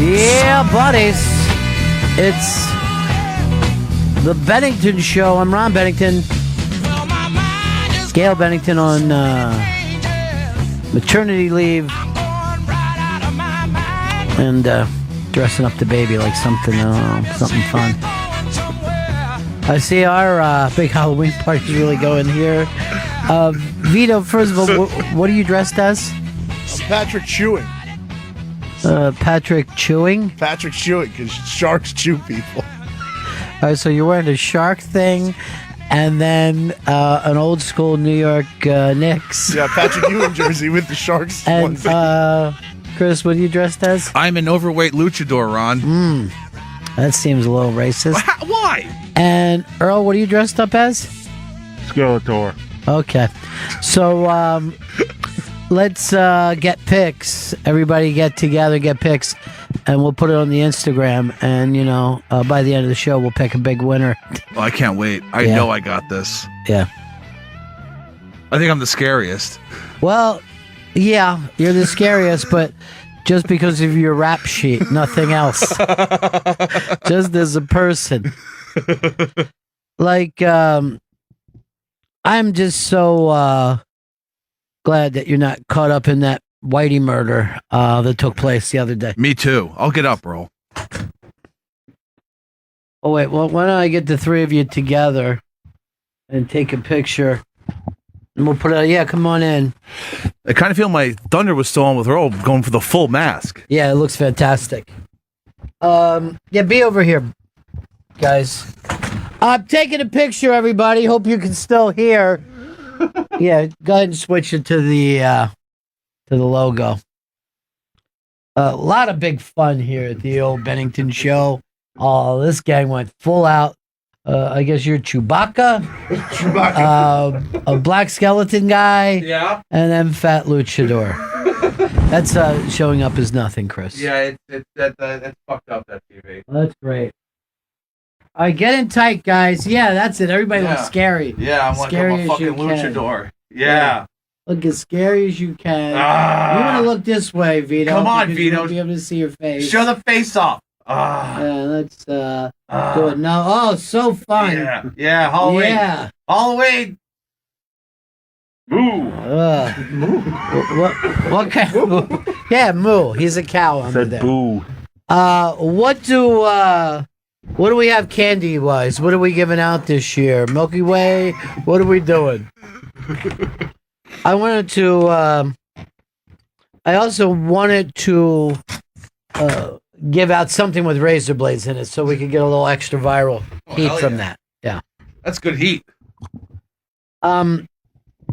Yeah, buddies. It's the Bennington Show. I'm Ron Bennington. Gail Bennington on maternity leave. And dressing up the baby like something fun. I see our big Halloween party's really going here. Vito, first of all, what are you dressed as? Patrick Chewing. Patrick Chewing? Patrick Chewing, because sharks chew people. All right, so you're wearing a shark thing and then an old school New York Knicks. Yeah, Patrick Ewing jersey with the sharks. And Chris, what are you dressed as? I'm an overweight luchador, Ron. That seems a little racist. Why? And Earl, what are you dressed up as? Skeletor. Okay. So let's get pics. Everybody get together, get pics, and we'll put it on the Instagram. And, by the end of the show, we'll pick a big winner. Oh, I can't wait. I know I got this. Yeah. I think I'm the scariest. Well, yeah, you're the scariest, but just because of your rap sheet, nothing else. Just as a person. Like, I'm just so glad that you're not caught up in that Whitey murder that took place the other day. Me too. I'll get up, bro. Oh, wait. Well, why don't I get the three of you together and take a picture? And we'll put it, yeah, come on in. I kind of feel my thunder was still on with Earl going for the full mask. Yeah, it looks fantastic. Yeah, be over here, guys. I'm taking a picture, everybody. Hope you can still hear. Yeah, go ahead and switch it to the logo. A lot of big fun here at the old Bennington Show. Oh, this gang went full out. I guess you're Chewbacca. A black skeleton guy. Yeah. And then Fat Luchador. That's showing up as nothing, Chris. Yeah, that's fucked up, that TV. Well, that's great. All right, get in tight, guys. Yeah, that's it. Everybody looks scary. Yeah, I'm scary like I'm a fucking luchador. Yeah. Look as scary as you can. You want to look this way, Vito. Come on, Vito. You won't be able to see your face. Show the face off. Yeah, let's do it now. Oh, so fun. Yeah, Halloween. Yeah. Halloween. Moo. What kind of moo? Yeah, moo. He's a cow under there. Boo. What do we have candy-wise? What are we giving out this year? Milky Way? What are we doing? I also wanted to give out something with razor blades in it so we could get a little extra viral heat from that. Yeah. That's good heat.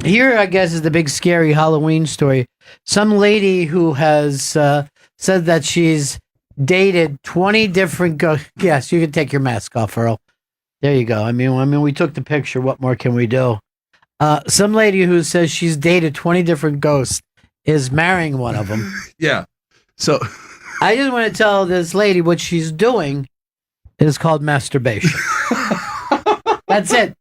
Here, I guess, is the big scary Halloween story. Some lady who has said that she's dated 20 different Yes, you can take your mask off, Earl. There you go. I mean, we took the picture. What more can we do? Some lady who says she's dated 20 different ghosts is marrying one of them. Yeah. So I just want to tell this lady what she's doing is called masturbation. That's it.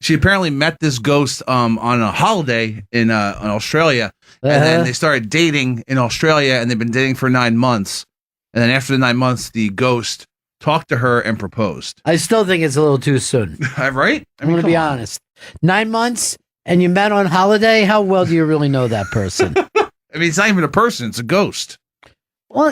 She apparently met this ghost on a holiday in Australia, and then they started dating in Australia, and they've been dating for 9 months. And then after the 9 months, the ghost talked to her and proposed. I still think it's a little too soon. Right? I'm going to be honest. 9 months, and you met on holiday? How well do you really know that person? I mean, it's not even a person; it's a ghost. Well,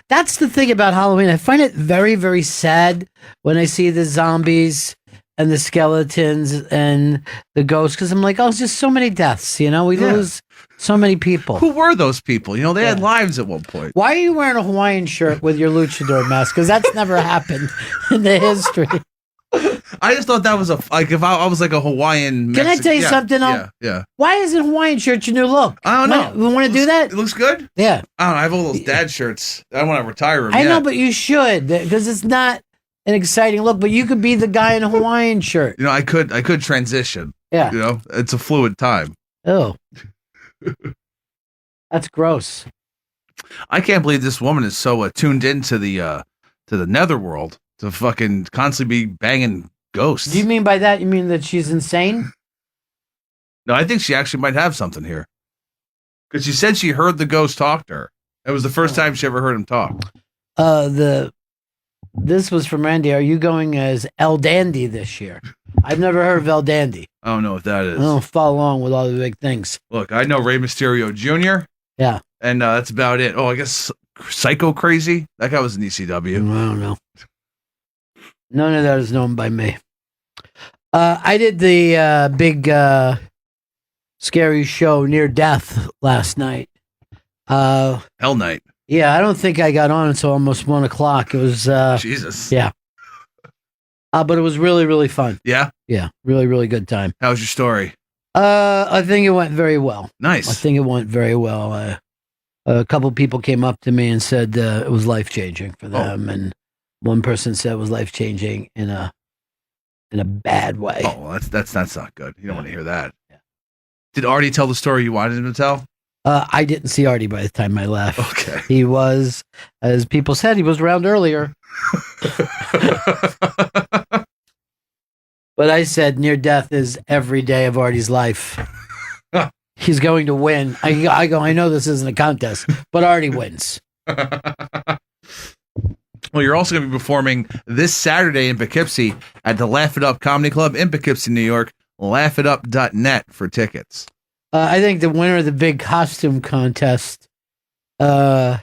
that's the thing about Halloween. I find it very, very sad when I see the zombies and the skeletons and the ghosts, because I'm like, oh, it's just so many deaths, we lose so many people. Who were those people? They had lives at one point. Why are you wearing a Hawaiian shirt with your luchador mask? Because that's never happened in the history. I just thought that was if I was like a Hawaiian Can I tell you something? Yeah. Why isn't Hawaiian shirt your new look? I don't know. We want to do that? It looks good? Yeah. I don't know. I have all those dad shirts. I don't want to retire them I know, but you should, because it's not an exciting look, but you could be the guy in a Hawaiian shirt. I could transition. Yeah. It's a fluid time. Oh. That's gross. I can't believe this woman is so tuned into the netherworld to fucking constantly be banging ghosts. Do you mean by that, you mean that she's insane? No, I think she actually might have something here. Because she said she heard the ghost talk to her. It was the first time she ever heard him talk. This was from Randy. Are you going as El Dandy this year? I've never heard of El Dandy. I don't know what that is. I don't follow along with all the big things. Look, I know Rey Mysterio Jr. Yeah. And that's about it. Oh, I guess Psycho Crazy? That guy was in ECW. I don't know. None of that is known by me. I did the big scary show Near Death last night. Hell Night. Yeah, I don't think I got on until almost 1 o'clock. It was Jesus. Yeah. But it was really, really fun. Yeah? Yeah, really, really good time. How was your story? I think it went very well. Nice. I think it went very well. A couple people came up to me and said it was life-changing for them, and one person said it was life-changing in a bad way. Oh, well, that's not good. You don't want to hear that. Yeah. Did Artie tell the story you wanted him to tell? I didn't see Artie by the time I left. Okay. He was, as people said, he was around earlier. But I said Near Death is every day of Artie's life. He's going to win. I go, I know this isn't a contest, but Artie wins. Well, you're also going to be performing this Saturday in Poughkeepsie at the Laugh It Up Comedy Club in Poughkeepsie, New York. LaughItUp.net for tickets. I think the winner of the big costume contest gets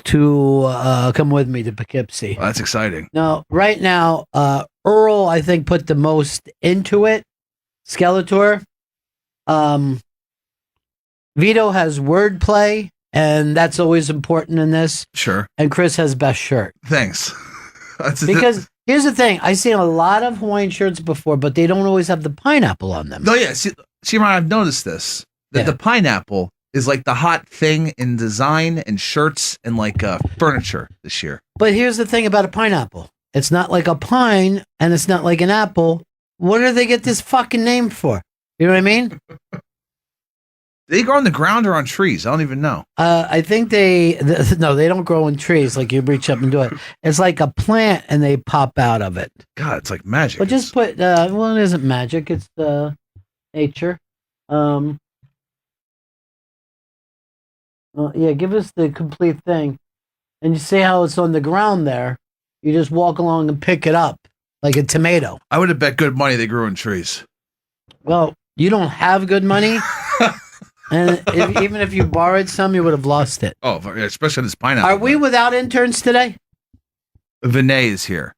to come with me to Poughkeepsie. Well, that's exciting. Now, right now, Earl, I think, put the most into it. Skeletor. Vito has wordplay, and that's always important in this. Sure. And Chris has best shirt. Thanks. Because here's the thing. I've seen a lot of Hawaiian shirts before, but they don't always have the pineapple on them. No, yeah. See, Ron, I've noticed this. That the pineapple is like the hot thing in design and shirts and like furniture this year. But here's the thing about a pineapple. It's not like a pine, and it's not like an apple. What do they get this fucking name for? You know what I mean? They grow on the ground or on trees. I don't even know. I think no, they don't grow in trees. Like you reach up and do it. It's like a plant, and they pop out of it. God, it's like magic. But just put. Well, it isn't magic. It's nature. Yeah, give us the complete thing, and you see how it's on the ground there. You just walk along and pick it up like a tomato. I would have bet good money they grew in trees. Well, you don't have good money. And even if you borrowed some, you would have lost it. Oh, especially this pineapple. Are we without interns today? Vinay is here.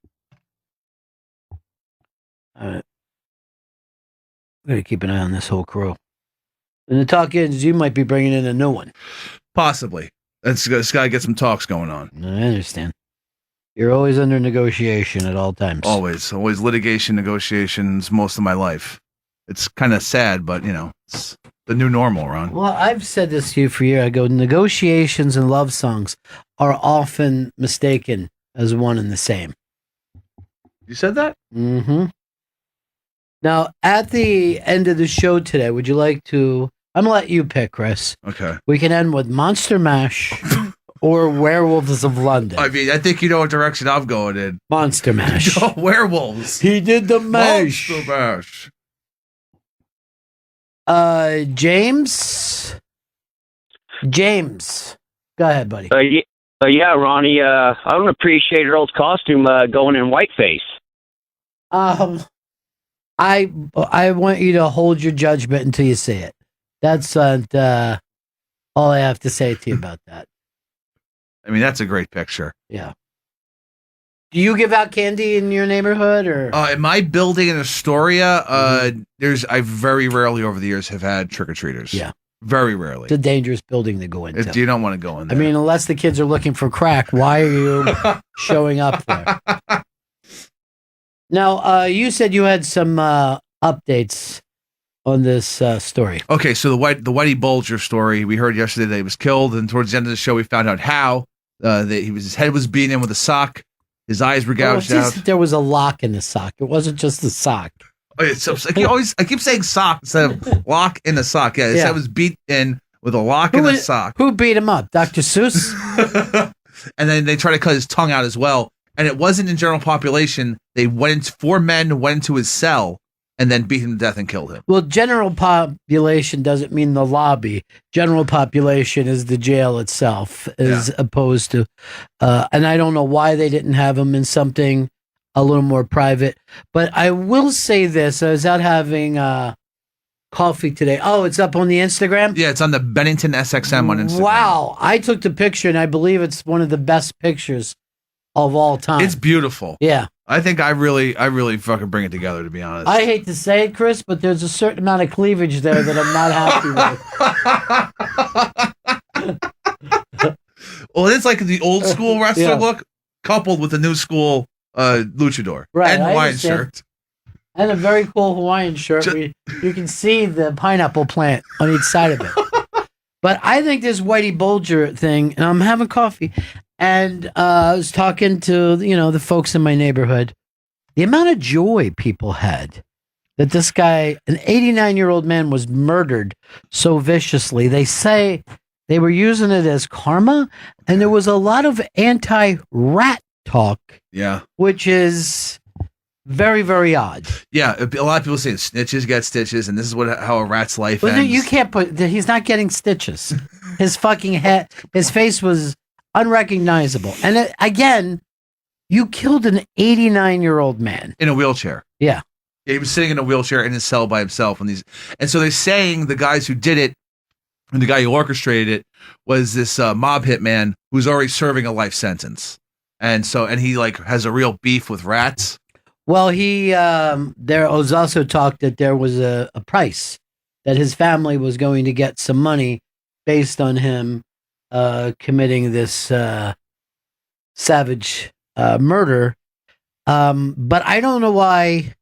All right. We gotta keep an eye on this whole crew. And the talk is, you might be bringing in a new one. Possibly. This guy get some talks going on. I understand. You're always under negotiation at all times. Always litigation, negotiations, most of my life. It's kind of sad, but it's the new normal, Ron. Well, I've said this to you for years. I go, negotiations and love songs are often mistaken as one and the same. You said that? Mm-hmm. Now, at the end of the show today, would you like to... I'm going to let you pick, Chris. Okay. We can end with Monster Mash or Werewolves of London. I mean, I think you know what direction I'm going in. Monster Mash. Oh, werewolves. He did the mash. Monster Mash. James. Go ahead, buddy. Yeah, Ronnie. I don't appreciate Earl's costume going in whiteface. I want you to hold your judgment until you see it. That's all I have to say to you about that. I mean, that's a great picture. Yeah. Do you give out candy in your neighborhood, or in my building in Astoria? I very rarely over the years have had trick or treaters. Yeah, very rarely. It's a dangerous building to go into. You don't want to go in there. I mean, unless the kids are looking for crack, why are you showing up there? Now, you said you had some updates on this story. Okay, so the Whitey Bulger story, we heard yesterday that he was killed, and towards the end of the show, we found out how his head was beaten in with a sock, his eyes were gouged out. There was a lock in the sock. It wasn't just the sock. Oh, yeah, so I keep saying sock instead of lock in the sock. Yeah, his head was beat in with a lock in the sock. Who beat him up? Dr. Seuss? And then they tried to cut his tongue out as well. And it wasn't in general population. 4 men went into his cell and then beat him to death and killed him. Well, general population doesn't mean the lobby. General population is the jail itself, as opposed to, and I don't know why they didn't have him in something a little more private. But I will say this: I was out having coffee today. Oh, it's up on the Instagram? Yeah, it's on the Bennington SXM on Instagram. Wow. I took the picture, and I believe it's one of the best pictures of all time. It's beautiful. Yeah. I think I really fucking bring it together, to be honest. I hate to say it, Chris, but there's a certain amount of cleavage there that I'm not happy with. Well, it's like the old school wrestler look coupled with the new school luchador. Right, and I Hawaiian understand. shirt. And a very cool Hawaiian shirt. Where you can see the pineapple plant on each side of it. But I think this Whitey Bulger thing, and I'm having coffee, and I was talking to the folks in my neighborhood. The amount of joy people had that this guy, an 89-year-old man, was murdered so viciously. They say they were using it as karma, and there was a lot of anti-rat talk. Yeah, which is very, very odd. Yeah, a lot of people say snitches get stitches, and this is how a rat's life ends. You can't he's not getting stitches. His fucking head, his face was unrecognizable. And again, you killed an 89-year-old man. In a wheelchair. Yeah. He was sitting in a wheelchair in his cell by himself. And so they're saying the guys who did it, and the guy who orchestrated it, was this mob hitman who's already serving a life sentence. And he has a real beef with rats. Well, there was also talk that there was a price that his family was going to get some money based on him committing this savage murder. But I don't know why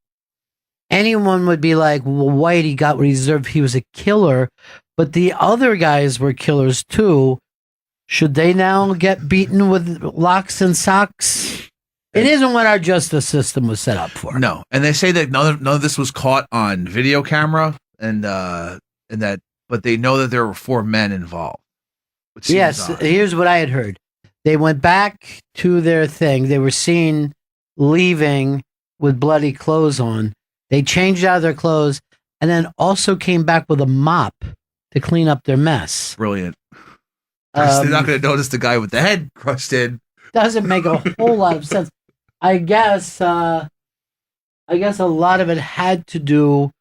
anyone would be like, well, Whitey got what he deserved. He was a killer, but the other guys were killers too. Should they now get beaten with locks and socks? It isn't what our justice system was set up for. No, and they say that none of this was caught on video camera, and that, but they know that there were 4 men involved. Yes, here's what I had heard. They went back to their thing. They were seen leaving with bloody clothes on. They changed out of their clothes and then also came back with a mop to clean up their mess. Brilliant. They're not going to notice the guy with the head crushed in. Doesn't make a whole lot of sense. I guess a lot of it had to do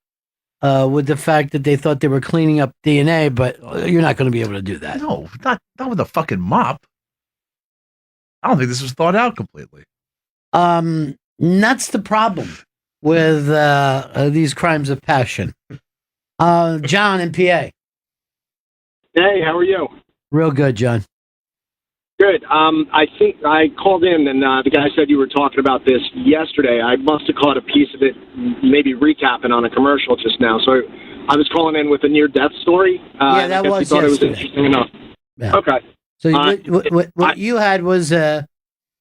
with the fact that they thought they were cleaning up DNA, but you're not going to be able to do that. No, not with a fucking mop. I don't think this was thought out completely. That's the problem with these crimes of passion. John in PA. Hey, how are you? Real good, John. Good. I think I called in and the guy said you were talking about this yesterday. I must have caught a piece of it, maybe recapping on a commercial just now. So I was calling in with a near-death story. That was yesterday. It was interesting enough. Yeah. Okay. So what you had was a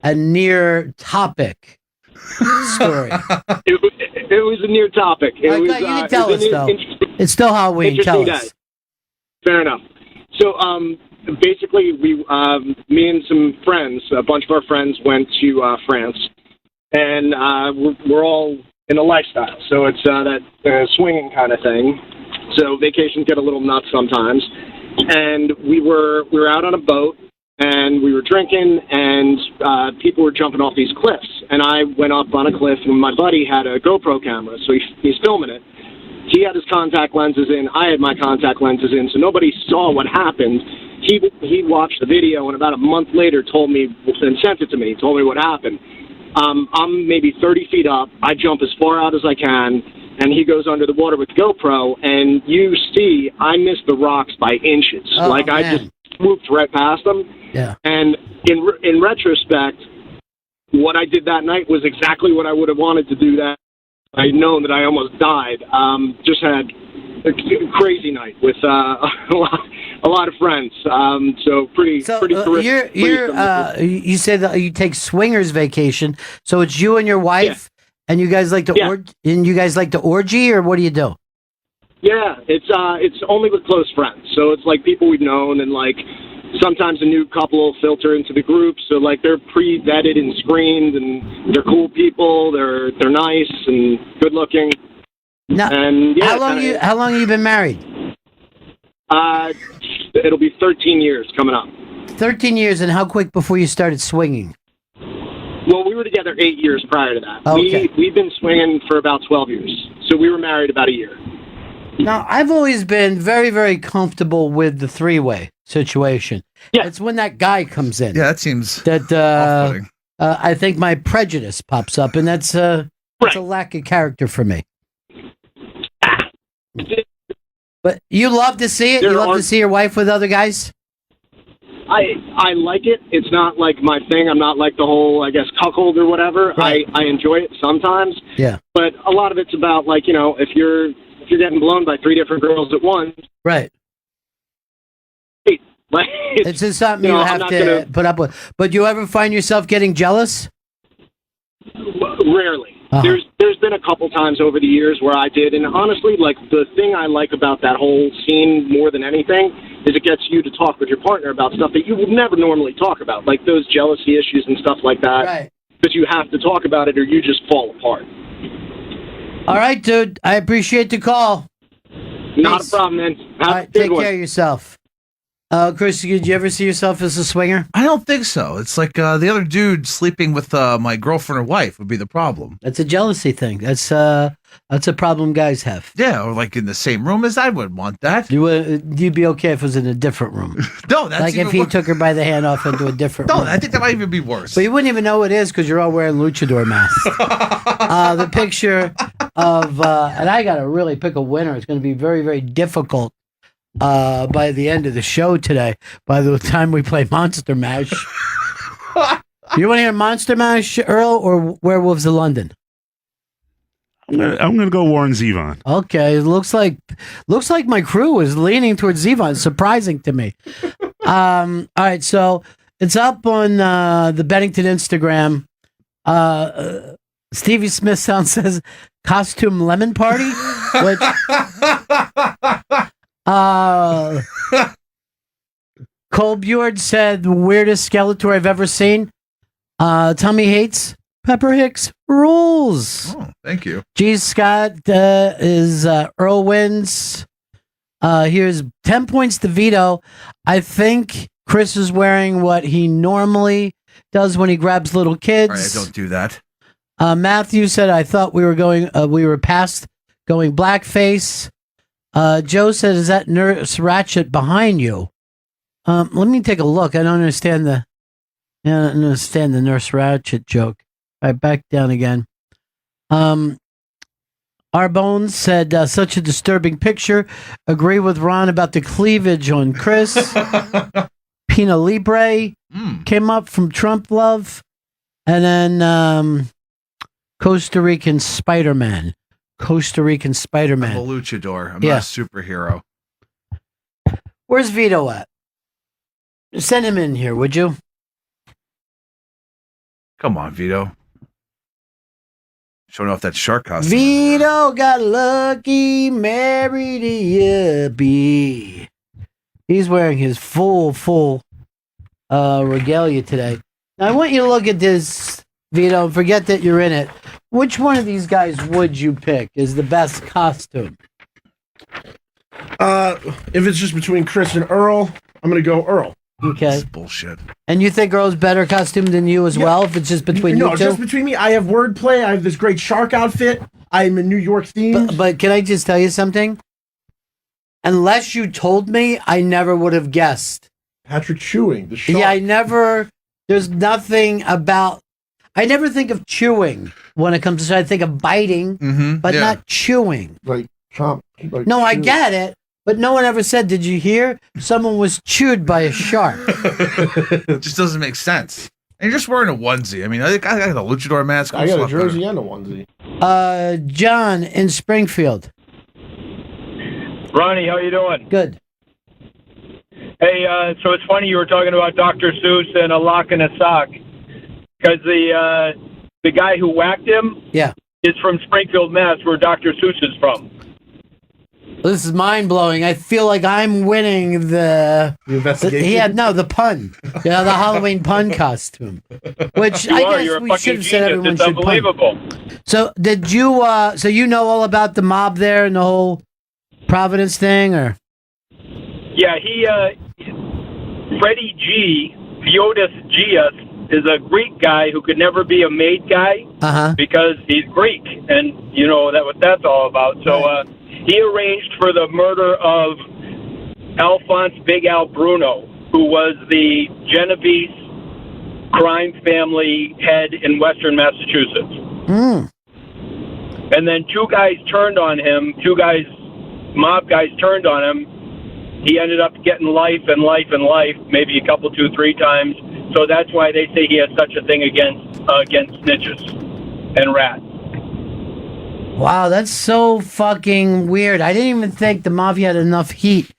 near topic story. It was a near topic. You can tell us, though. It's still Halloween. Tell us. Fair enough. So, basically, me and some friends, a bunch of our friends went to France, and we're all in a lifestyle. So it's that swinging kind of thing. So vacations get a little nuts sometimes. And we were out on a boat, and we were drinking, and people were jumping off these cliffs. And I went up on a cliff, and my buddy had a GoPro camera, so he's filming it. He had his contact lenses in. I had my contact lenses in, so nobody saw what happened. He watched the video, and about a month later told me and sent it to me. Told me what happened. I'm maybe 30 feet up. I jump as far out as I can, and he goes under the water with GoPro, and you see I missed the rocks by inches. I just swooped right past them. Yeah. And in retrospect, what I did that night was exactly what I would have wanted to do that. I'd known that I almost died. Just had a crazy night with a lot of friends. So pretty terrific. You said that you take swingers vacation. So it's you and your wife, and you guys like to orgy, or what do you do? Yeah, it's only with close friends. So it's like people we've known, and like sometimes a new couple will filter into the group. So like they're pre-vetted and screened, and they're cool people. They're nice and good looking. Now, And yeah, how long have you been married? It'll be 13 years coming up. 13 years, and how quick before you started swinging? Well, we were together 8 years prior to that. Okay. We've been swinging for about 12 years. So we were married about a year. Now, I've always been very, very comfortable with the three-way situation. Yeah. It's when that guy comes in. Yeah, that seems That off-putting. I think my prejudice pops up, and that's a lack of character for me. But you love to see it? You love to see your wife with other guys? I like it. It's not like my thing. I'm not like the whole, I guess, cuckold or whatever. Right. I enjoy it sometimes. Yeah. But a lot of it's about, like, you know, if you're getting blown by 3 different girls at once, Right. like, It's just something you know, you I'm have not to gonna- put up with. But you ever find yourself getting jealous? rarely. Uh-huh. There's been a couple times over the years where I did, and honestly, like, the thing I like about that whole scene more than anything is it gets you to talk with your partner about stuff that you would never normally talk about, like those jealousy issues and stuff like that. Right. But you have to talk about it or you just fall apart. All right, dude. I appreciate the call. Not Peace. a problem, man. Have All a right, good take one. care of yourself. Chris, did you ever see yourself as a swinger? I don't think so. It's like the other dude sleeping with my girlfriend or wife would be the problem. That's a jealousy thing. That's a problem guys have. Yeah, or like in the same room as I would want that. You'd be okay if it was in a different room. No, that's Like if even he wor- took her by the hand off into a different No, room. I think that might even be worse. But you wouldn't even know what it is because you're all wearing luchador masks. The picture of, and I got to really pick a winner. It's going to be very, very difficult by the end of the show today, by the time we play Monster Mash. You want to hear Monster Mash, Earl, or Werewolves of London? I'm gonna go Warren Zevon. Okay, it looks like my crew is leaning towards Zevon. Surprising to me. All right, so it's up on the Bennington Instagram. Stevie Smith Sound says costume lemon party, which Cole Bjord said the weirdest Skeletor I've ever seen. Tommy hates Pepper Hicks rules. Oh, thank you. G. Scott is Earl wins. Here's 10 points to Vito. I think Chris is wearing what he normally does when he grabs little kids. All right, don't do that. Matthew said, I thought we were past going blackface. Joe said, is that Nurse Ratchet behind you? Let me take a look. I don't understand the Nurse Ratchet joke. All right, back down again. Our Bones said, such a disturbing picture. Agree with Ron about the cleavage on Chris. Pina Libre came up from Trump Love. And then Costa Rican Spider-Man. I'm a luchador. I'm Yeah. not a superhero. Where's Vito at? Send him in here, would you? Come on, Vito. Showing off that shark costume. Vito got lucky, married a yuppie. He's wearing his full regalia today. Now, I want you to look at this, Vito, and forget that you're in it. Which one of these guys would you pick is the best costume? If it's just between Chris and Earl, I'm going to go Earl. Okay. This is bullshit. And you think Earl's better costume than you as well, if it's just between No, you two? just between me. I have wordplay. I have this great shark outfit. I'm in New York themed. But can I just tell you something? Unless you told me, I never would have guessed. Patrick chewing the shark. Yeah, there's nothing about, I never think of chewing when it comes to, I think of biting, but yeah. not chewing. Like chomp. Like No, I chew. get it, but no one ever said, did you hear? Someone was chewed by a shark. It just doesn't make sense. And you're just wearing a onesie. I mean, I got a luchador mask. I got a jersey and a onesie. John in Springfield. Ronnie, how you doing? Good. Hey, so it's funny you were talking about Dr. Seuss and a lock and a sock, because the guy who whacked him Yeah. is from Springfield, Mass, where Dr. Seuss is from. This is mind blowing. I feel like I'm winning the investigation. the pun. Yeah, the Halloween pun costume. Which You I are. guess You're a we fucking should have said genius. everyone It's should pun. unbelievable. So did you? So you know all about the mob there and the whole Providence thing, or? Yeah, Freddie G. Theodis Gius is a Greek guy who could never be a made guy because he's Greek, and you know what that's all about. So he arranged for the murder of Alphonse Big Al Bruno, who was the Genovese crime family head in Western Massachusetts. And then two mob guys turned on him. He ended up getting life, maybe a couple, 2-3 times. So that's why they say he has such a thing against snitches and rats. Wow, that's so fucking weird. I didn't even think the Mafia had enough heat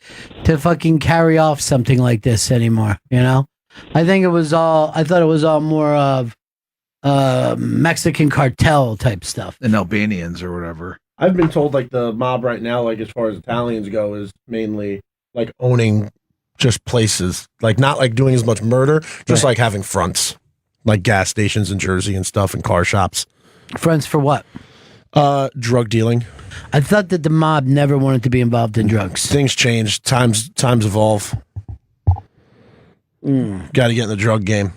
to fucking carry off something like this anymore, you know? I thought it was all more of Mexican cartel type stuff. And Albanians or whatever. I've been told like the mob right now, like as far as Italians go, is mainly like owning just places, like not like doing as much murder, just like having fronts, like gas stations in Jersey and stuff, and car shops. Fronts for what? Drug dealing. I thought that the mob never wanted to be involved in drugs. Things change. Times evolve. Got to get in the drug game.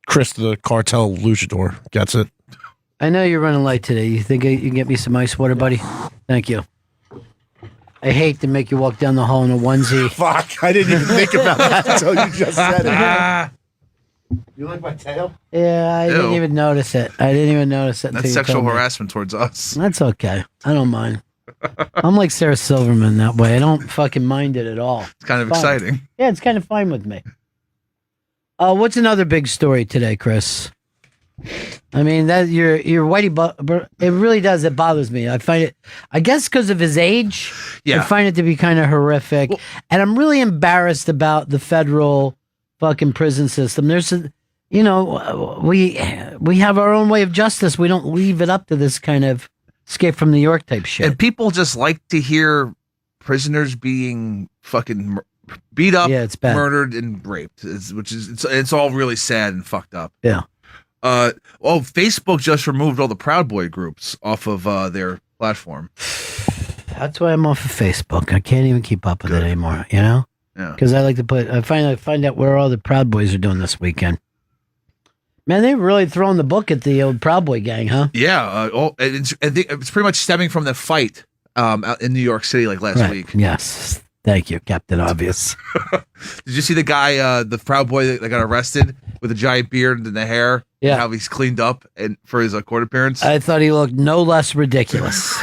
Chris, the cartel luchador, gets it. I know you're running late today. You think you can get me some ice water, buddy? Thank you. I hate to make you walk down the hall in a onesie. Fuck, I didn't even think about that until you just said it. You like my tail? Yeah, I didn't even notice it. That's sexual harassment towards us. That's okay. I don't mind. I'm like Sarah Silverman that way. I don't fucking mind it at all. It's kind of Fine. exciting. Yeah, it's kind of fine with me. What's another big story today, Chris? I mean, that your Whitey Bulger, it really does. It bothers me. I find it, I guess because of his age, I find it to be kind of horrific. Well, and I'm really embarrassed about the federal fucking prison system. There's we have our own way of justice. We don't leave it up to this kind of Escape from New York type shit. And people just like to hear prisoners being fucking beat up, it's bad. Murdered, and raped. It's all really sad and fucked up. Yeah. Facebook just removed all the Proud Boy groups off of their platform. That's why I'm off of Facebook. I can't even keep up with it anymore, you know? Yeah. Because I like to find out where all the Proud Boys are doing this weekend. Man, they've really thrown the book at the old Proud Boy gang, huh? Yeah. I think it's pretty much stemming from the fight out in New York City like last week. Yes. Thank you, Captain Obvious. Did you see the guy, the Proud Boy that got arrested with a giant beard and the hair? Yeah. And how he's cleaned up and for his court appearance? I thought he looked no less ridiculous.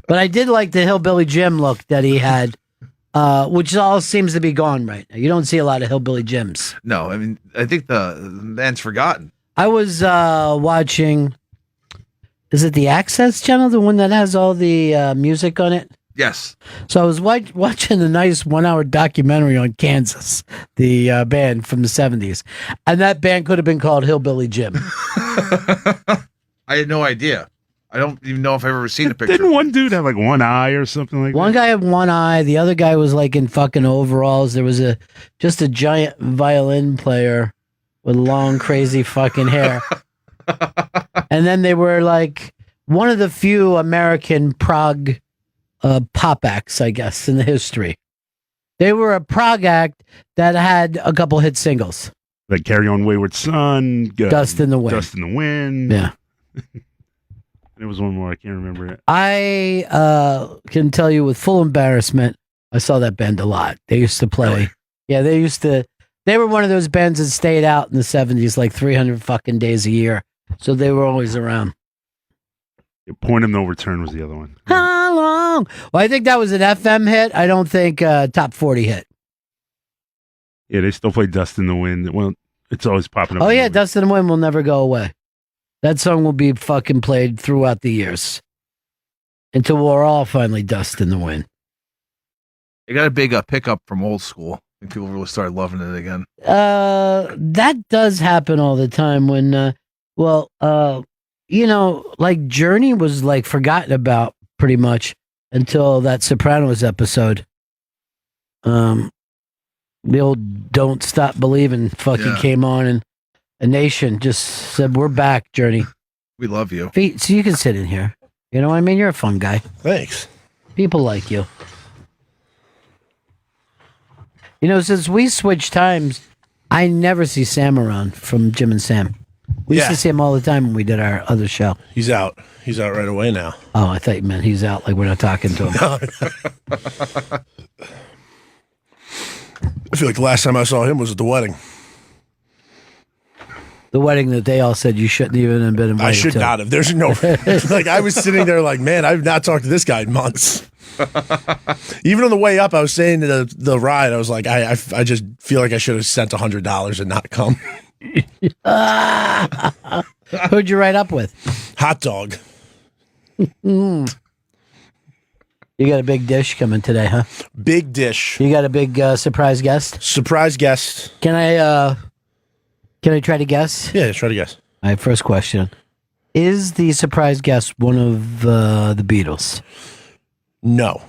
But I did like the Hillbilly Jim look that he had, which all seems to be gone right now. You don't see a lot of Hillbilly Jims. No, I mean, I think the man's forgotten. I was watching, is it the Access channel, the one that has all the music on it? Yes. So I was watching a nice 1 hour documentary on Kansas, the band from the 70s. And that band could have been called Hillbilly Jim. I had no idea. I don't even know if I've ever seen a picture. Didn't one dude have like one eye or something like that? One guy had one eye. The other guy was like in fucking overalls. There was just a giant violin player with long, crazy fucking hair. And then they were like one of the few American prog pop acts, I guess, in the history. They were a prog act that had a couple hit singles. Like Carry On Wayward Son, Dust in the Wind. Dust in the Wind. Yeah. There was one more. I can't remember it. I can tell you with full embarrassment, I saw that band a lot. They used to play. Really? Yeah, they were one of those bands that stayed out in the 70s like 300 fucking days a year. So they were always around. Point of No Return was the other one. How long? Well, I think that was an FM hit. I don't think top 40 hit. Yeah, they still play Dust in the Wind. Well, it's always popping up. Oh, yeah, Dust in the Wind will never go away. That song will be fucking played throughout the years until we're all finally Dust in the Wind. It got a big pickup from old school. I think people really started loving it again. That does happen all the time when, like Journey was like forgotten about pretty much until that Sopranos episode. The old "Don't Stop Believing" fucking came on, and a nation just said, "We're back, Journey. We love you." So you can sit in here. You know what I mean? You're a fun guy. Thanks. People like you. You know, since we switched times, I never see Sam around from Jim and Sam. We used to see him all the time when we did our other show. He's out. He's out right away now. Oh, I thought you meant he's out, like we're not talking to him. I feel like the last time I saw him was at the wedding. The wedding that they all said you shouldn't even have been invited to. I should not have. There's no... like, I was sitting there like, man, I've not talked to this guy in months. Even on the way up, I was saying to the ride, I was like, I just feel like I should have sent $100 and not come. Who'd you ride up with? Hot dog. You got a big dish coming today, huh? Big dish. You got a big surprise guest? Surprise guest. Can I try to guess? Yeah, try to guess. All right, first question. Is the surprise guest one of the Beatles? No.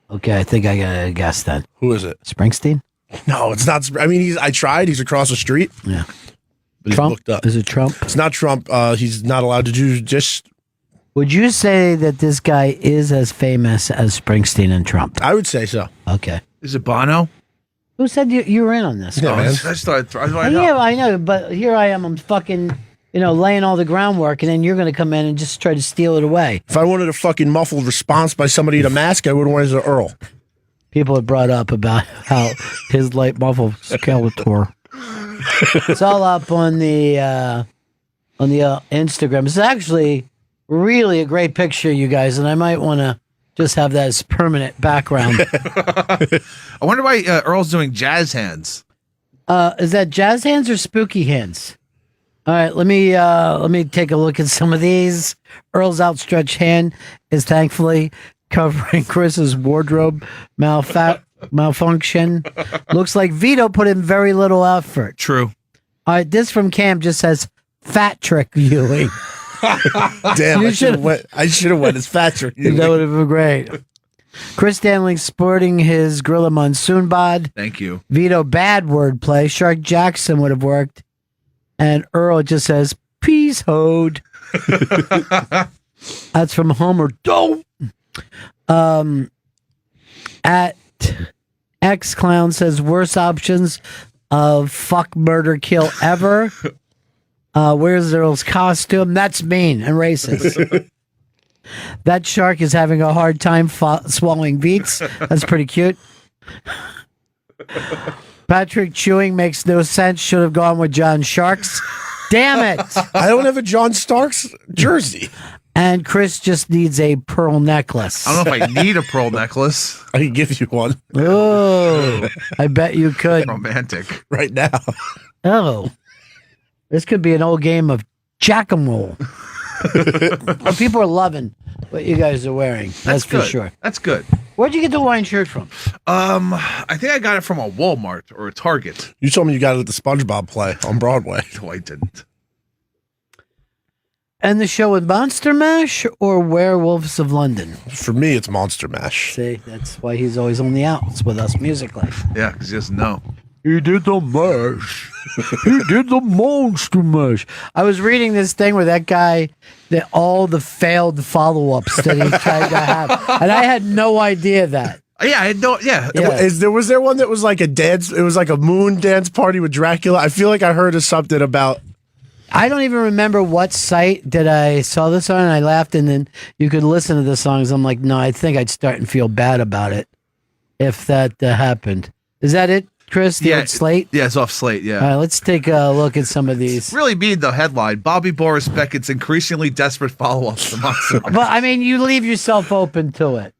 Okay, I think I got a guess then. Who is it? Springsteen? No, it's not. I mean, I tried. He's across the street. Yeah. But Trump? He's booked up. Is it Trump? It's not Trump. He's not allowed to do just... Would you say that this guy is as famous as Springsteen and Trump? I would say so. Okay. Is it Bono? Who said you were in on this? Yeah, man. I just thought I Yeah, I know, but here I am. I'm fucking, laying all the groundwork, and then you're going to come in and just try to steal it away. If I wanted a fucking muffled response by somebody in a mask, I would want it as an Earl. People have brought up about how his light muffled Skeletor. It's all up on the Instagram. It's actually really a great picture, you guys, and I might want to just have that as permanent background. I wonder why Earl's doing jazz hands. Is that jazz hands or spooky hands? All right, let me take a look at some of these. Earl's outstretched hand is thankfully covering Chris's wardrobe malfunction. Looks like Vito put in very little effort. True. All right, this from Cam just says fat trick viewing. Damn, I should have went as fat trick. That would have been great. Chris Stanley sporting his Gorilla Monsoon bod. Thank you. Vito, bad wordplay. Shark Jackson would have worked. And Earl just says, peace, Hode. That's from Homer. Don't. At X Clown says, worst options of fuck, murder, kill ever. Where's Earl's costume? That's mean and racist. That shark is having a hard time swallowing beets. That's pretty cute. Patrick chewing makes no sense. Should have gone with John Sharks. Damn it. I don't have a John Starks jersey. And Chris just needs a pearl necklace. I don't know if I need a pearl necklace. I can give you one. Oh, I bet you could. Romantic. Right now. Oh, this could be an old game of jack-a-mole. People are loving what you guys are wearing. That's for good. sure. That's good. Where'd you get the Hawaiian shirt from? I think I got it from a Walmart or a Target. You told me you got it at the SpongeBob play on Broadway. No, I didn't. And the show with Monster Mash or Werewolves of London? For me, it's Monster Mash. See, that's why he's always on the outs with us musically. Yeah, because he doesn't know. He did the mash. He did the monster mash. I was reading this thing where that guy, that all the failed follow-ups that he tried to have, and I had no idea that. Yeah, I don't. Yeah. Was there one that was like a dance? It was like a moon dance party with Dracula. I feel like I heard of something about. I don't even remember what site that I saw this on, and I laughed, and then you could listen to the songs. I'm like, no, I think I'd start and feel bad about it if that happened. Is that it, Chris? The old Slate? Yeah, it's off Slate, yeah. All right, let's take a look at some of these. Really mean, the headline. Bobby Boris Beckett's increasingly desperate follow-ups to Monster Mash. But, I mean, you leave yourself open to it.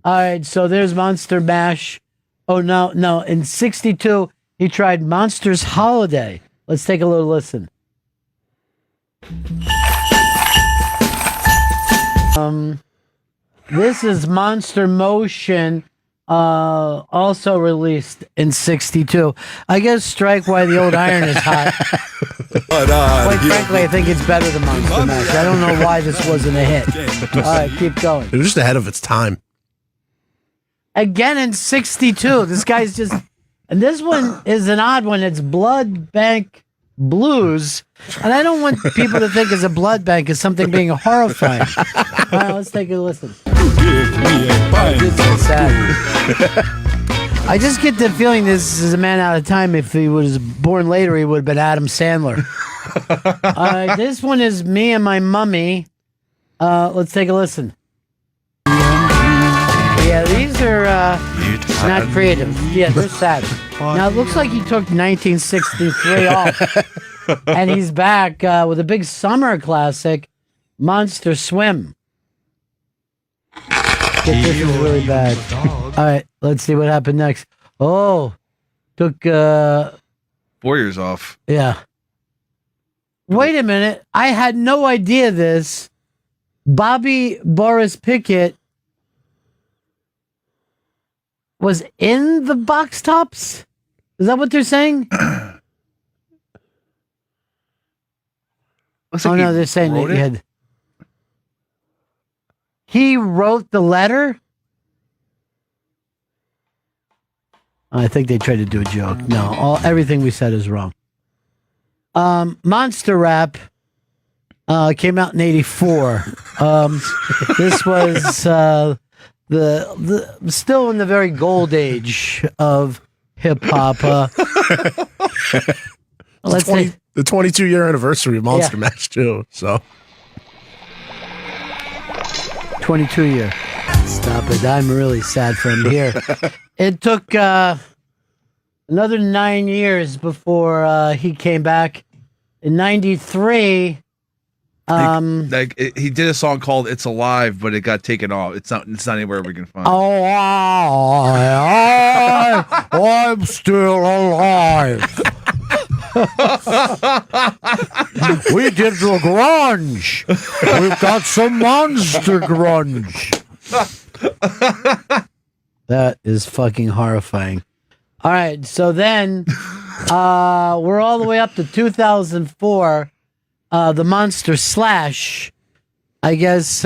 All right, so there's Monster Mash. Oh, no. In 62, he tried Monsters Holiday. Let's take a little listen. This is Monster Motion, also released in 62. I guess strike while the old iron is hot. Quite frankly, I think it's better than Monster Mash. I don't know why this wasn't a hit. All right, keep going. It was just ahead of its time. again in 62. This guy's just, and this one is an odd one. It's Blood Bank Blues. And I don't want people to think as a blood bank as something being horrifying. All right, let's take a listen. This is sad. I just get the feeling this is a man out of time. If he was born later, he would have been Adam Sandler. This one is Me and My Mummy. Let's take a listen. Yeah, these are not creative. Yeah, they're sad. Now, it looks like he took 1963 off. And he's back with a big summer classic, Monster Swim. This is really bad. All right, let's see what happened next. Oh, took 4 years off. Yeah. Wait a minute. I had no idea this. Bobby Boris Pickett was in the Box Tops? Is that what they're saying? Oh, no, they're saying that he had... He wrote the letter? I think they tried to do a joke. No, everything we said is wrong. Monster Rap came out in 84. This was the still in the very gold age of hip hop. Let's say the 22-year anniversary of Monster Mash too. So 22 year. Stop it! I'm really sad for him here. It took another 9 years before he came back. In 93, he did a song called "It's Alive," but it got taken off. It's not anywhere we can find. Oh, I'm still alive. We did the grunge. We've got some monster grunge. That is fucking horrifying. All right, so then we're all the way up to 2004. The Monster Slash, I guess,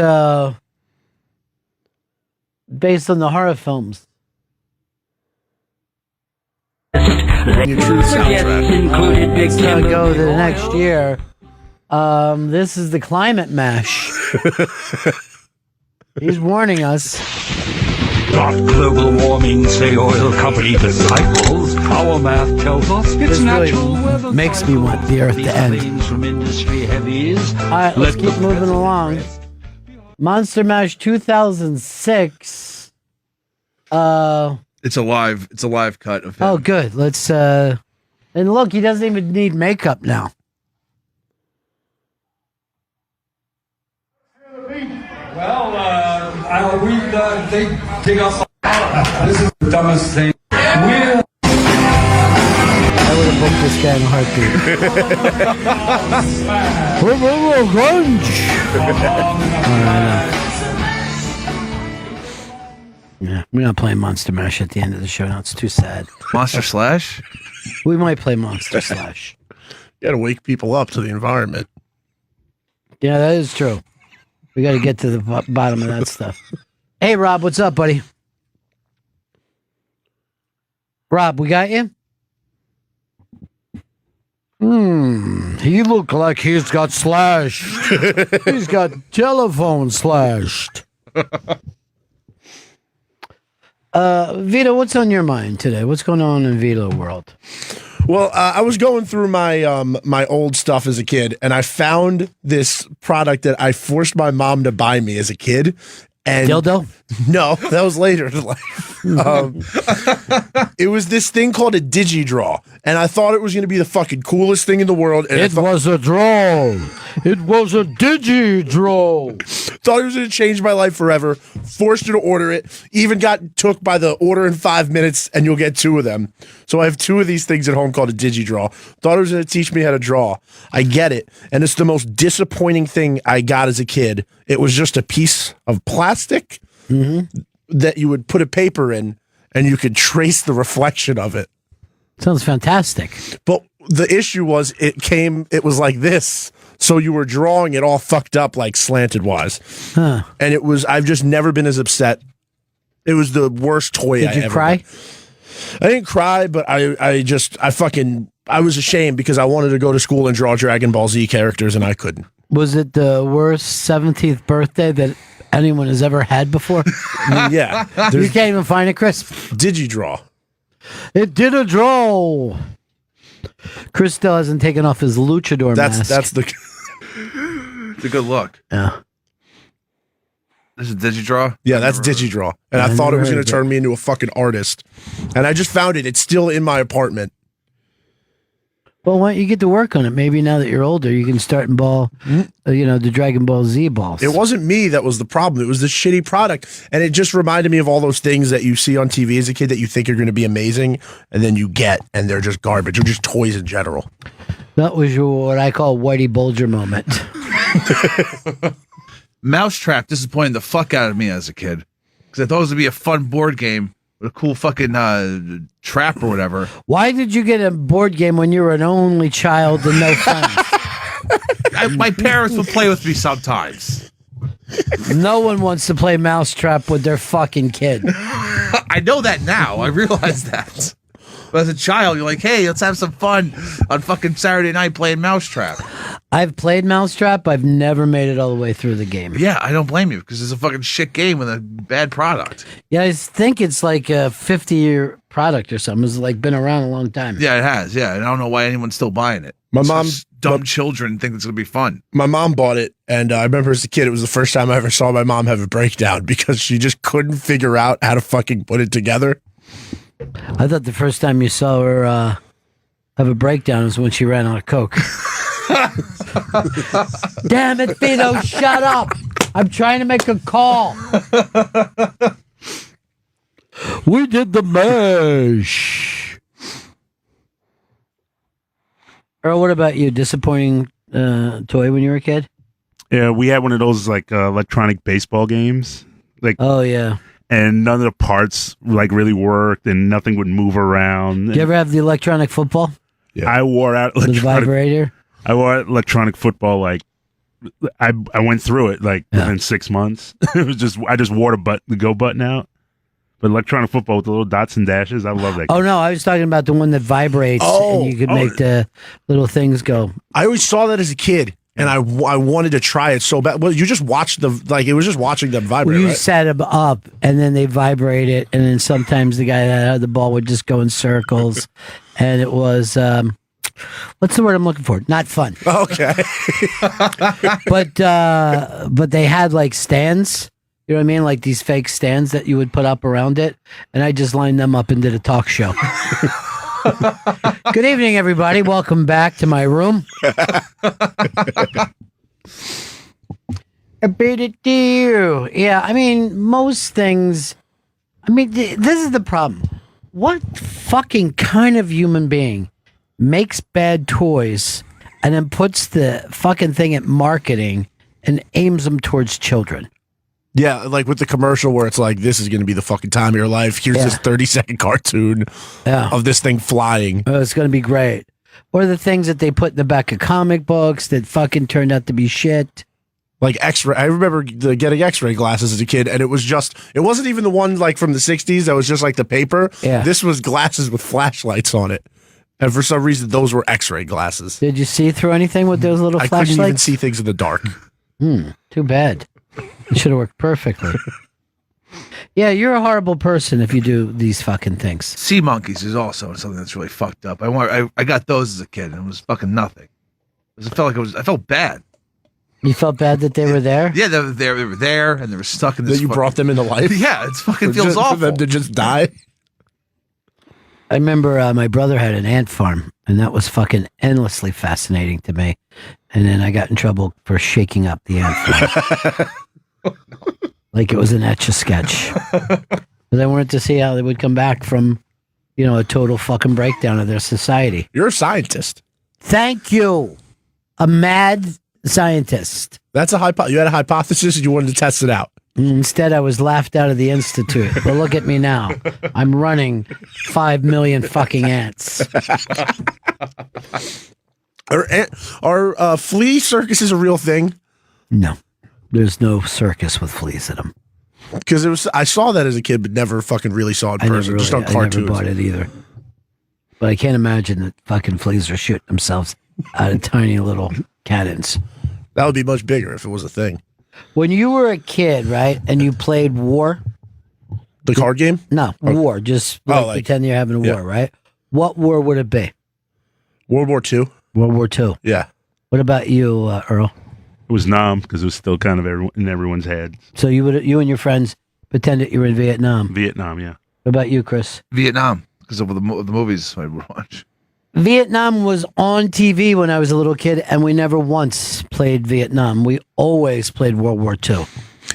based on the horror films. Let's go to the next year. This is the Climate Mash. He's warning us. Global warming, say oil company disciples. Our math tells us it's natural weather. Makes me want the earth to end. From industry heavies. All right, let's keep moving along. Monster Mash 2006. It's a live cut of him. Oh, good. Let's and look, he doesn't even need makeup now. Well, they dig us. This is the dumbest thing. I would have booked this guy in a heartbeat. Yeah, we're not playing Monster Mash at the end of the show now. It's too sad. Monster Slash? We might play Monster Slash. You got to wake people up to the environment. Yeah, that is true. We got to get to the bottom of that stuff. Hey, Rob, what's up, buddy? Rob, we got you? He look like he's got slashed. He's got telephone slashed. Vito, what's on your mind today? What's going on in Vito World? Well, I was going through my my old stuff as a kid, and I found this product that I forced my mom to buy me as a kid. And dildo? No, that was later in life. It was this thing called a digi draw, and I thought it was going to be the fucking coolest thing in the world. And it was a draw. It was a digi draw. Thought it was going to change my life forever. Forced you to order it. Even got took by the order in 5 minutes, and you'll get 2 of them. So I have 2 of these things at home called a digi draw. Thought it was going to teach me how to draw. I get it, and it's the most disappointing thing I got as a kid. It was just a piece of plastic that you would put a paper in, and you could trace the reflection of it. Sounds fantastic. But the issue was it was like this. So you were drawing it all fucked up, like slanted wise. And I've just never been as upset It was the worst toy. Did you cry? I didn't cry, but I was ashamed because I wanted to go to school and draw Dragon Ball Z characters, and I couldn't. Was it the worst 17th birthday that anyone has ever had before? Yeah. You can't even find it, Chris. Did you draw? It did a draw. Chris still hasn't taken off his luchador mask. That's the. It's a good look. Yeah. This is Digidraw? Yeah, that's Digidraw. And I thought it was going to turn me into a fucking artist. And I just found it. It's still in my apartment. Well, why don't you get to work on it? Maybe now that you're older, you can start and ball, the Dragon Ball Z balls. It wasn't me that was the problem. It was the shitty product. And it just reminded me of all those things that you see on TV as a kid that you think are going to be amazing, and then you get, and they're just garbage. Or just toys in general. That was what I call Whitey Bulger moment. Mousetrap disappointed the fuck out of me as a kid. Because I thought it was going to be a fun board game with a cool fucking trap or whatever. Why did you get a board game when you were an only child and no friends? My parents would play with me sometimes. No one wants to play Mousetrap with their fucking kid. I know that now. I realize that. But as a child, you're like, hey, let's have some fun on fucking Saturday night playing Mousetrap. I've played Mousetrap. I've never made it all the way through the game. Yeah, I don't blame you because it's a fucking shit game with a bad product. Yeah, I think it's like a 50-year product or something. It's like been around a long time. Yeah, it has. Yeah, and I don't know why anyone's still buying it. My mom, dumb children think it's gonna be fun. My mom bought it, and I remember as a kid, it was the first time I ever saw my mom have a breakdown because she just couldn't figure out how to fucking put it together. I thought the first time you saw her have a breakdown was when she ran out of Coke. Damn it, Vito, shut up. I'm trying to make a call. We did the mash. Earl, what about you? Disappointing toy when you were a kid? Yeah, we had one of those like electronic baseball games. Like, oh yeah. And none of the parts like really worked, and nothing would move around. Did you ever have the electronic football? Yeah. I wore out the vibrator. I wore out electronic football like I went through it like within 6 months. It was just I just wore the go button out. But electronic football with the little dots and dashes, I love that game. Oh no, I was talking about the one that vibrates and you could make the little things go. I always saw that as a kid. And I wanted to try it so bad. Well, you just watched it was just watching them vibrate, well, you right? set them up, and then they vibrate it, and then sometimes the guy that had the ball would just go in circles, and it was, what's the word I'm looking for? Not fun. Okay. But they had like stands, you know what I mean? Like these fake stands that you would put up around it, and I just lined them up and did a talk show. Good evening, everybody. Welcome back to my room. Yeah, I mean, most things. I mean, this is the problem. What fucking kind of human being makes bad toys and then puts the fucking thing at marketing and aims them towards children? Yeah, like with the commercial where it's like, this is going to be the fucking time of your life. Here's this 30-second cartoon of this thing flying. Oh, it's going to be great. Or the things that they put in the back of comic books that fucking turned out to be shit. Like X-ray. I remember getting X-ray glasses as a kid, and it wasn't even the one like from the 60s that was just like the paper. Yeah. This was glasses with flashlights on it. And for some reason, those were X-ray glasses. Did you see through anything with those little flashlights? I couldn't even see things in the dark. Too bad. It should have worked perfectly. Yeah, you're a horrible person if you do these fucking things. Sea monkeys is also something that's really fucked up. I got those as a kid, and it was fucking nothing. I felt bad. You felt bad that they were there? Yeah, they were there, and they were stuck in this. That you brought them into life? Yeah, it fucking feels awful. For them to just die? I remember my brother had an ant farm, and that was fucking endlessly fascinating to me. And then I got in trouble for shaking up the ant farm. Like it was an Etch-a-Sketch. Because I wanted to see how they would come back from, a total fucking breakdown of their society. You're a scientist. Thank you. A mad scientist. That's a you had a hypothesis and you wanted to test it out. Instead, I was laughed out of the institute. But look at me now. I'm running 5 million fucking ants. Are flea circuses a real thing? No. There's no circus with fleas in them. Because I saw that as a kid, but never fucking really saw it in person. Just on cartoons. I never bought it either. But I can't imagine that fucking fleas are shooting themselves out of tiny little cannons. That would be much bigger if it was a thing. When you were a kid, right, and you played War? The card game? No, War. Just pretend you're having a war, right? What war would it be? World War II. World War II. Yeah. What about you, Earl? It was Nam because it was still kind of in everyone's head. So you and your friends pretended you were in Vietnam. Vietnam, yeah. What about you, Chris? Vietnam, because of the movies I would watch. Vietnam was on TV when I was a little kid, and we never once played Vietnam. We always played World War II.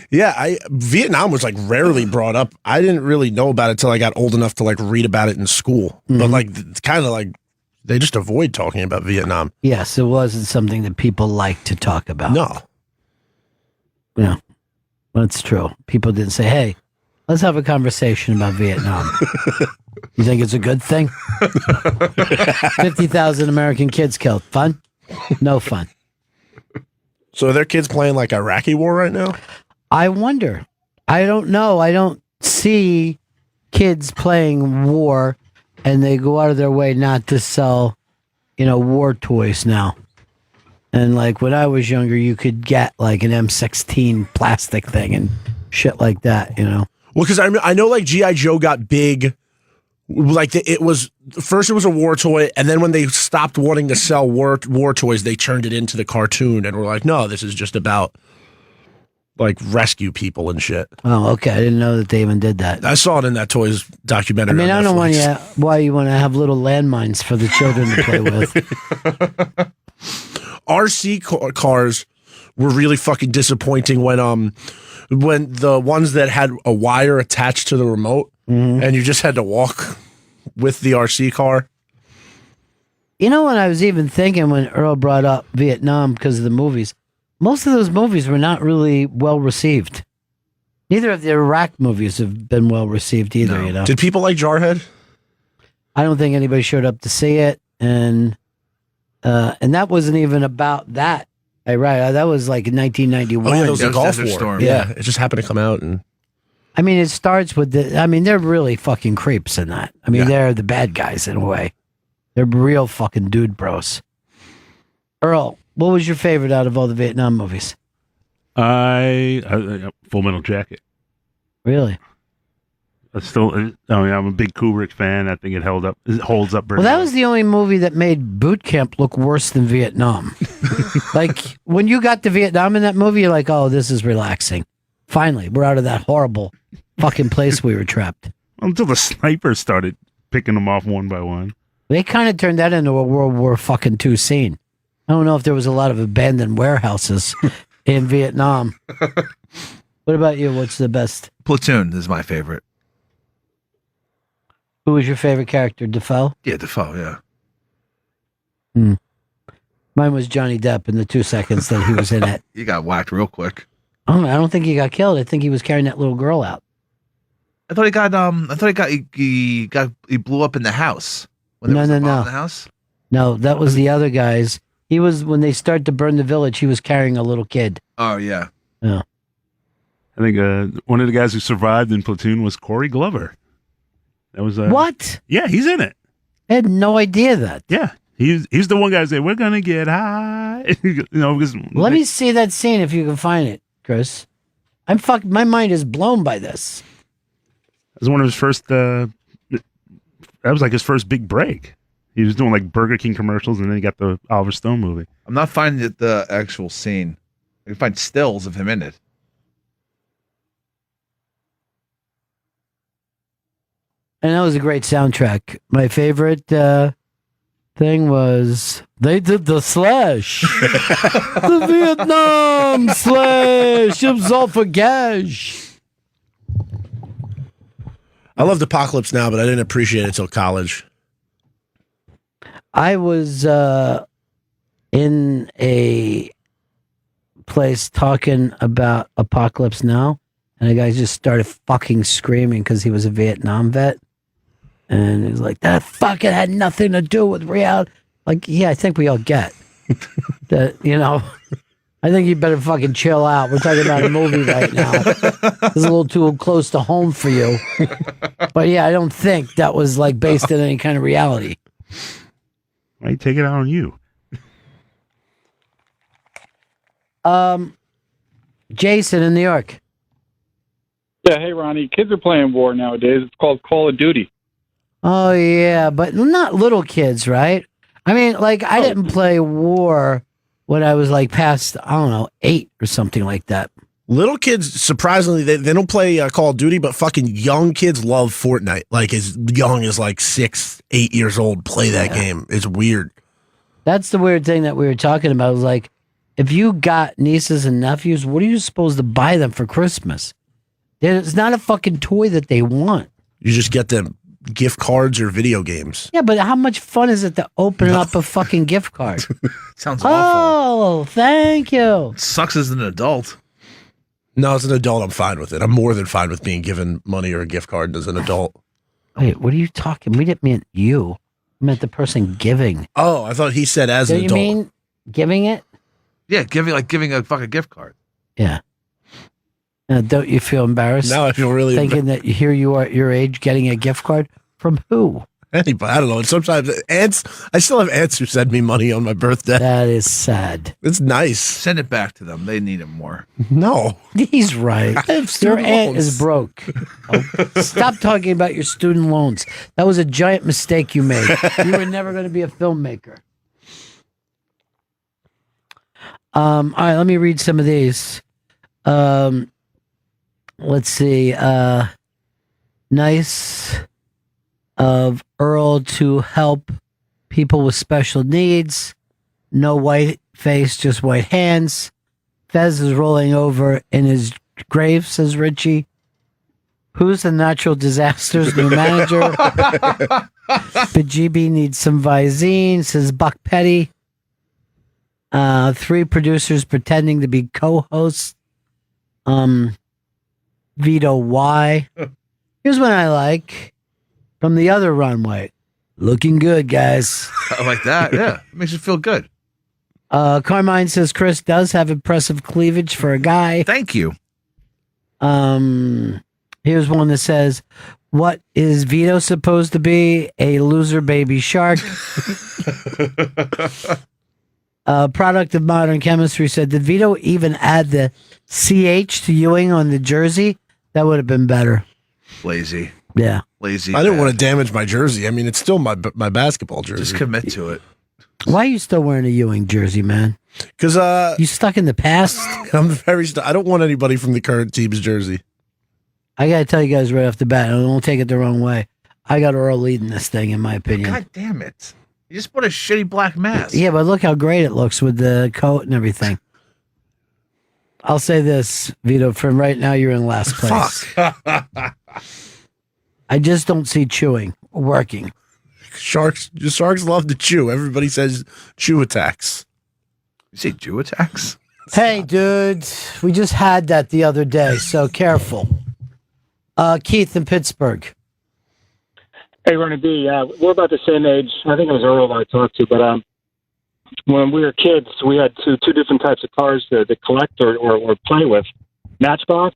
Yeah, Vietnam was like rarely brought up. I didn't really know about it till I got old enough to like read about it in school. But like, it's kind of like they just avoid talking about Vietnam. Yes, it wasn't something that people liked to talk about. No. Yeah, that's true. People didn't say, hey, let's have a conversation about Vietnam. You think it's a good thing? 50,000 American kids killed. Fun? No fun. So are there kids playing like Iraqi war right now? I wonder. I don't know. I don't see kids playing war, and they go out of their way not to sell, war toys now. And like when I was younger, you could get like an M16 plastic thing and shit like that, Well, because I know like G.I. Joe got big. Like it was a war toy, and then when they stopped wanting to sell war toys, they turned it into the cartoon, and were like, no, this is just about like rescue people and shit. Oh, okay. I didn't know that they even did that. I saw it in that Toys documentary. I mean, I don't know Netflix. why you want to have little landmines for the children to play with. RC cars were really fucking disappointing when the ones that had a wire attached to the remote and you just had to walk with the RC car. What I was even thinking when Earl brought up Vietnam because of the movies, most of those movies were not really well received. Neither of the Iraq movies have been well received either, No. Did people like Jarhead? I don't think anybody showed up to see it, and that wasn't even about that. That was like in 1991. Oh, yeah, that was the Gulf Desert War. Storm. Yeah, it just happened to come out and. I mean, it starts with they're really fucking creeps in that. I mean, they're the bad guys in a way. They're real fucking dude bros. Earl, what was your favorite out of all the Vietnam movies? I Full Metal Jacket. Really? I'm a big Kubrick fan. I think it holds up. Very Well, that was the only movie that made boot camp look worse than Vietnam. Like when you got to Vietnam in that movie, you're like, oh, this is relaxing. Finally, we're out of that horrible fucking place we were trapped. Until the snipers started picking them off one by one. They kind of turned that into a World War fucking II scene. I don't know if there was a lot of abandoned warehouses in Vietnam. What about you? What's the best? Platoon is my favorite. Who was your favorite character? Defoe? Yeah, Defoe, yeah. Mine was Johnny Depp in the 2 seconds that he was in it. He got whacked real quick. Oh, I don't think he got killed. I think he was carrying that little girl out. I thought he blew up in the house. When there was a bomb in the house? No, that was the other guys. He was, when they started to burn the village, he was carrying a little kid. Oh, yeah. Yeah. I think one of the guys who survived in Platoon was Corey Glover. That was what? Yeah, he's in it. I had no idea that. Yeah, he's the one guy who said, "We're gonna get high." Because let me see that scene if you can find it, Chris. My mind is blown by this. That was one of his first. That was like his first big break. He was doing like Burger King commercials, and then he got the Oliver Stone movie. I'm not finding the actual scene. I can find stills of him in it. And that was a great soundtrack. My favorite thing was they did the slash. The Vietnam slash. It was all for gash. I loved Apocalypse Now, but I didn't appreciate it until college. I was in a place talking about Apocalypse Now, and a guy just started fucking screaming because he was a Vietnam vet. And he's like, that fucking had nothing to do with reality. Like, yeah, I think we all get that, I think you better fucking chill out. We're talking about a movie right now. It's a little too close to home for you. But yeah, I don't think that was like based in any kind of reality. Why you take it out on you? Jason in New York. Yeah, hey Ronnie, kids are playing war nowadays. It's called Call of Duty. Oh yeah, but not little kids, right? I mean, like I didn't play war when I was like past, I don't know, 8 or something like that. Little kids, surprisingly, they don't play Call of Duty, but fucking young kids love Fortnite. Like as young as like 6, 8 years old, play that game. It's weird. That's the weird thing that we were talking about. Was like, if you got nieces and nephews, what are you supposed to buy them for Christmas? It's not a fucking toy that they want. You just get them gift cards or video games. Yeah, but how much fun is it to open up a fucking gift card? Sounds awful. Oh, thank you. It sucks as an adult. No, as an adult, I'm fine with it. I'm more than fine with being given money or a gift card as an adult. Wait, what are you talking? We didn't mean you. I meant the person giving. Oh, I thought he said as Do an you adult. mean giving it? Yeah, giving a fucking gift card. Yeah. Don't you feel embarrassed? Now I feel really thinking that here you are at your age getting a gift card from who? Anybody, I don't know. Sometimes aunts, I still have aunts who send me money on my birthday. That is sad. It's nice. Send it back to them. They need it more. No. He's right. I have Your student aunt loans. is broke. Oh, stop talking about your student loans. That was a giant mistake you made. You were never going to be a filmmaker. All right, let me read some of these. Let's see. Nice of Earl to help people with special needs. No white face, just white hands. Fez is rolling over in his grave, says Richie. Who's the natural disasters new manager? Bajibi needs some Visine, says Buck Petty. 3 producers pretending to be co-hosts. Vito Y. Here's one I like from the other runway. Looking good, guys. I like that. Yeah, it makes you feel good. Carmine says Chris does have impressive cleavage for a guy. Thank you. Here's one that says, "What is Vito supposed to be? A loser baby shark." Product of modern chemistry said, "Did Vito even add the CH to Ewing on the jersey? That would have been better." Lazy. Yeah. Lazy. I didn't want to damage my jersey. I mean, it's still my basketball jersey. Just commit to it. Why are you still wearing a Ewing jersey, man? Because you stuck in the past? I'm very. I don't want anybody from the current team's jersey. I got to tell you guys right off the bat, and don't take it the wrong way. I got Earl leading this thing, in my opinion. God damn it. You just put a shitty black mask. Yeah, but look how great it looks with the coat and everything. I'll say this, Vito, from right now, you're in last place. Fuck. I just don't see chewing working. Sharks love to chew. Everybody says chew attacks. You say Jew attacks? Hey, dude, we just had that the other day, so careful. Keith in Pittsburgh. Hey, Ronnie B, we're about the same age. I think it was Earl I talked to, but when we were kids, we had two different types of cars to collect or play with. Matchbox,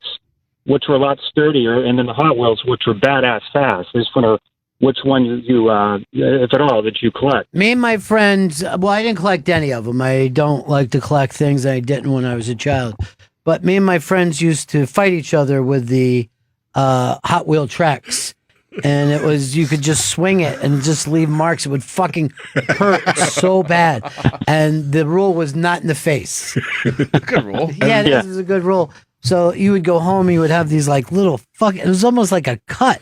which were a lot sturdier, and then the Hot Wheels, which were badass fast. I just wonder which one you if at all, did you collect? Me and my friends, well, I didn't collect any of them. I don't like to collect things I didn't when I was a child. But me and my friends used to fight each other with the Hot Wheel tracks. And it was, you could just swing it and just leave marks. It would fucking hurt so bad. And the rule was not in the face. Good rule. Yeah, this is a good rule. So you would go home, you would have these like little fucking, it was almost like a cut.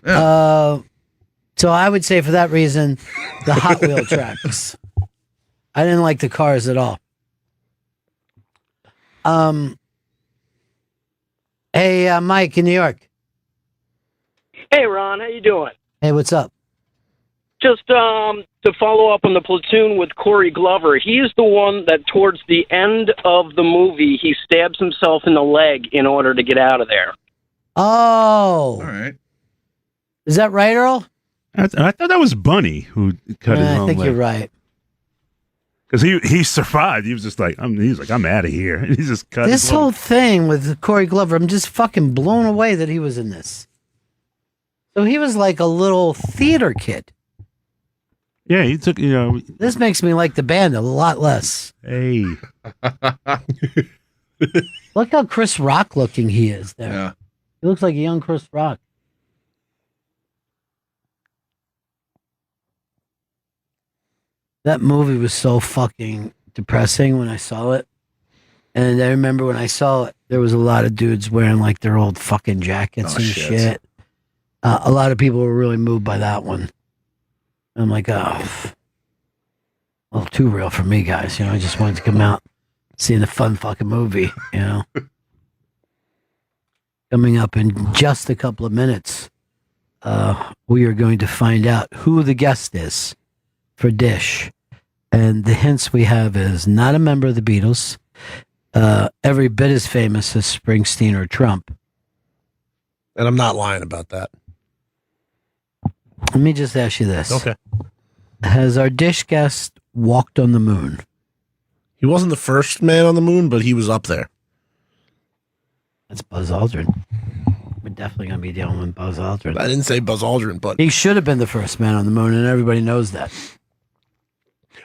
Yeah. So I would say for that reason, the Hot Wheel tracks. I didn't like the cars at all. Hey, Mike in New York. Hey, Ron, how you doing? Hey, what's up? Just to follow up on the Platoon with Corey Glover, he is the one that towards the end of the movie, he stabs himself in the leg in order to get out of there. Oh. All right. Is that right, Earl? I thought that was Bunny who cut his own I think leg. you're right. Because he survived. He was just like, I'm out of here. And he's just cut. This whole thing with Corey Glover, I'm just fucking blown away that he was in this. So he was like a little theater kid. Yeah, he took, This makes me like the band a lot less. Hey. Look how Chris Rock looking he is there. Yeah. He looks like a young Chris Rock. That movie was so fucking depressing when I saw it. And I remember when I saw it, there was a lot of dudes wearing like their old fucking jackets and shit. A lot of people were really moved by that one. I'm like, oh, well, too real for me, guys. I just wanted to come out, see the fun fucking movie, Coming up in just a couple of minutes, we are going to find out who the guest is for Dish. And the hints we have is not a member of the Beatles, every bit as famous as Springsteen or Trump. And I'm not lying about that. Let me just ask you this. Okay. Has our Dish guest walked on the moon? He wasn't the first man on the moon, but he was up there. That's Buzz Aldrin. We're definitely going to be dealing with Buzz Aldrin. I didn't say Buzz Aldrin, but he should have been the first man on the moon, and everybody knows that.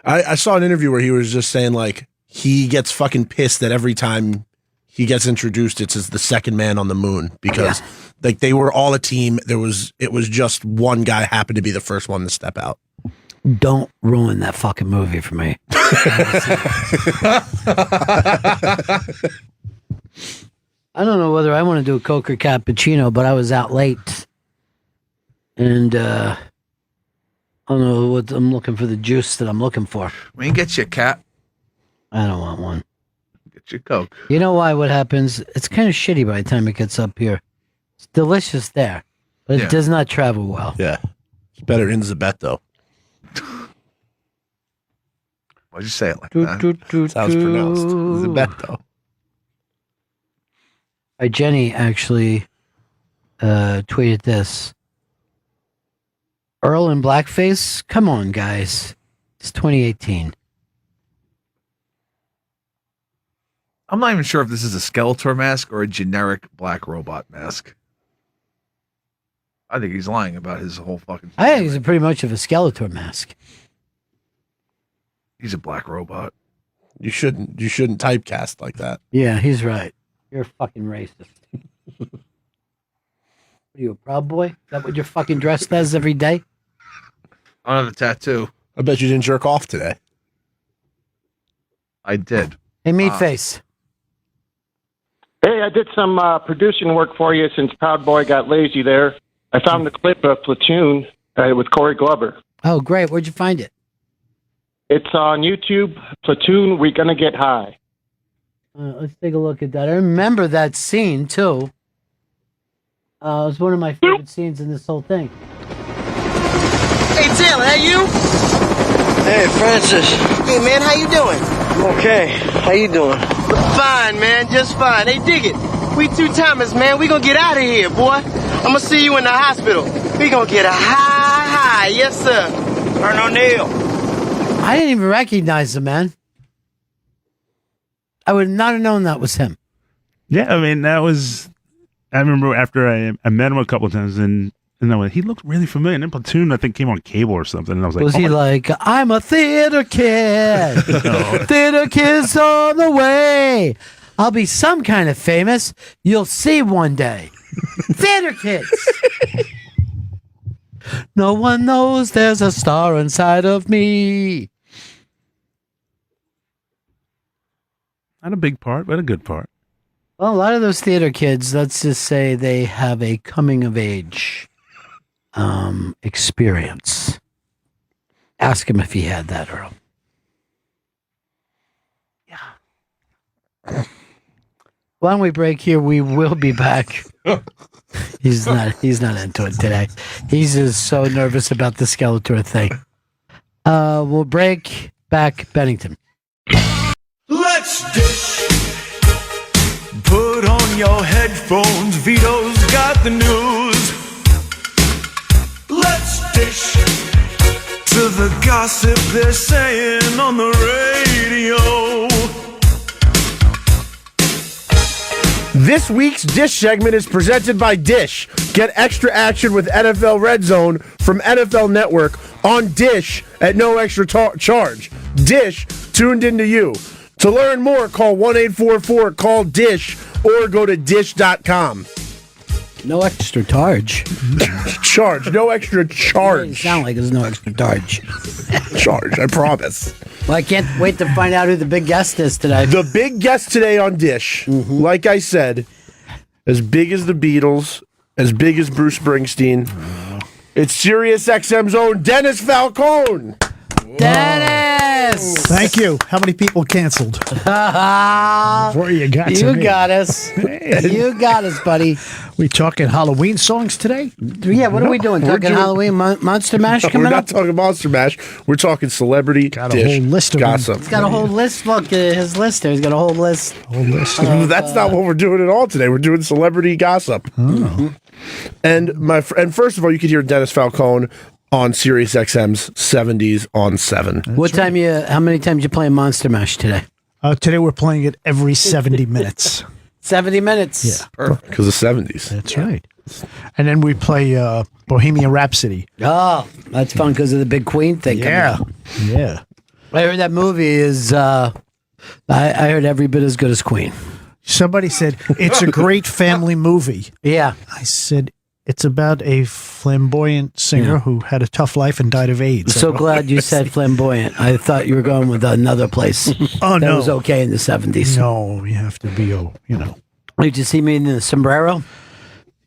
I saw an interview where he was just saying, like, he gets fucking pissed that every time he gets introduced, it's as the second man on the moon because, like, they were all a team. It was just one guy happened to be the first one to step out. Don't ruin that fucking movie for me. I don't know whether I want to do a Coke or cappuccino, but I was out late. And I don't know what I'm looking for, the juice that I'm looking for. We can get you a cat. I don't want one. Get you a Coke. You know why? What happens? It's kind of shitty by the time it gets up here. It's delicious there, but it does not travel well. Yeah. It's better in Zabet, though. Why'd you say it like that? That's how it's pronounced. Zabet, though. Jenny actually tweeted this. Earl in blackface? Come on, guys. It's 2018. I'm not even sure if this is a Skeletor mask or a generic black robot mask. I think he's lying about his whole fucking... I think he's pretty much of a Skeletor mask. He's a black robot. You shouldn't typecast like that. Yeah, he's right. You're a fucking racist. What are you, a Proud Boy? Is that what you're fucking dressed as every day? I don't have a tattoo. I bet you didn't jerk off today. I did. Hey, Meatface. Hey, I did some producing work for you since Proud Boy got lazy there. I found the clip of Platoon with Corey Glover. Oh, great. Where'd you find it? It's on YouTube. Platoon, We're Gonna Get High. Let's take a look at that. I remember that scene, too. It was one of my favorite scenes in this whole thing. Hey, Taylor, that you? Hey, Francis. Hey, man, how you doing? I'm okay. How you doing? Fine, man, just fine. Hey, dig it. We two-timers, man. We gonna get out of here, boy. I'm gonna see you in the hospital. We gonna get a high. Yes, sir. Colonel O'Neill. I didn't even recognize the man. I would not have known that was him. Yeah, I mean, that was... I remember after I met him a couple of times, and I went, he looked really familiar. And then Platoon, I think, came on cable or something, and I was like... Was he like, I'm a theater kid. Theater kid's on the way. I'll be some kind of famous. You'll see one day. Theater kids. No one knows there's a star inside of me. Not a big part, but a good part. Well, a lot of those theater kids, let's just say they have a coming of age experience. Ask him if he had that, Earl. Yeah. Why don't we break here? We will be back. He's not into it today. He's just so nervous about the Skeletor thing. We'll break back Bennington. Let's dish. Put on your headphones. Vito's got the news. Let's dish to the gossip they're saying on the radio. radio. This week's Dish segment is presented by Dish. Get extra action with NFL Red Zone from NFL Network on Dish at no extra charge. Dish, tuned into you. To learn more, call 1-844-CALL-DISH or go to dish.com. No extra charge. No extra charge. It sound like there's no extra charge. Charge, I promise. Well, I can't wait to find out who the big guest is today. The big guest today on Dish, like I said, as big as the Beatles, as big as Bruce Springsteen. It's Sirius XM's own Dennis Falcone. Dennis! Thank you. How many people canceled? Before you got to You me. got us. You got us, buddy. We talking Halloween songs today? Yeah, what are we doing? Talking Halloween Monster Mash We're coming not up? talking Monster Mash. We're talking celebrity Got a dish whole list of them. gossip. He's got a whole list. Look, his list there. He's got a whole list. That's not what we're doing at all today. We're doing celebrity gossip. And first of all, you could hear Dennis Falcone on Sirius XM's 70s on 7. How many times you playing Monster Mash today? Today we're playing it every 70 minutes. 70 minutes. Yeah. Because of 70s. That's right. And then we play Bohemian Rhapsody. Oh, that's fun because of the big Queen thing. Yeah. Yeah. I heard that movie is, I heard every bit as good as Queen. Somebody said, it's a great family movie. Yeah. I said, it's about a flamboyant singer who had a tough life and died of AIDS. So glad you said flamboyant. I thought you were going with another place. Oh, that no. was okay in the 70s. No, you have to be, Did you see me in the sombrero?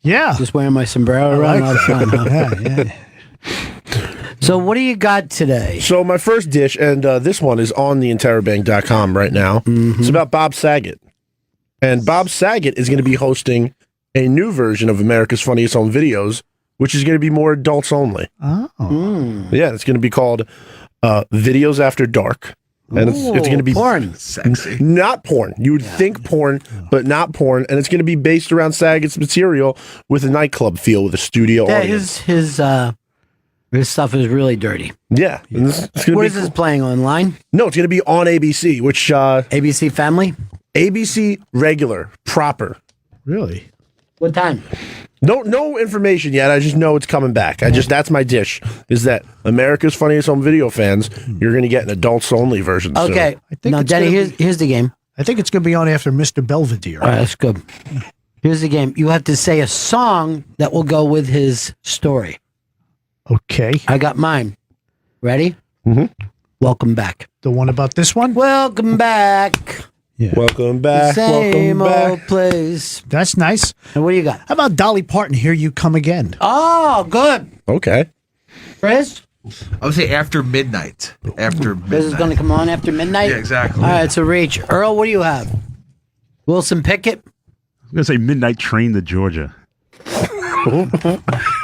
Yeah. Just wearing my sombrero around all the time, huh? Yeah. So what do you got today? So my first dish, and this one is on the interrobang.com right now. It's about Bob Saget. And Bob Saget is going to be hosting a new version of America's Funniest Home Videos, which is going to be more adults only. Oh. Yeah, it's going to be called Videos After Dark. And it's going to be porn. Sexy. Not porn. You would think porn, but not porn. And it's going to be based around Saget's material with a nightclub feel, with a studio Yeah, audience. his stuff is really dirty. Yeah. And it's gonna What be is this playing online? No, it's going to be on ABC, which... ABC Family? ABC regular, proper. Really? What time? No information yet. I just know it's coming back. That's my dish. Is that America's Funniest Home Video fans? You're going to get an adults only version. soon. Okay. Now, Denny, here's the game. I think it's going to be on after Mr. Belvedere. All right, that's good. Here's the game. You have to say a song that will go with his story. Okay. I got mine. Ready? Mm-hmm. Welcome back. The one about this one? Welcome back. Yeah. Welcome back. Same welcome old back. place. That's nice. And what do you got? How about Dolly Parton, Here You Come Again? Oh, good. Okay. Chris? I would say after midnight. After midnight. This is going to come on after midnight? Yeah, exactly. All right, it's a reach. Earl, what do you have? Wilson Pickett? I'm going to say Midnight Train to Georgia.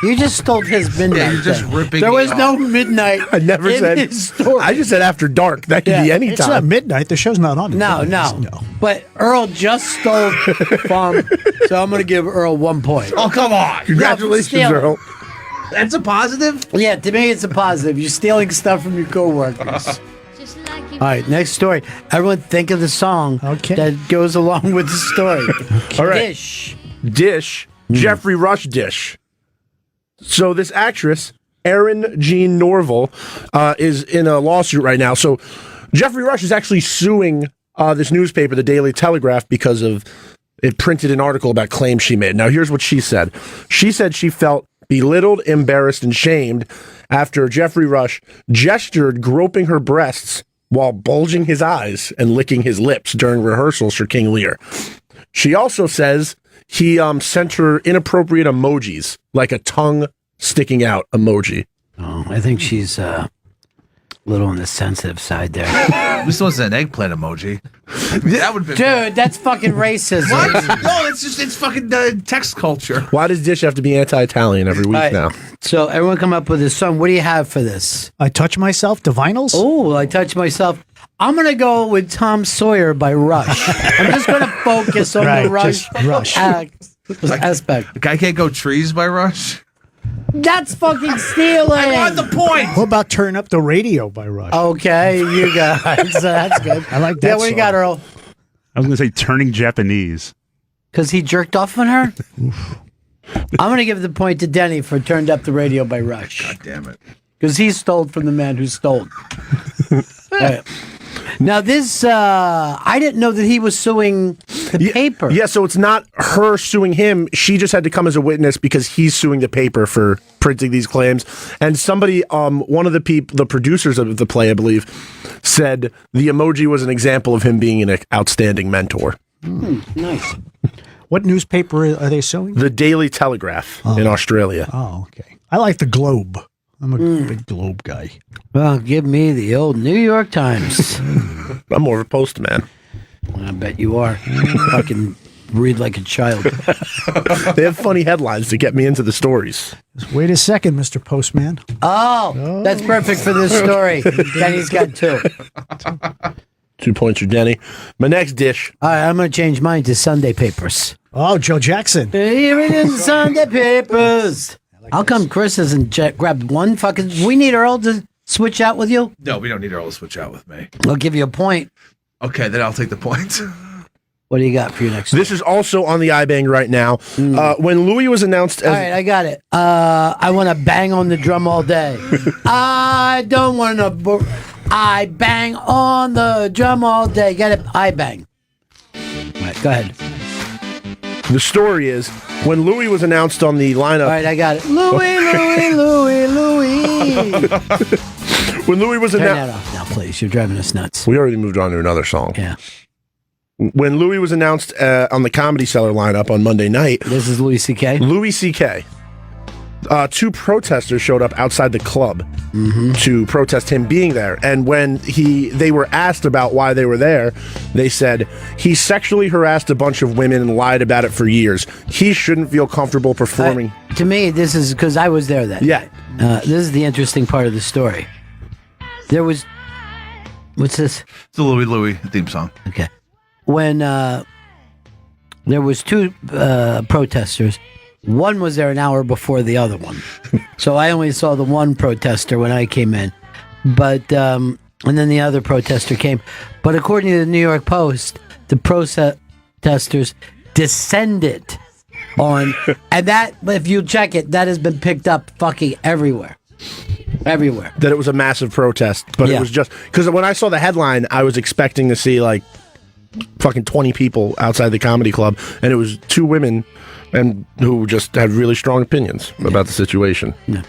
You just stole his midnight. Yeah, you're just thing. ripping There me was off. no midnight. I never in said. his story. I just said after dark. That could be any It's not time. midnight. The show's not on. No. But Earl just stole from, so I'm going to give Earl 1 point. Oh, come on. Congratulations, steal it. Earl. That's a positive? Yeah, to me it's a positive. You're stealing stuff from your coworkers. All right, next story. Everyone think of the song that goes along with the story. All right. Dish. Jeffrey Rush dish. So this actress, Erin Jean Norville, is in a lawsuit right now. So Jeffrey Rush is actually suing this newspaper, the Daily Telegraph, because of it printed an article about claims she made. Now, here's what she said. She said she felt belittled, embarrassed, and shamed after Jeffrey Rush gestured groping her breasts while bulging his eyes and licking his lips during rehearsals for King Lear. She also says he sent her inappropriate emojis, like a tongue sticking out emoji. Oh, I think she's a little on the sensitive side there. This was an eggplant emoji. That would be Dude, that's fucking racism. What? No, it's fucking text culture. Why does Dish have to be anti-Italian every week now? So everyone come up with a song. What do you have for this? I Touch Myself, the vinyls? Oh, I Touch Myself. I'm going to go with Tom Sawyer by Rush. I'm just going to focus on Right, the Rush, just Rush. aspect. The guy can't go trees by Rush. That's fucking stealing. I want the point. What about Turn Up the Radio by Rush? Okay, you guys. That's good. I like that. Yeah, what you got, Earl? I was going to say Turning Japanese. Because he jerked off on her? I'm going to give the point to Denny for Turned Up the Radio by Rush. God damn it. Because he stole from the man who stole. Right. Now, this, I didn't know that he was suing the paper. Yeah, so it's not her suing him. She just had to come as a witness because he's suing the paper for printing these claims. And somebody, one of the producers of the play, I believe, said the emoji was an example of him being an outstanding mentor. Nice. What newspaper are they suing? The Daily Telegraph in Australia. Oh, okay. I like the Globe. I'm a big Globe guy. Well, give me the old New York Times. I'm more of a postman. I bet you are. Fucking read like a child. They have funny headlines to get me into the stories. Just wait a second, Mr. Postman. Oh, that's perfect for this story. Denny's got 2. 2 points for Denny. My next dish. All right, I'm going to change mine to Sunday papers. Oh, Joe Jackson. Here it is, Sunday papers. How come Chris hasn't grabbed one fucking... We need Earl to switch out with you? No, we don't need Earl to switch out with me. I'll give you a point. Okay, then I'll take the point. What do you got for your next This is also on the iBang right now. When Louis was announced as... All right, I got it. I want to bang on the drum all day. I don't want to... I bang on the drum all day. Get it? I bang. All right, go ahead. The story is, when Louis was announced on the lineup... All right, I got it. Louis. When Louis was Turn announced... that off now, please. You're driving us nuts. We already moved on to another song. Yeah. When Louis was announced on the Comedy Cellar lineup on Monday night... This is Louis C.K.? Louis C.K. 2 protesters showed up outside the club to protest him being there. And when they were asked about why they were there, they said, he sexually harassed a bunch of women and lied about it for years. He shouldn't feel comfortable performing. To me, this is because I was there that Yeah. night. This is the interesting part of the story. There was... What's this? It's the Louis theme song. Okay. When there was 2 protesters, one was there an hour before the other one. So I only saw the one protester when I came in. But and then the other protester came. But according to the New York Post, the protesters descended on, and that, if you check it, that has been picked up fucking everywhere. Everywhere. That it was a massive protest. But it was just... Because when I saw the headline, I was expecting to see like fucking 20 people outside the comedy club. And it was 2 women... and who just had really strong opinions about the situation. Yeah.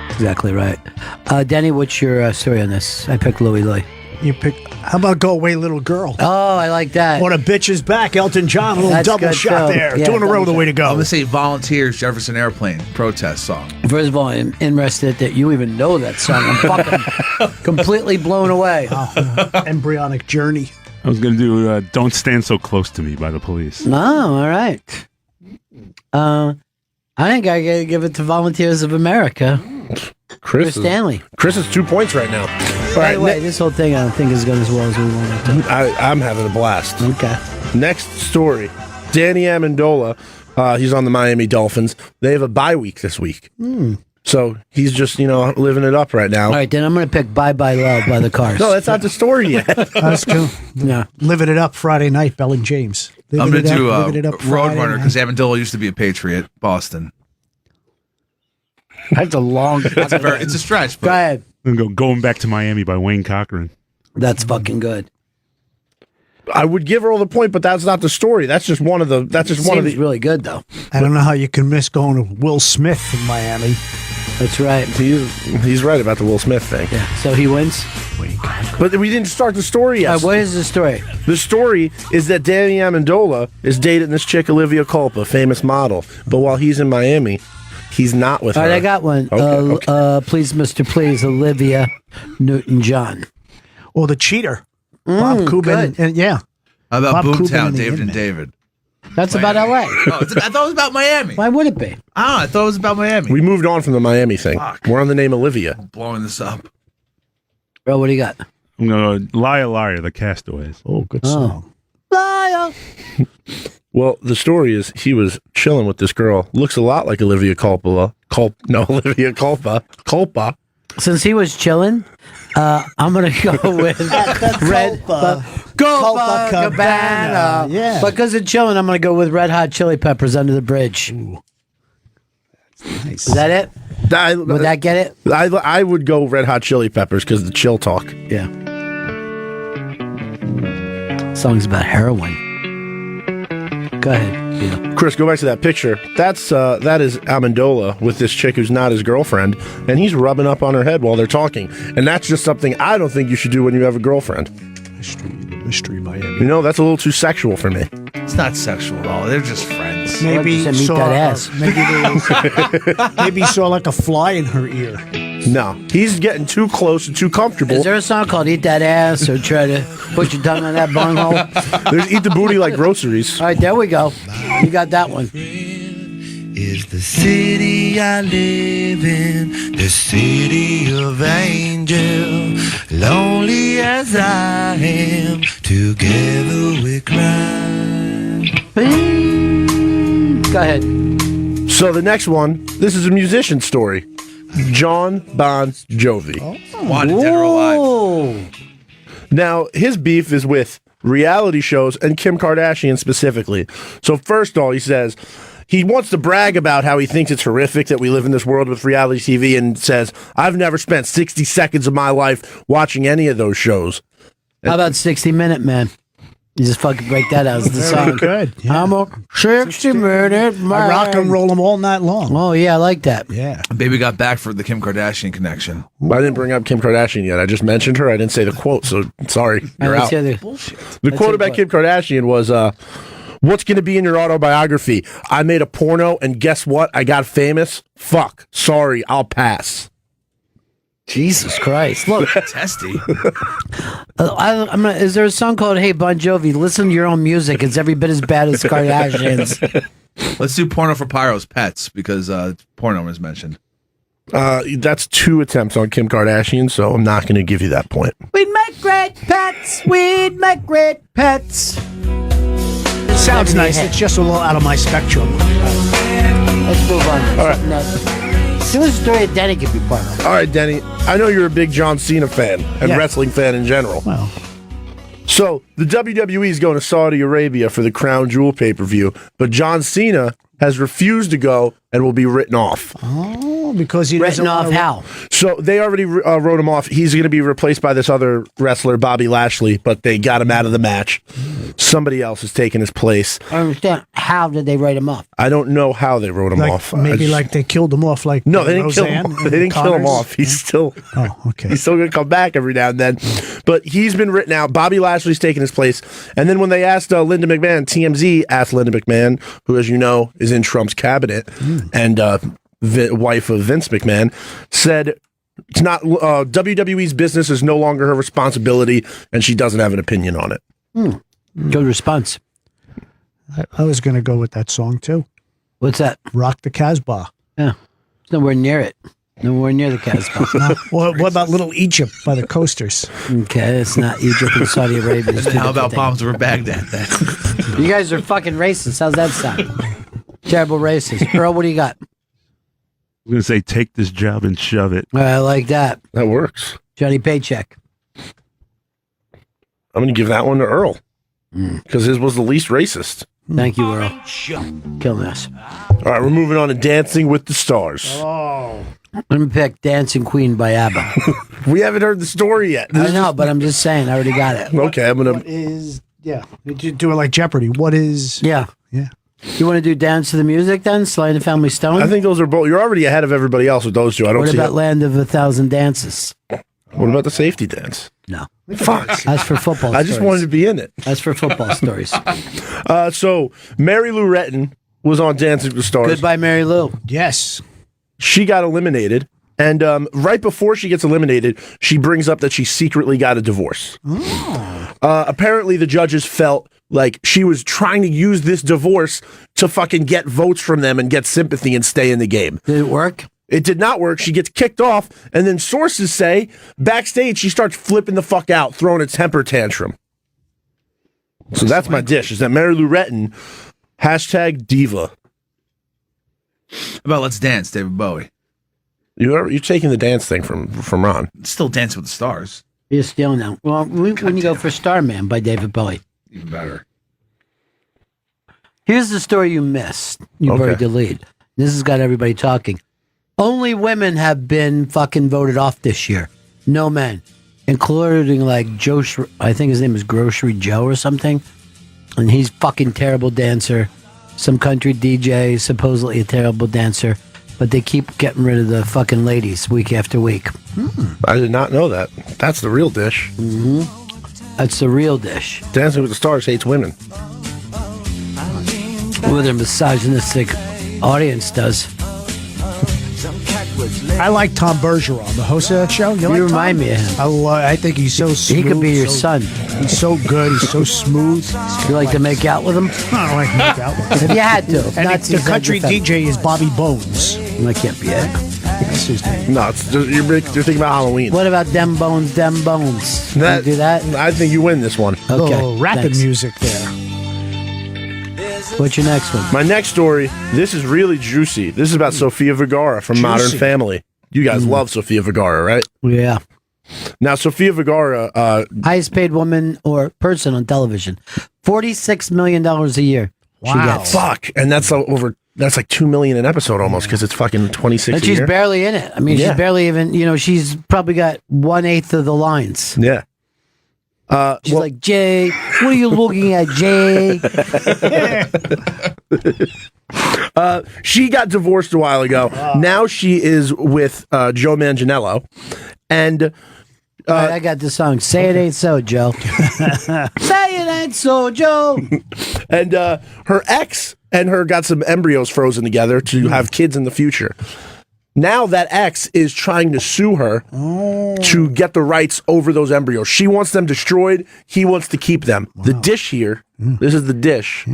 Exactly right. Denny, what's your story on this? I picked Louis. You pick. How about Go Away Little Girl? Oh, I like that. What a bitch is back. Elton John, a little That's double good shot too. there. Yeah, 2 in a row, the way to go. I'm going to say Volunteers, Jefferson Airplane, protest song. First of all, I'm interested that you even know that song. I'm fucking completely blown away. Embryonic Journey. I was going to do Don't Stand So Close to Me by the Police. Oh, all right. I think I gotta give it to Volunteers of America. Chris Stanley. Chris is 2 points right now. By the way, this whole thing I don't think is going as well as we want it to. I'm having a blast. Okay. Next story. Danny Amendola, he's on the Miami Dolphins. They have a bye week this week. So he's just, living it up right now. All right, then I'm going to pick Bye Bye Love by the Cars. No, that's not the story yet. That's cool. Yeah. Living it up Friday night, Bell and James. I'm going to do Living It Up Friday Roadrunner night. because Amendola used to be a Patriot, Boston. That's a long... It's a stretch. But Go ahead. I'm going to go Going Back to Miami by Wayne Cochran. That's fucking good. I would give her all the point, but that's not the story. That's just one of the... Seems really good, though. I don't know how you can miss going to Will Smith in Miami. That's right. He's right about the Will Smith thing. Yeah. So he wins? But we didn't start the story yet. What is the story? The story is that Danny Amendola is dating this chick, Olivia Culpa, famous model. But while he's in Miami, he's not with her. All right, I got one. Okay. Please, Mr. Please, Olivia Newton-John. Well, the cheater. Bob Kubin. And, yeah. How about Bob Kubin Boomtown, and the David and Inmate. David? That's about L.A. No, I thought it was about Miami. Why would it be? I thought it was about Miami. We moved on from the Miami thing. Fuck. We're on the name Olivia. Blowing this up. Bro, what do you got? I'm going to Liar Liar, the Castaways. Oh, good song. Liar. Well, the story is he was chilling with this girl. Looks a lot like Olivia Culpa. Olivia Culpa. Since he was chilling, I'm going to go with Red Copacabana. Yeah. Because of chilling, I'm going to go with Red Hot Chili Peppers, Under the Bridge. Ooh. Nice. Is that it? Would that get it? I would go Red Hot Chili Peppers because the chill talk. Yeah. Song's about heroin. Go ahead. Yeah. Chris, go back to that picture. That is Amendola with this chick who's not his girlfriend, and he's rubbing up on her head while they're talking. And that's just something I don't think you should do when you have a girlfriend. Mystery Miami. You know, that's a little too sexual for me. It's not sexual at all. They're just friends. Maybe Meet saw that ass. maybe he saw like a fly in her ear. No, he's getting too close and too comfortable. Is there a song called Eat That Ass or Try to Put Your Tongue on That Bunghole? There's Eat the Booty Like Groceries. All right, there we go. You got that one. Is the city I live in, the city of angel. Lonely as I am, together we cry. Go ahead. So the next one, this is a musician story. John Bon Jovi. Wanted dead or alive. Now, his beef is with reality shows and Kim Kardashian specifically. So first of all, he says he wants to brag about how he thinks it's horrific that we live in this world with reality TV and says, I've never spent 60 seconds of my life watching any of those shows. How about 60 Minute Man? You just fucking break that out as the song. Good. Yeah. I'm a 60-minute man. I rock and roll them all night long. Oh, yeah, I like that. Yeah. Baby got back for the Kim Kardashian connection. I didn't bring up Kim Kardashian yet. I just mentioned her. I didn't say the quote, so sorry. You're out. The quote about Kim Kardashian was, what's going to be in your autobiography? I made a porno, and guess what? I got famous. Fuck. Sorry, I'll pass. Jesus Christ. Look. Testy. Is there a song called Hey Bon Jovi, listen to your own music. It's every bit as bad as Kardashians. Let's do Porno for Pyro's Pets because porno was mentioned. That's 2 attempts on Kim Kardashian, so I'm not going to give you that point. We'd make great pets. We'd make great pets. It sounds nice. It's just a little out of my spectrum. Let's move on. All right. Do a story of Denny could be part of. All right, Denny. I know you're a big John Cena fan and wrestling fan in general. Well, so the WWE is going to Saudi Arabia for the Crown Jewel pay-per-view, but John Cena has refused to go and will be written off. Oh, because he written off how? So they already wrote him off. He's going to be replaced by this other wrestler, Bobby Lashley, but they got him out of the match. Somebody else is taking his place. I understand. How did they write him off? I don't know how they wrote him like, off. Maybe like they killed him off. Like no, they didn't Roseanne kill him. They didn't kill him off. He's still. Oh, okay. He's still going to come back every now and then, but he's been written out. Bobby Lashley's taking his place, and then when they asked Linda McMahon, TMZ asked Linda McMahon, who, as you know, is in Trump's cabinet, and wife of Vince McMahon, said it's not WWE's business is no longer her responsibility, and she doesn't have an opinion on it. Good response. I was going to go with that song too. What's that? Rock the Casbah. Yeah, it's nowhere near it. Nowhere near the Casbah. What about Little Egypt by the Coasters? Okay, it's not Egypt and Saudi Arabia. How about Palms Over Baghdad then? You guys are fucking racist. How's that sound? Terrible racist. Earl, what do you got? I'm going to say, take this job and shove it. I like that. That works. Johnny Paycheck. I'm going to give that one to Earl because his was the least racist. Thank you, Earl. Killing us. All right, we're moving on to Dancing with the Stars. Oh. Let me pick Dancing Queen by ABBA. We haven't heard the story yet. I know, but I'm just saying. I already got it. Okay, I'm going to... You do it like Jeopardy. What is... Yeah. You want to do Dance to the Music then? Sly and the Family Stone? I think those are both. You're already ahead of everybody else with those two. I don't What see about it. Land of a Thousand Dances? What about the safety dance? No. Fuck. That's for football I just wanted to be in it. That's for football stories. So Mary Lou Retton was on Dancing with the Stars. Goodbye, Mary Lou. Yes. She got eliminated. And right before she gets eliminated, she brings up that she secretly got a divorce. Apparently, the judges felt like she was trying to use this divorce to fucking get votes from them and get sympathy and stay in the game. Did it work? It did not work. She gets kicked off, and then sources say backstage she starts flipping the fuck out, throwing a temper tantrum. So that's my dish, is that Mary Lou Retton Hashtag diva. About Let's Dance, David Bowie. You're taking the dance thing from Ron. Still Dancing with the Stars. You're still now. Well, when you go for Starman by David Bowie. Even better. Here's the story you missed. You buried the lead. This has got everybody talking. Only women have been fucking voted off this year. No men. Including like Joe, I think his name is Grocery Joe or something. And he's fucking terrible dancer. Some country DJ, supposedly a terrible dancer. But they keep getting rid of the fucking ladies week after week. I did not know that. That's the real dish. That's the real dish. Dancing with the Stars hates women. Well, their misogynistic audience does. I like Tom Bergeron, the host of that show. You remind me of him. I think he's so smooth. He could be your son. He's so good. He's so smooth. You like to make out with him? I don't like to make out with him. If you had to. And the country DJ is Bobby Bones. That can't be it. That's his name. No, it's just, you're thinking about Halloween. What about them bones, them bones? Can you do that? I think you win this one. Okay. Oh, rapping thanks. music there. What's your next one? My next story, this is really juicy. This is about Sofia Vergara from Modern Family. You guys love Sofia Vergara, right? Yeah. Now, Sofia Vergara... highest paid woman or person on television. $46 million a year she gets. Fuck. And that's that's like $2 million an episode almost, because it's fucking 26 And a she's year. barely in it. I mean, she's barely even, she's probably got 1/8 of the lines. Yeah. She's like, Jay, what are you looking at, Jay? She got divorced a while ago. Now she is with Joe Manganiello. And I got the song. Say It Ain't So, Joe. Say it ain't so, Joe. And her ex and her got some embryos frozen together to have kids in the future. Now that ex is trying to sue her to get the rights over those embryos. She wants them destroyed. He wants to keep them. The dish here, this is the dish,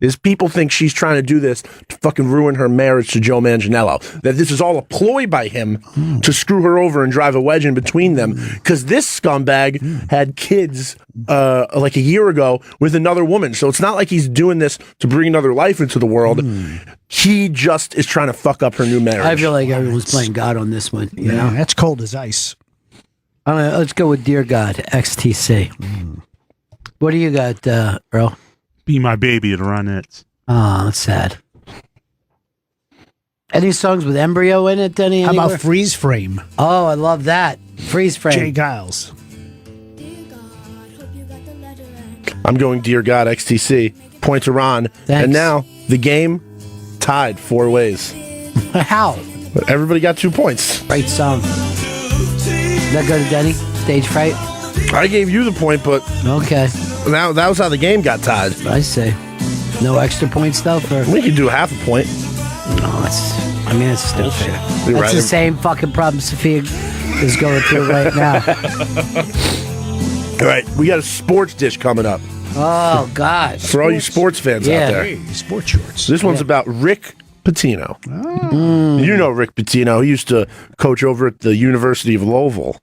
is people think she's trying to do this to fucking ruin her marriage to Joe Manganiello. That this is all a ploy by him to screw her over and drive a wedge in between them. Because this scumbag had kids like a year ago with another woman. So it's not like he's doing this to bring another life into the world. He just is trying to fuck up her new marriage. I feel like everyone's playing God on this one. You know? That's cold as ice. Let's go with Dear God, XTC. What do you got, Earl? Be My Baby at Ronettes. Oh, that's sad. Any songs with embryo in it, Denny? How anywhere? about Freeze Frame? Oh, I love that. Freeze Frame. Jay Giles. I'm going Dear God XTC. Point to Ron. Thanks. And now the game tied 4 ways. How? Everybody got 2 points. Great song. Does that go to Denny? Stage fright? I gave you the point, but okay. Now that was how the game got tied. I say. No extra points though for. We can do half a point. No, it's stupid. That's You're right. the same fucking problem Sophia is going through right now. All right, we got a sports dish coming up. Oh God! For all you sports fans out there. Hey, sports shorts. This one's about Rick Pitino. You know Rick Pitino. He used to coach over at the University of Louisville.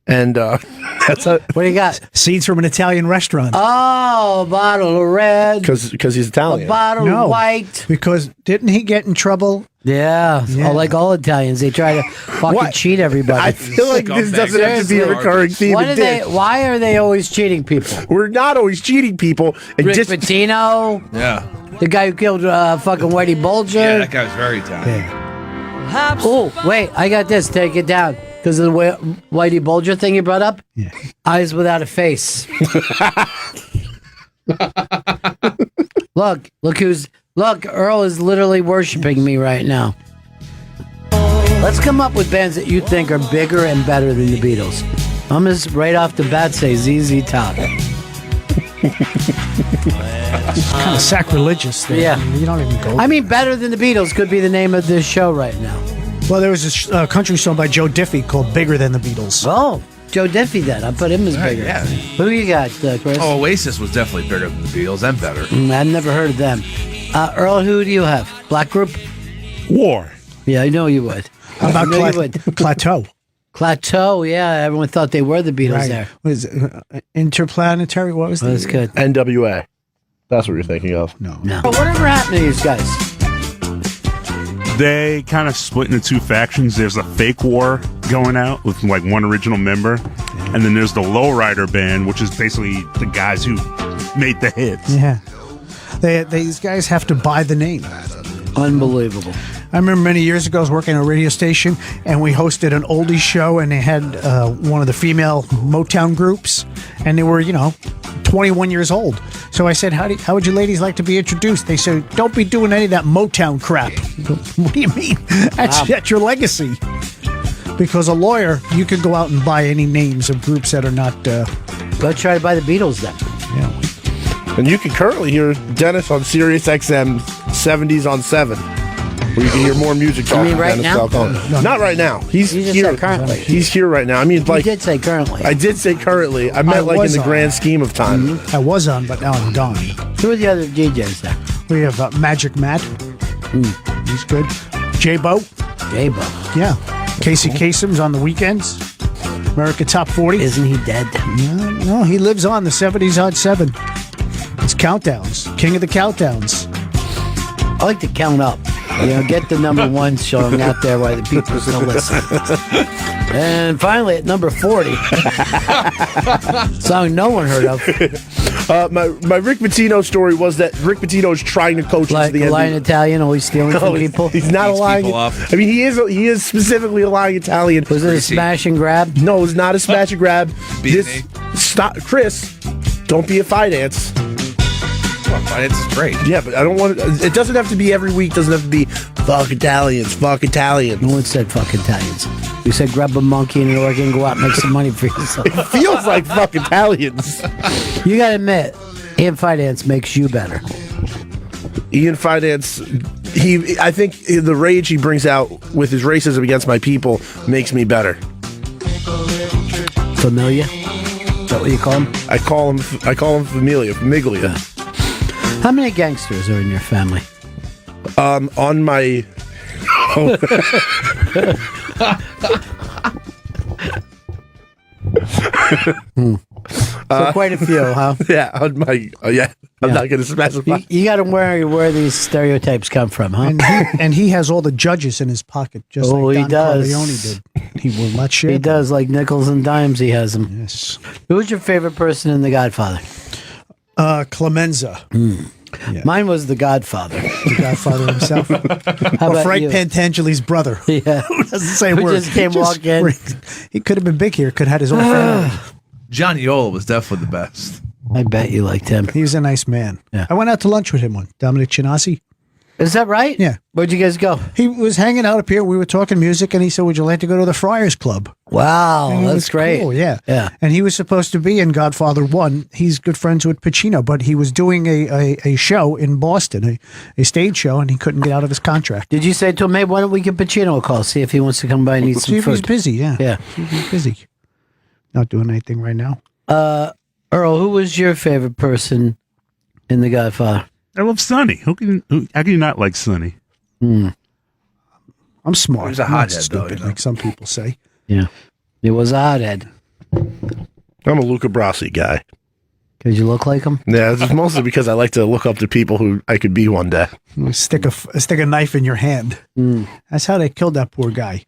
And that's what do you got? Scenes from an Italian restaurant. Oh, a bottle of red. Because he's Italian. A bottle of white. Because didn't he get in trouble? Yeah. Oh, like all Italians, they try to fucking cheat everybody. I feel like this doesn't have to be a recurring theme. Why are they always cheating people? We're not always cheating people. Rick Pitino. Yeah. The guy who killed fucking Whitey Bulger. Yeah, that guy was very Italian. Oh, wait, I got this. Take it down. Because of the Whitey Bulger thing you brought up? Yeah. Eyes without a face. Look, Earl is literally worshiping me right now. Let's come up with bands that you think are bigger and better than the Beatles. I'm just right off the bat say ZZ Top. It's kind of sacrilegious there. Yeah. You don't even go. I mean, better than the Beatles could be the name of this show right now. Well, there was a country song by Joe Diffie called Bigger Than the Beatles. Oh, Joe Diffie then. I put him as bigger. Yeah. Who you got, Chris? Oh, Oasis was definitely bigger than the Beatles and better. I've never heard of them. Earl, who do you have? Black Group? War. Yeah, I know you would. How about I know you would. Plateau? Plateau, yeah. Everyone thought they were the Beatles there. What is it? Interplanetary? What was that? That's good. NWA. That's what you're thinking of. No. Whatever happened to these guys? They kind of split into two factions. There's a fake war going out with like one original member, and then there's the lowrider band, which is basically the guys who made the hits. Yeah. These guys have to buy the name. Unbelievable. I remember many years ago I was working at a radio station, and we hosted an oldies show, and they had one of the female Motown groups, and they were, 21 years old. So I said, how would you ladies like to be introduced? They said, don't be doing any of that Motown crap. What do you mean? That's your legacy. Because a lawyer, you could go out and buy any names of groups that are not... Go try to buy the Beatles then. Yeah. And you can currently hear Dennis on Sirius XM 70s on 7. Where you can hear more music talk. You mean right Dennis now? No, not right now. He's You just here said currently. He's here right now. I mean, You did say currently. I did say currently. I meant like in the grand scheme of time. I was on, but now I'm gone. Who are the other DJs there? We have Magic Matt. He's good. J-Bo. J-Bo. Yeah. Casey Kasem's on the weekends. America Top 40. Isn't he dead? No, he lives on the 70s on 7. It's countdowns. King of the countdowns. I like to count up. Get the number one song out there while the people still listen. And finally, at number 40, song no one heard of. My Rick Pitino story was that Rick Pitino is trying to coach Like the a lying Italian, always stealing from people. He's not a lying. people up. I mean, he is specifically a lying Italian. Was it a smash and grab? No, it was not a smash and grab. B&E. Stop, Chris. Don't be a finance. Well, finance is great. Yeah, but I don't want. It doesn't have to be every week. Doesn't have to be fuck Italians. Fuck Italians. No one said fuck Italians. You said grab a monkey in an organ and go out and make some money for yourself. It feels like fuck Italians. You gotta admit, Ian Finance makes you better. Ian Finance, I think the rage he brings out with his racism against my people makes me better. Familia? Is that what you call him? I call him Famiglia. How many gangsters are in your family? On my... So quite a few, huh? Yeah, on my... I'm not going to specify. You got to where these stereotypes come from, huh? And he has all the judges in his pocket, just like Don Corleone did. He will not share. He does, like nickels and dimes. He has them. Yes. Who's your favorite person in The Godfather? Clemenza. Yeah. Mine was The Godfather. The Godfather himself. How about Frank you? Pantangeli's brother. Yeah. Who doesn't say a Who word. just came walk in. He could have been big here. Could have had his own family. Johnny Yola was definitely the best. I bet you liked him. He was a nice man. Yeah. I went out to lunch with him one. Dominic Chinasi. Is that right? Yeah. Where'd you guys go? He was hanging out up here. We were talking music, and he said, "Would you like to go to the Friars Club?" Wow, And it that's was great. cool, yeah. Yeah. And he was supposed to be in Godfather 1. He's good friends with Pacino, but he was doing a show in Boston, a stage show, and he couldn't get out of his contract. Did you say to him, hey, why don't we give Pacino a call, see if he wants to come by and eat See some if he's food? busy, yeah. Yeah. See if he's busy. Not doing anything right now. Earl, who was your favorite person in The Godfather? I love Sonny. How can you not like Sonny? I'm smart. He was a I'm not hothead, stupid, though, like some people say. Yeah. It was a hothead. I'm a Luca Brasi guy. Did you look like him? Yeah, it's mostly because I like to look up to people who I could be one day. Stick a knife in your hand. That's how they killed that poor guy.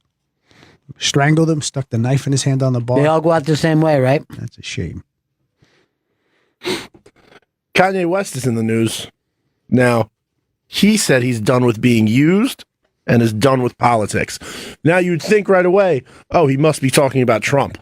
Strangled him, stuck the knife in his hand on the bar. They all go out the same way, right? That's a shame. Kanye West is in the news now. He said he's done with being used and is done with politics. Now you'd think right away, oh, he must be talking about Trump.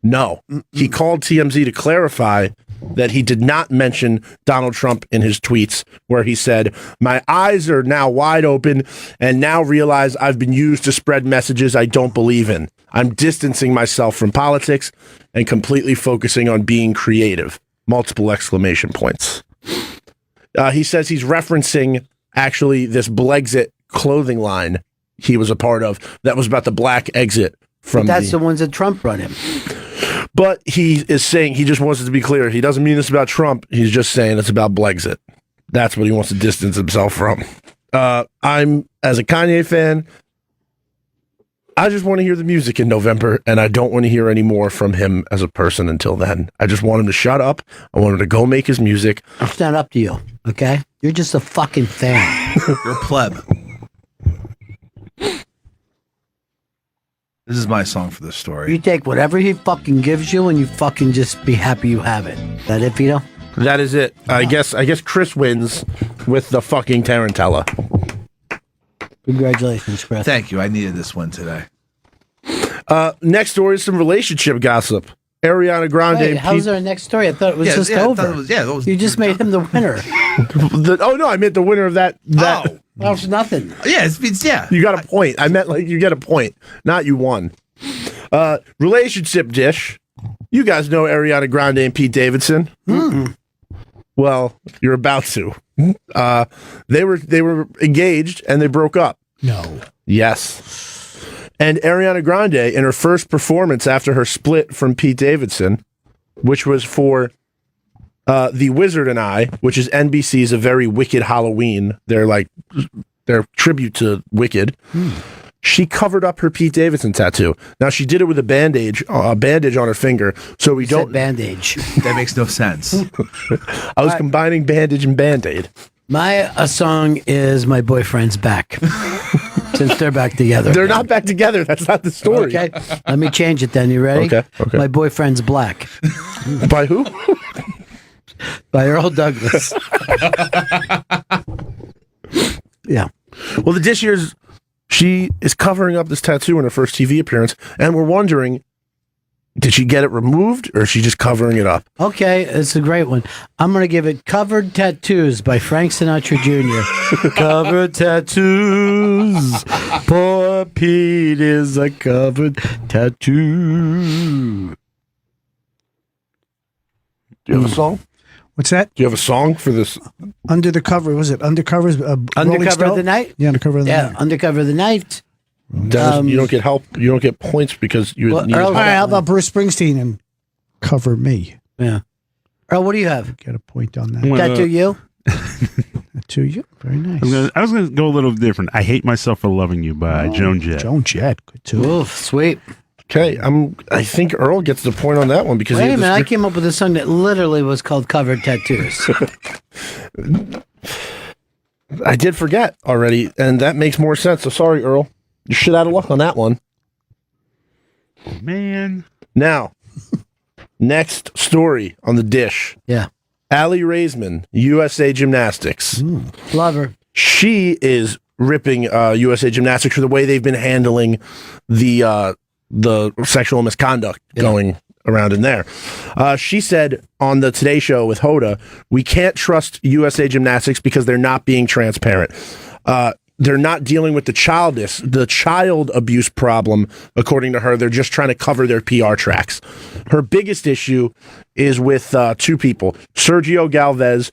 No, he called TMZ to clarify that he did not mention Donald Trump in his tweets, where he said, "My eyes are now wide open and now realize I've been used to spread messages I don't believe in. I'm distancing myself from politics and completely focusing on being creative." Multiple exclamation points. He says he's referencing actually this Blexit clothing line he was a part of that was about the black exit from. But that's the ones that Trump brought in. But he is saying, he just wants it to be clear, he doesn't mean this about Trump. He's just saying it's about Blexit. That's what he wants to distance himself from. I'm, as a Kanye fan, I just want to hear the music in November, and I don't want to hear any more from him as a person until then. I just want him to shut up. I want him to go make his music. It's not up to you, okay? You're just a fucking fan. You're a pleb. This is my song for this story. You take whatever he fucking gives you, and you fucking just be happy you have it. Is that it, Vito? That is it. I guess Chris wins with the fucking Tarantella. Congratulations, Chris. Thank you. I needed this one today. Next story is some relationship gossip. Ariana Grande. Wait, how's our next story? I thought it was just over. You just made him the winner. No, I meant the winner of that. Oh, well, it's nothing. Yeah, it's yeah. You got a point. I meant like you get a point, not you won. Relationship dish. You guys know Ariana Grande and Pete Davidson. Mm. Well, you're about to. They were engaged and they broke up. No. Yes. And Ariana Grande, in her first performance after her split from Pete Davidson, which was for The Wizard and I, which is NBC's A Very Wicked Halloween, their tribute to Wicked. She covered up her Pete Davidson tattoo. Now she did it with a bandage on her finger, so we don't bandage. That makes no sense. I was combining bandage and band-aid. My song is My Boyfriend's Back. Since they're back together. They're not back together. That's not the story. Okay. Let me change it then. You ready? Okay. My Boyfriend's Black. By who? By Earl Douglas. Yeah. Well, the dish here is she is covering up this tattoo in her first TV appearance, and we're wondering, did she get it removed or is she just covering it up? Okay, it's a great one. I'm going to give it Covered Tattoos by Frank Sinatra Jr. Covered tattoos. Poor Pete is a covered tattoo. Do you have a song? What's that? Do you have a song for this? Under the cover, was it Undercover's Rolling Undercover Stone? of the Night? Yeah, Undercover of the Night. Yeah, Undercover of the Night. Dennis, you don't get help. You don't get points because you. Well, need Earl- All right, how about Bruce Springsteen and Cover Me? Yeah. Earl, what do you have? Get a point on that. Tattoo you? Tattoo you? Very nice. I was gonna go a little different. I Hate Myself for Loving You by Joan Jett. Joan Jett, good too. Oof, sweet. Okay, I think Earl gets the point on that one because Wait a minute, I came up with a song that literally was called Covered Tattoos. I did forget already, and that makes more sense. So sorry, Earl. You're shit out of luck on that one. Man. Now, next story on the dish. Yeah. Allie Raisman, USA Gymnastics. Love her. She is ripping USA Gymnastics for the way they've been handling the sexual misconduct going around in there. She said on the Today Show with Hoda, we can't trust USA Gymnastics because they're not being transparent. They're not dealing with the child abuse problem, according to her. They're just trying to cover their PR tracks. Her biggest issue is with two people. Sergio Galvez,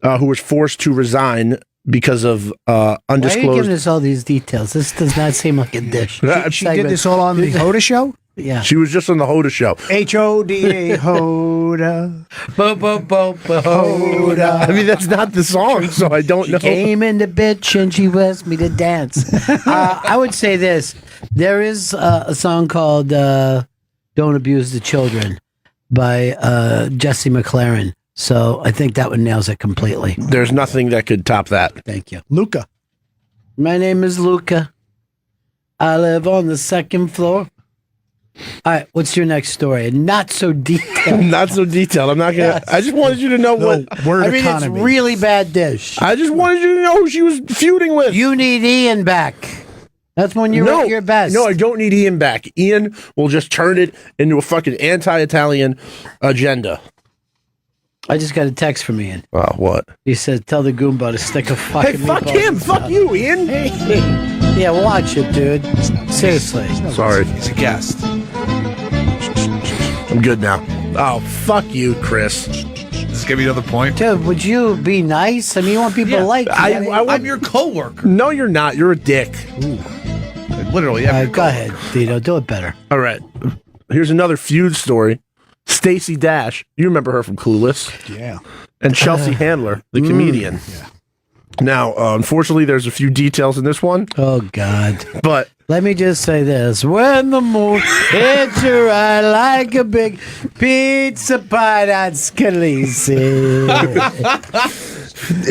who was forced to resign because of undisclosed... Why are you giving us all these details? This does not seem like a dish. She did this all on the Hoda Show? Yeah. She was just on the Hoda Show. H-O-D-A, Hoda. Hoda. I mean, that's not the song, so I don't know. Came in the bitch and she asked me to dance. I would say this. There is a song called Don't Abuse the Children by Jesse McLaren. So I think that one nails it completely. There's nothing that could top that. Thank you. Luca. My name is Luca. I live on the second floor. All right, what's your next story? Not so detailed. Not so detailed. I'm not gonna. Yes. I just wanted you to know what. Word I mean, economy. it's really bad dish. I just wanted you to know who she was feuding with. You need Ian back. That's when you're at your best. No, I don't need Ian back. Ian will just turn it into a fucking anti-Italian agenda. I just got a text from Ian. Oh, what? He said, "Tell the Goomba to stick a fucking." Hey, fuck meatball him. in Fuck his you, Ian. mouth." Yeah, watch it, dude. Seriously. Sorry. He's a guest. I'm good now. Oh, fuck you, Chris. Just give me another point. Dude, would you be nice? I mean, you want people to like you. I'm your coworker. No, you're not. You're a dick. Literally. All right, go ahead, Dito. Do it better. All right. Here's another feud story. Stacey Dash. You remember her from Clueless. Yeah. And Chelsea Handler, the comedian. Yeah. Now, unfortunately, there's a few details in this one. Oh, God. But let me just say this. When the moon hits your eye like a big pizza pie, that's Khaleesi.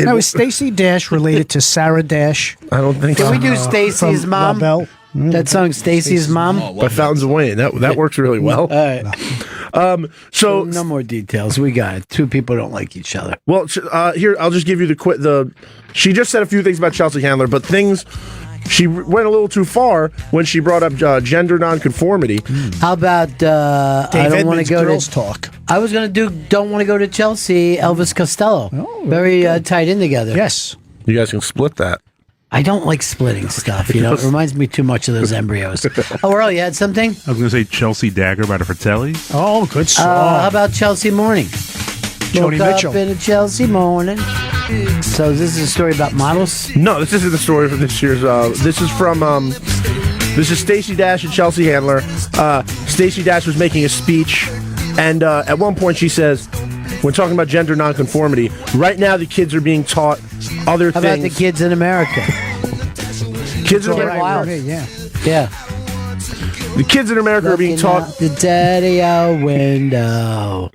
Now, is Stacey Dash related to Sarah Dash? I don't think Can we do Stacey's from mom? La Belle? That song, Stacey's mom? By Fountains of Wayne. That works really well. All right. So no more details. We got it. Two people don't like each other. Well, here, I'll just give you the she just said a few things about Chelsea Handler, but she went a little too far when she brought up gender nonconformity. How about I don't want to go Girls to Talk. I was going to do Don't Want to Go to Chelsea, Elvis Costello. Very tied in together. Yes. You guys can split that. I don't like splitting stuff, you know. It reminds me too much of those embryos. Oh, Earl, you had something? I was going to say Chelsea Dagger by the Fratellis. Oh, good song. How about Chelsea Morning? Joni Woke Mitchell. up in a Chelsea morning. So this is a story about models? No, this isn't the story from this year's. This is from. This is Stacey Dash and Chelsea Handler. Stacey Dash was making a speech, and at one point she says, when talking about gender nonconformity, right now the kids are being taught other How things. about the kids in America? Kids in All America. right, Renee, yeah. Yeah. The kids in America are being Looking taught. out the daddy out window.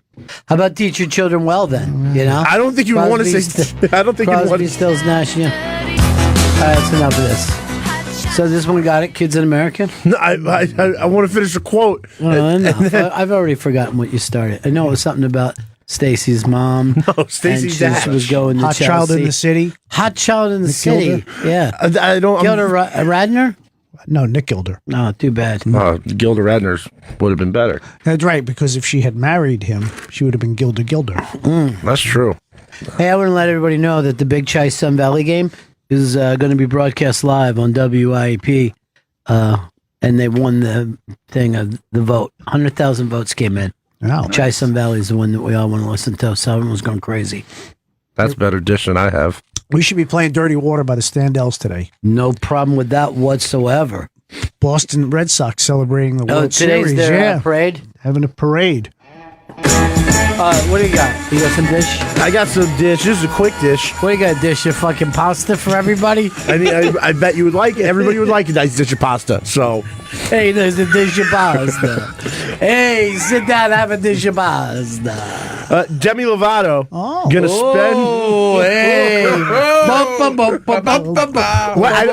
How about teach your children well then? You know, I don't think you would want to say. I don't think you Crosby, want. Stills, Nash. Yeah. All right, that's enough of this. So this one got it. Kids in America. No, I want to finish the quote. I've already forgotten what you started. I know it was something about Stacy's mom. No, Stacey and Dash she was going to Hot Chelsea. Child in the City. Hot Child in the Nick City. Gilder? Yeah. I don't. Gilda Radner? No, Nick Gilder. No, too bad. Gilda Radner's would have been better. That's right, because if she had married him, she would have been Gilda Gilder. That's true. Hey, I want to let everybody know that the Big Chai Sun Valley game is going to be broadcast live on WIP, and they won the thing of the vote. 100,000 votes came in. Wow. Chai Sun Valley is the one that we all want to listen to. So everyone was going crazy. That's better dish than I have. We should be playing Dirty Water by the Standells today. No problem with that whatsoever. Boston Red Sox celebrating the World today's Series. their parade? Having a parade. What do you got? You got some dish? I got some dish. This is a quick dish. What do you got? Dish your fucking pasta for everybody? I mean, I bet you would like it. Everybody would like a nice dish of pasta. So, hey, there's a dish of pasta. Hey, sit down, have a dish of pasta. Demi Lovato gonna spend. Oh, hey. What? I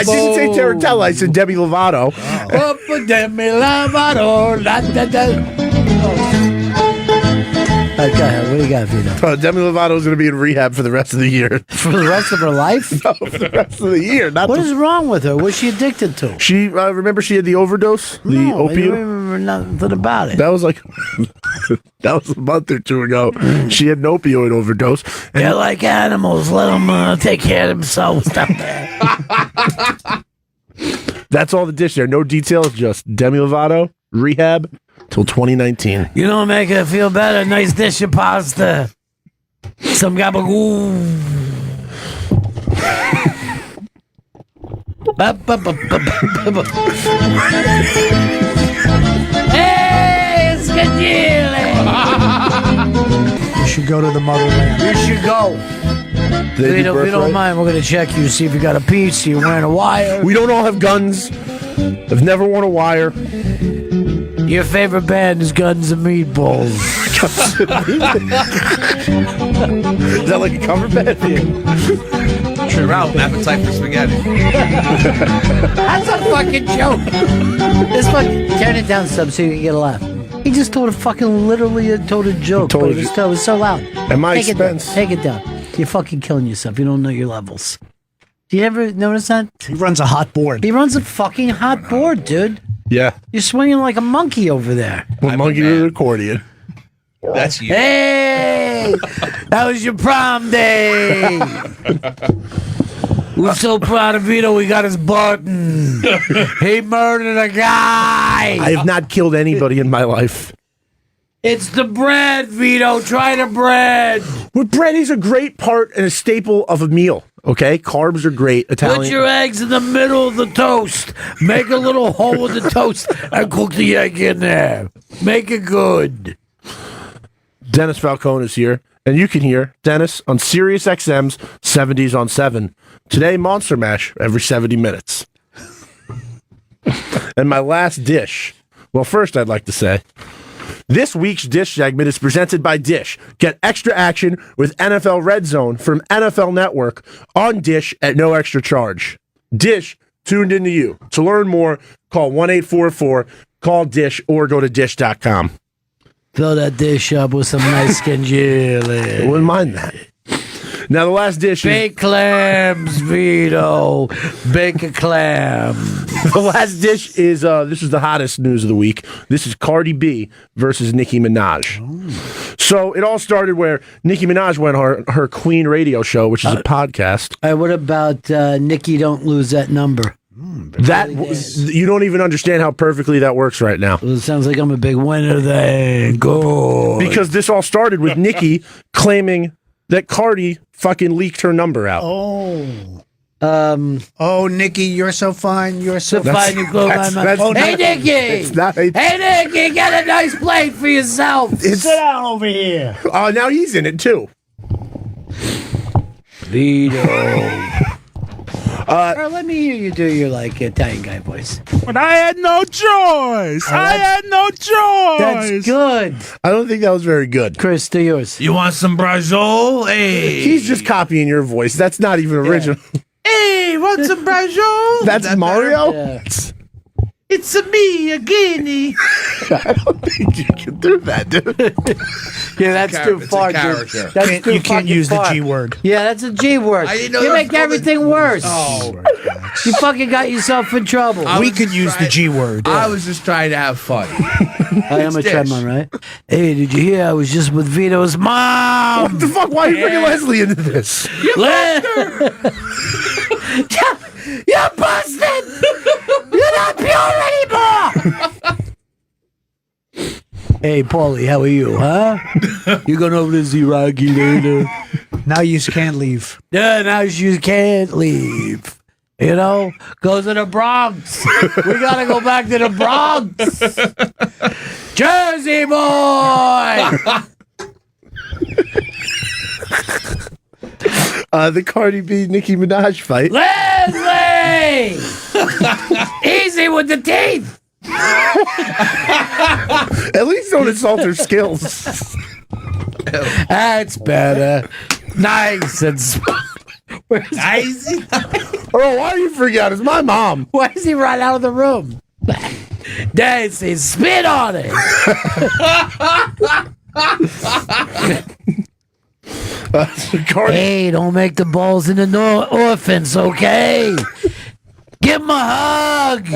didn't say Tarantella. I said Demi Lovato. Demi Lovato. Go ahead. What do you got, Vito? Demi Lovato's going to be in rehab for the rest of the year. For the rest of her life? No, for the rest of the year. What is wrong with her? What's she addicted to? She remember she had the overdose, the No, I opiate. don't remember nothing about it. That was like that was a month or two ago. She had an opioid overdose. And They're like animals. Let them take care of themselves down there. that's all the dish there. No details. Just Demi Lovato rehab till 2019. You know, make her feel better. Nice dish of pasta. Some gabagool. Hey, it's You should go to the motherland. You should go. If you don't mind, we're going to check you, see if you got a piece, you're wearing a wire. We don't all have guns. I've never worn a wire. Your favorite band is Guns and Meatballs. Is that like a cover band? You're out. Appetite for spaghetti. That's a fucking joke. This fucking turn it down some so you can get a laugh. He just told a fucking literally told a joke, but it was so loud. At my expense. Take it down. You're fucking killing yourself. You don't know your levels. Do you ever notice that? He runs a hot board. He runs a fucking hot board, dude. Yeah. You're swinging like a monkey over there. Well, monkey with an accordion. That's you. Hey, that was your prom day. We're so proud of Vito. We got his button. He murdered a guy. I have not killed anybody in my life. It's the bread, Vito. Try the bread. Well, bread is a great part and a staple of a meal. Okay, carbs are great. Italian. Put your eggs in the middle of the toast. Make a little hole in the toast and cook the egg in there. Make it good. Dennis Falcone is here, And you can hear Dennis on Sirius XM's 70s on 7. Today, Monster Mash every 70 minutes. And my last dish. Well, first I'd like to say, this week's Dish segment is presented by Dish. Get extra action with NFL Red Zone from NFL Network on Dish at no extra charge. Dish, tuned into you. To learn more, call 1-844-CALL-DISH or go to dish.com. Fill that dish up with some nice skin jelly. I wouldn't mind that. Now, the last dish Baked clams, Vito. Bake a clam. The last dish is, this is the hottest news of the week. This is Cardi B versus Nicki Minaj. Oh. So it all started where Nicki Minaj went on her Queen radio show, which is a podcast. What about Nicki Don't Lose That Number? That you don't even understand how perfectly that works right now. Well, it sounds like I'm a big winner then. Go. Because this all started with Nicki claiming that Cardi fucking leaked her number out. Oh, Nikki, you're so fine. You're so fine. You blow my mind. Hey, Nikki! Hey, Nikki, get a nice plate for yourself. Sit down over here. Oh, now he's in it too. Vito. Let me hear you do your Italian guy voice. But I had no choice. I had no choice. That's good. I don't think that was very good. Chris, do yours. You want some brajol? Hey. He's just copying your voice. That's not even original. Hey, want some brajol? That's Mario? Yeah. It's me, a guinea. I don't think you can do that, dude. Yeah, that's too far, dude. That's too You can't use far. the G word. Yeah, that's a G word. I didn't know You that make was everything worse. Oh. You fucking got yourself in trouble. We could use the G word. I was just trying to have fun. I am a Tremon, right? Hey, did you hear? I was just with Vito's mom. What the fuck? Why are you bringing Leslie into this? You're busted! You're not pure anymore! Hey, Paulie, how are you, huh? You going over to Ziragi later? Now you can't leave. Yeah, now you can't leave. You know? Go to the Bronx. We gotta go back to the Bronx. Jersey boy! The Cardi B Nicki Minaj fight. Leslie! Easy with the teeth! At least don't insult her skills. That's better. Nice and Nice. Oh, why do you freak out? It's my mom. Why does he run out of the room? Dancing, spit on it. Hey, don't make the balls in the orphans, okay? Give him a hug.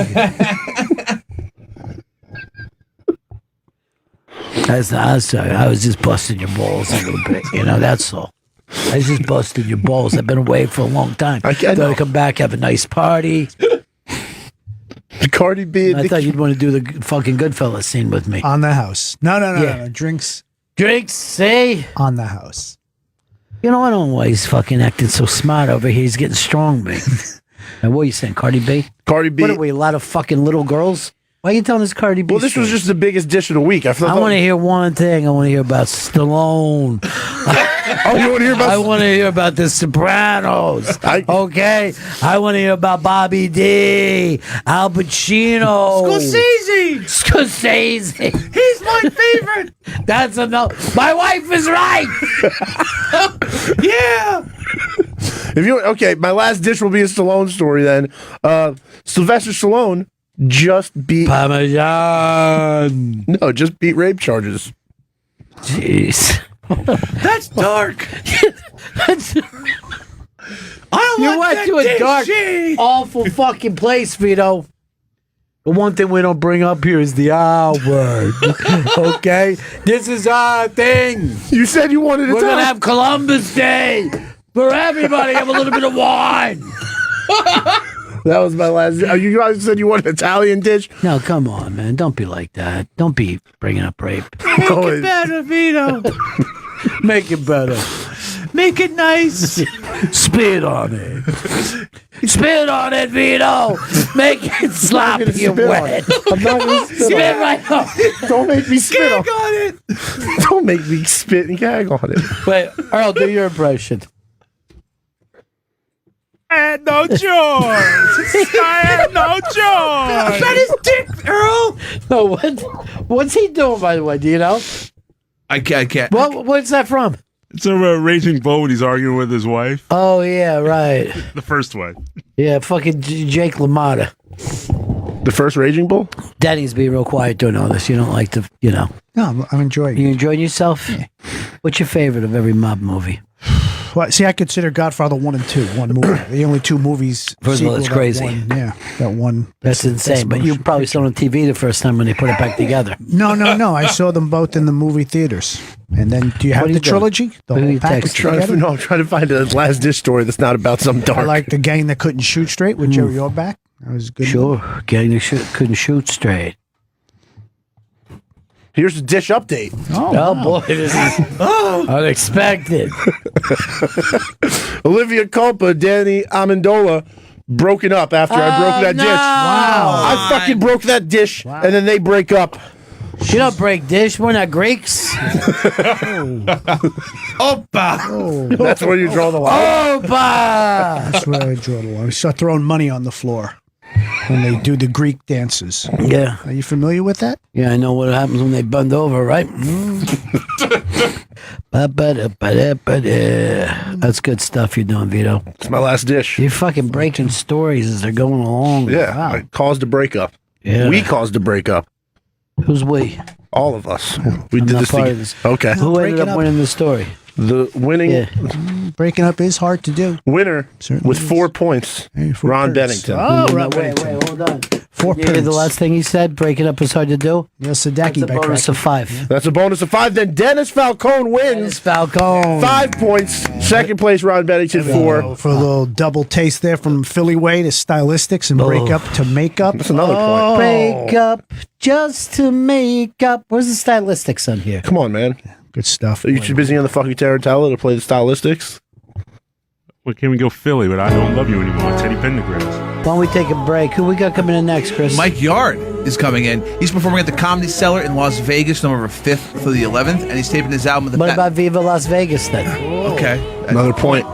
I'm sorry. I was just busting your balls a little bit. That's all. I was just busting your balls. I've been away for a long time. I Thought I'd come back, have a nice party. Cardi B. I thought you'd want to do the fucking Goodfellas scene with me. On the house. No. Yeah. Drinks Drinks, see? on the house. I don't know why he's fucking acting so smart over here. He's getting strong, man. Now, what are you saying, Cardi B? Cardi B. What are we, a lot of fucking little girls? Why are you telling us Cardi B? Well, this was just the biggest dish of the week. I want to hear one thing. I want to hear about Stallone. Oh, you want to hear about? I want to hear about The Sopranos. Okay, I want to hear about Bobby D, Al Pacino, Scorsese. He's my favorite. That's enough. My wife is right. Yeah. My last dish will be a Stallone story then. Sylvester Stallone just beat Parmesan. No, just beat rape charges. Jeez. That's dark. You went to a dark, awful fucking place, Vito. The one thing we don't bring up here is the R word. Okay? This is our thing. You said you wanted to We're going to have Columbus Day for everybody. Have a little bit of wine. That was my last. You guys said you wanted an Italian dish? No, come on, man. Don't be like that. Don't be bringing up rape. Make it better, Vito. Make it better. Make it nice. Spit on it. Spit on it, Vito. Make it sloppy and wet. I'm not gonna spit Spit on right on it. it. Don't make me spit on it. Don't make me spit and gag on it. Wait, Earl, do your impression. I had no choice. I had no choice. That is dick, Earl. No, what's he doing, by the way? Do you know? I can't. What's that from? It's a Raging Bull when he's arguing with his wife. Oh, yeah, right. The first wife. Yeah, fucking Jake LaMotta. The first Raging Bull? Daddy's being real quiet doing all this. You don't like to, No, I'm enjoying it. You enjoying yourself? Yeah. What's your favorite of every mob movie? Well, see, I consider Godfather 1 and 2 one movie. The only two movies. First of all, it's sequel crazy. That one. That's insane. But you probably saw it on TV the first time when they put it back together. No. I saw them both in the movie theaters. And then, do you have the trilogy? The whole package together? I'm trying to find a last dish story that's not about some dark. I like The Gang That Couldn't Shoot Straight with Jerry Orbach. That was a good. Sure, Gang That Couldn't Shoot Straight. Here's the dish update. Oh boy, this is unexpected. Olivia Culpa, Danny Amendola broken up after I broke that dish. Wow. I fucking broke that dish, and then they break up. You don't break dish. We're not Greeks. Opa. That's where you draw the line. Opa. That's where I draw the line. I start throwing money on the floor when they do the Greek dances. Yeah. Are you familiar with that? Yeah, I know what happens when they bend over, right? That's good stuff you're doing, Vito. It's my last dish. You're fucking breaking stories as they're going along. Yeah, Wow. I caused a breakup. Yeah. We caused a breakup. Who's we? All of us. We I'm did not this part together. of this. Okay. Who ended breaking up up. winning the story? The winning Breaking up is hard to do. winner Certainly with is. 4 points, Hey, 4 Ron points. Bennington. Oh, No, Ron wait, Bennington. hold on. 4 You hear the points. last thing he said? Breaking up is hard to do? Neil That's Sedaki a by bonus Cracker. of 5. That's a bonus of 5. Then Dennis Falcone Dennis wins. Falcone. 5 points. Second place, Ron Bennington, 4. For a little double taste there from Philly way to stylistics and break up to makeup. That's another point. Break up just to make up. Where's the stylistics on here? Come on, man. Good stuff. Are you too busy on the fucking Tarantella to play the stylistics? Well, can't we go Philly? But I don't love you anymore. Teddy Pendergrass. Why don't we take a break? Who we got coming in next, Chris? Mike Yard is coming in. He's performing at the Comedy Cellar in Las Vegas, November 5th through the 11th, and he's taping his album. What about Viva Las Vegas then? Okay. Another point.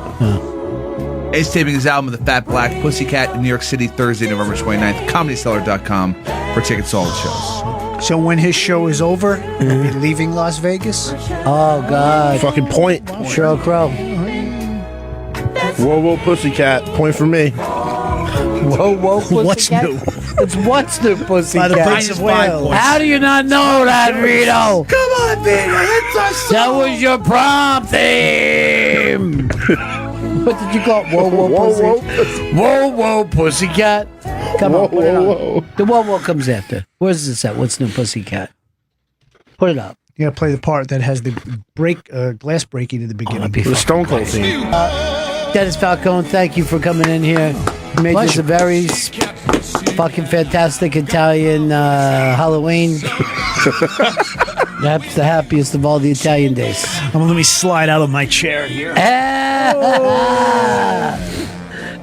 He's taping his album with the Fat Black Pussycat in New York City Thursday, November 29th. ComedyCellar.com for tickets to all the shows. So when his show is over, he'll be leaving Las Vegas? Oh, God. Fucking point. Sheryl Crow. Whoa, whoa, pussycat. Point for me. Whoa, whoa, pussycat. What's new? It's what's new, pussycat. By the Prince of Wales. How do you not know that, Vito? Come on, Vito. It's our song. That was your prom theme. What did you call it? Whoa, whoa, pussy. Whoa, whoa, pussycat. Come on, put it on. The whoa, whoa comes after. Where's this at? What's new, pussycat? Put it up. You gotta play the part that has the glass breaking at the beginning. The Stone Cold theme. Dennis Falcone, thank you for coming in here. You made this a very fucking fantastic Italian Halloween. That's the happiest of all the Italian days. Let me slide out of my chair here.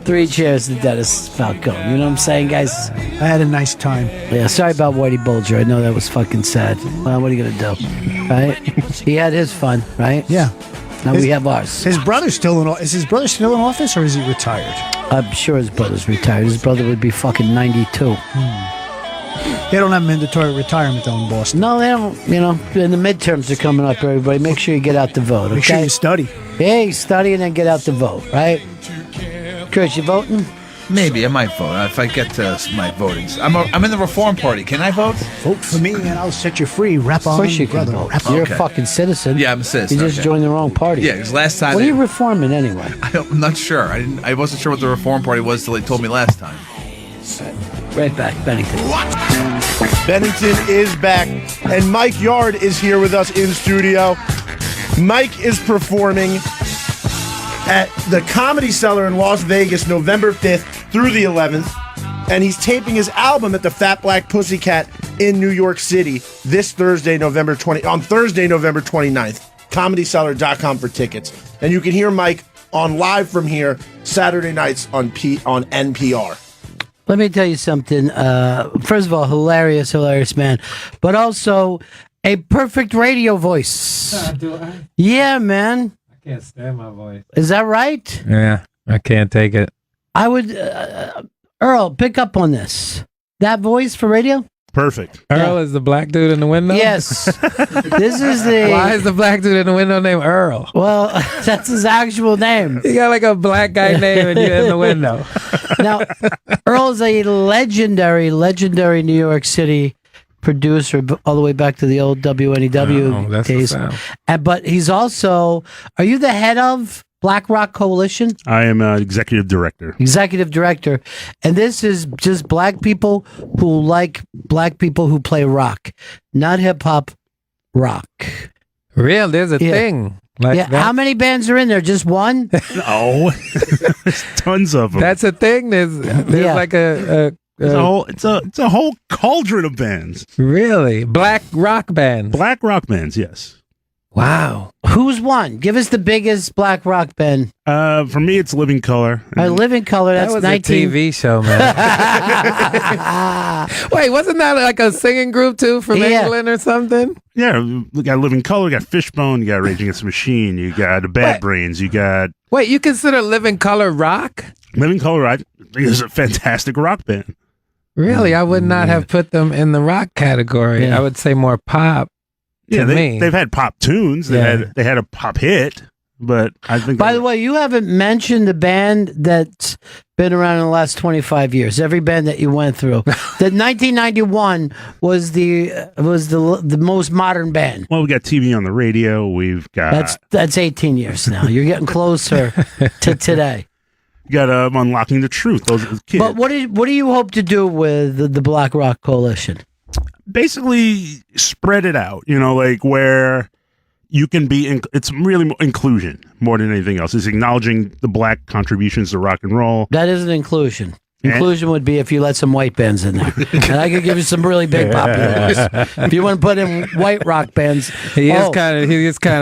3 chairs to Dennis Falcone. You know what I'm saying, guys? I had a nice time. Yeah, sorry about Whitey Bulger. I know that was fucking sad. Well, what are you going to do? Right? He had his fun, right? Yeah. Now we have ours. His brother's still in. Is his brother still in office, or is he retired? I'm sure his brother's retired. His brother would be fucking 92. They don't have mandatory retirement though in Boston. No, they don't. You know, and the midterms are coming up, everybody. Make sure you get out to vote, okay? Make sure you study. Yeah, you study and then get out to vote, right? Chris, you voting? Maybe I might vote if I get to my votings. I'm in the Reform Party. Can I vote? Vote for me and I'll set you free. Rap on, Of course you can brother. vote. Rap on. You're Okay. a fucking citizen. Yeah, I'm a citizen. You just Okay. joined the wrong party. Yeah, because last time What are you reforming anyway? I'm not sure. I wasn't sure what the Reform Party was till they told me last time. Right back, Bennington. Bennington is back, and Mike Yard is here with us in studio. Mike is performing at the Comedy Cellar in Las Vegas, November 5th through the 11th, and he's taping his album at the Fat Black Pussycat in New York City this Thursday, on Thursday, November 29th. ComedyCellar.com for tickets. And you can hear Mike on live from here Saturday nights on NPR. Let me tell you something. First of all, hilarious man. But also a perfect radio voice. Do I? Yeah, man. I can't stand my voice. Is that right? Yeah, I can't take it. I would, Earl, pick up on this. That voice for radio? Perfect. Earl is the black dude in the window? Yes. This is the... Why is the black dude in the window named Earl? Well, that's his actual name. You got like a black guy name and you're in the window. Now, Earl is a legendary New York City producer all the way back to the old WNEW days. But he's also... Are you the head of Black Rock Coalition? I am executive director. Executive director. And this is just black people who like black people who play rock, not hip hop, rock. Real, there's a thing. Like that. How many bands are in there? Just one? No. There's tons of them. That's a thing. There's like it's a whole cauldron of bands. Really? Black rock bands. Black rock bands, yes. Wow. Who's one? Give us the biggest black rock band. For me, it's Living Color. Living Color, that's that was 19... a TV show, man. Wait, wasn't that like a singing group too from England or something? Yeah, we got Living Color, we got Fishbone, you got Rage Against the Machine, you got the Bad Brains, you got... Wait, you consider Living Color rock? Living Color, I think is a fantastic rock band. Really? I would not have put them in the rock category. Yeah. I would say more pop. They've had pop tunes. They had a pop hit, but I think. By the way, you haven't mentioned the band that's been around in the last 25 years. Every band that you went through. The 1991 was the most modern band. Well, we got TV on the radio. We've got that's 18 years now. You're getting closer to today. You got Unlocking the Truth. Those are the kids. But what do you hope to do with the Black Rock Coalition? Basically spread it out, like where you can be it's really inclusion more than anything else. It's acknowledging the black contributions to rock and roll. That isn't inclusion. Inclusion would be if you let some white bands in there. And I could give you some really big popular ones. If you want to put in white rock bands. He is kind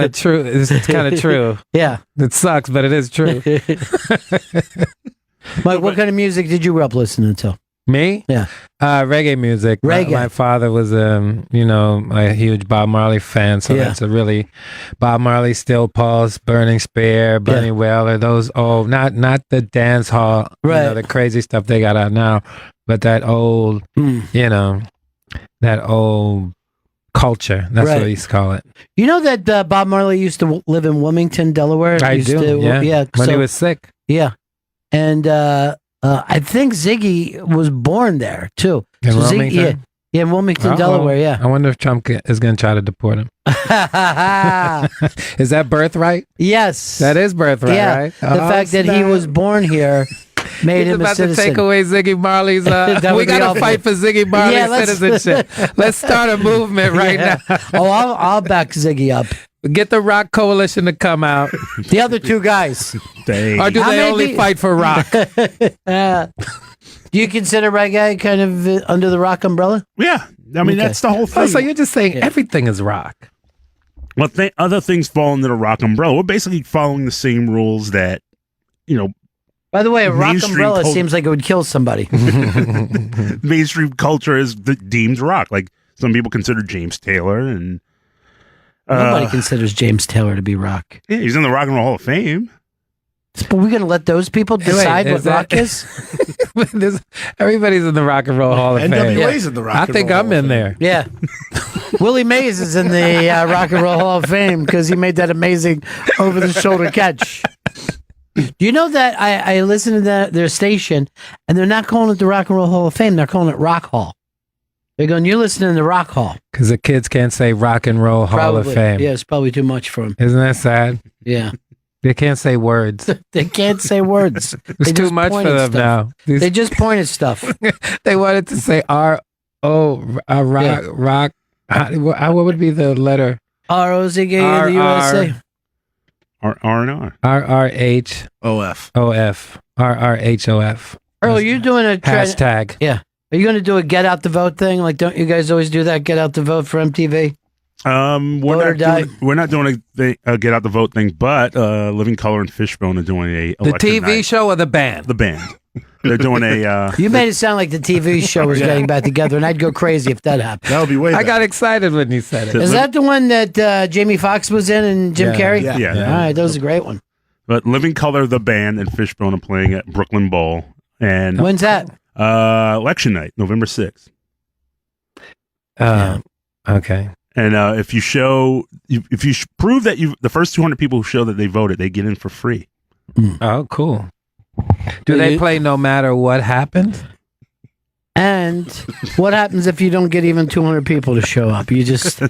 of true. It's kind of true. Yeah. It sucks, but it is true. Mike, what kind of music did you grow up listening to? Me? Yeah. Reggae music. Reggae. My father was a huge Bob Marley fan, so that's a really Bob Marley, Still Pulse, Burning Spear, Bunny Wailer, those not the dance hall, the crazy stuff they got out now, but that old that old culture. That's what I used to call it. You know that Bob Marley used to live in Wilmington, Delaware? I do. When he was sick. Yeah. And I think Ziggy was born there too. In Wilmington? In Wilmington, Delaware. Yeah. I wonder if Trump is going to try to deport him. Is that birthright? Yes, that is birthright. Yeah. Right? The fact that he was born here made him a citizen. He's about to take away Ziggy Marley's. We got to fight for Ziggy Marley's citizenship. Let's start a movement right now. Oh, I'll back Ziggy up. Get the Rock Coalition to come out. The other two guys. Or do they only fight for rock? Do you consider reggae kind of under the rock umbrella? Yeah. I mean, that's the whole thing. Oh, so you're just saying everything is rock. Well, other things fall under the rock umbrella. We're basically following the same rules that, By the way, a rock umbrella seems like it would kill somebody. Mainstream culture is deemed rock. Like some people consider James Taylor and... Nobody considers James Taylor to be rock. Yeah, he's in the Rock and Roll Hall of Fame. But we're going to let those people decide what rock is? Everybody's in the Rock and Roll Hall of Fame. NWA's in the Rock and Roll I think I'm in there. Yeah. Willie Mays is in the Rock and Roll Hall of Fame because he made that amazing over-the-shoulder catch. Do you know that I listened to their station, and they're not calling it the Rock and Roll Hall of Fame, they're calling it Rock Hall. They're going, you're listening to Rock Hall. Because the kids can't say Rock and Roll Hall of Fame. Yeah, it's probably too much for them. Isn't that sad? Yeah. They can't say words. They can't say words. It's too much for them now. They just pointed stuff. They wanted to say rock. What would be the letter? R-O-Z-G in the USA. R&R. R-R-H. O-F. O-F. R-R-H-O-F. Earl, you're doing a... Hashtag. Yeah. Are you going to do a get out the vote thing? Like, don't you guys always do that, get out the vote for MTV? We're not doing a get out the vote thing, but Living Color and Fishbone are doing a The election TV night. show or the band? The band. They're doing a. You made it sound like the TV show was getting back together, and I'd go crazy if that happened. That would be way. I got excited when you said it. Is that the one that Jamie Foxx was in and Jim Carrey? Yeah. All right, that was a great one. But Living Color, the band, and Fishbone are playing at Brooklyn Bowl. And when's that? Election night, November 6th. Okay. And if you prove that the first 200 people who show that they voted, they get in for free. Oh, cool. Do they play no matter what happens? And what happens if you don't get even 200 people to show up? You just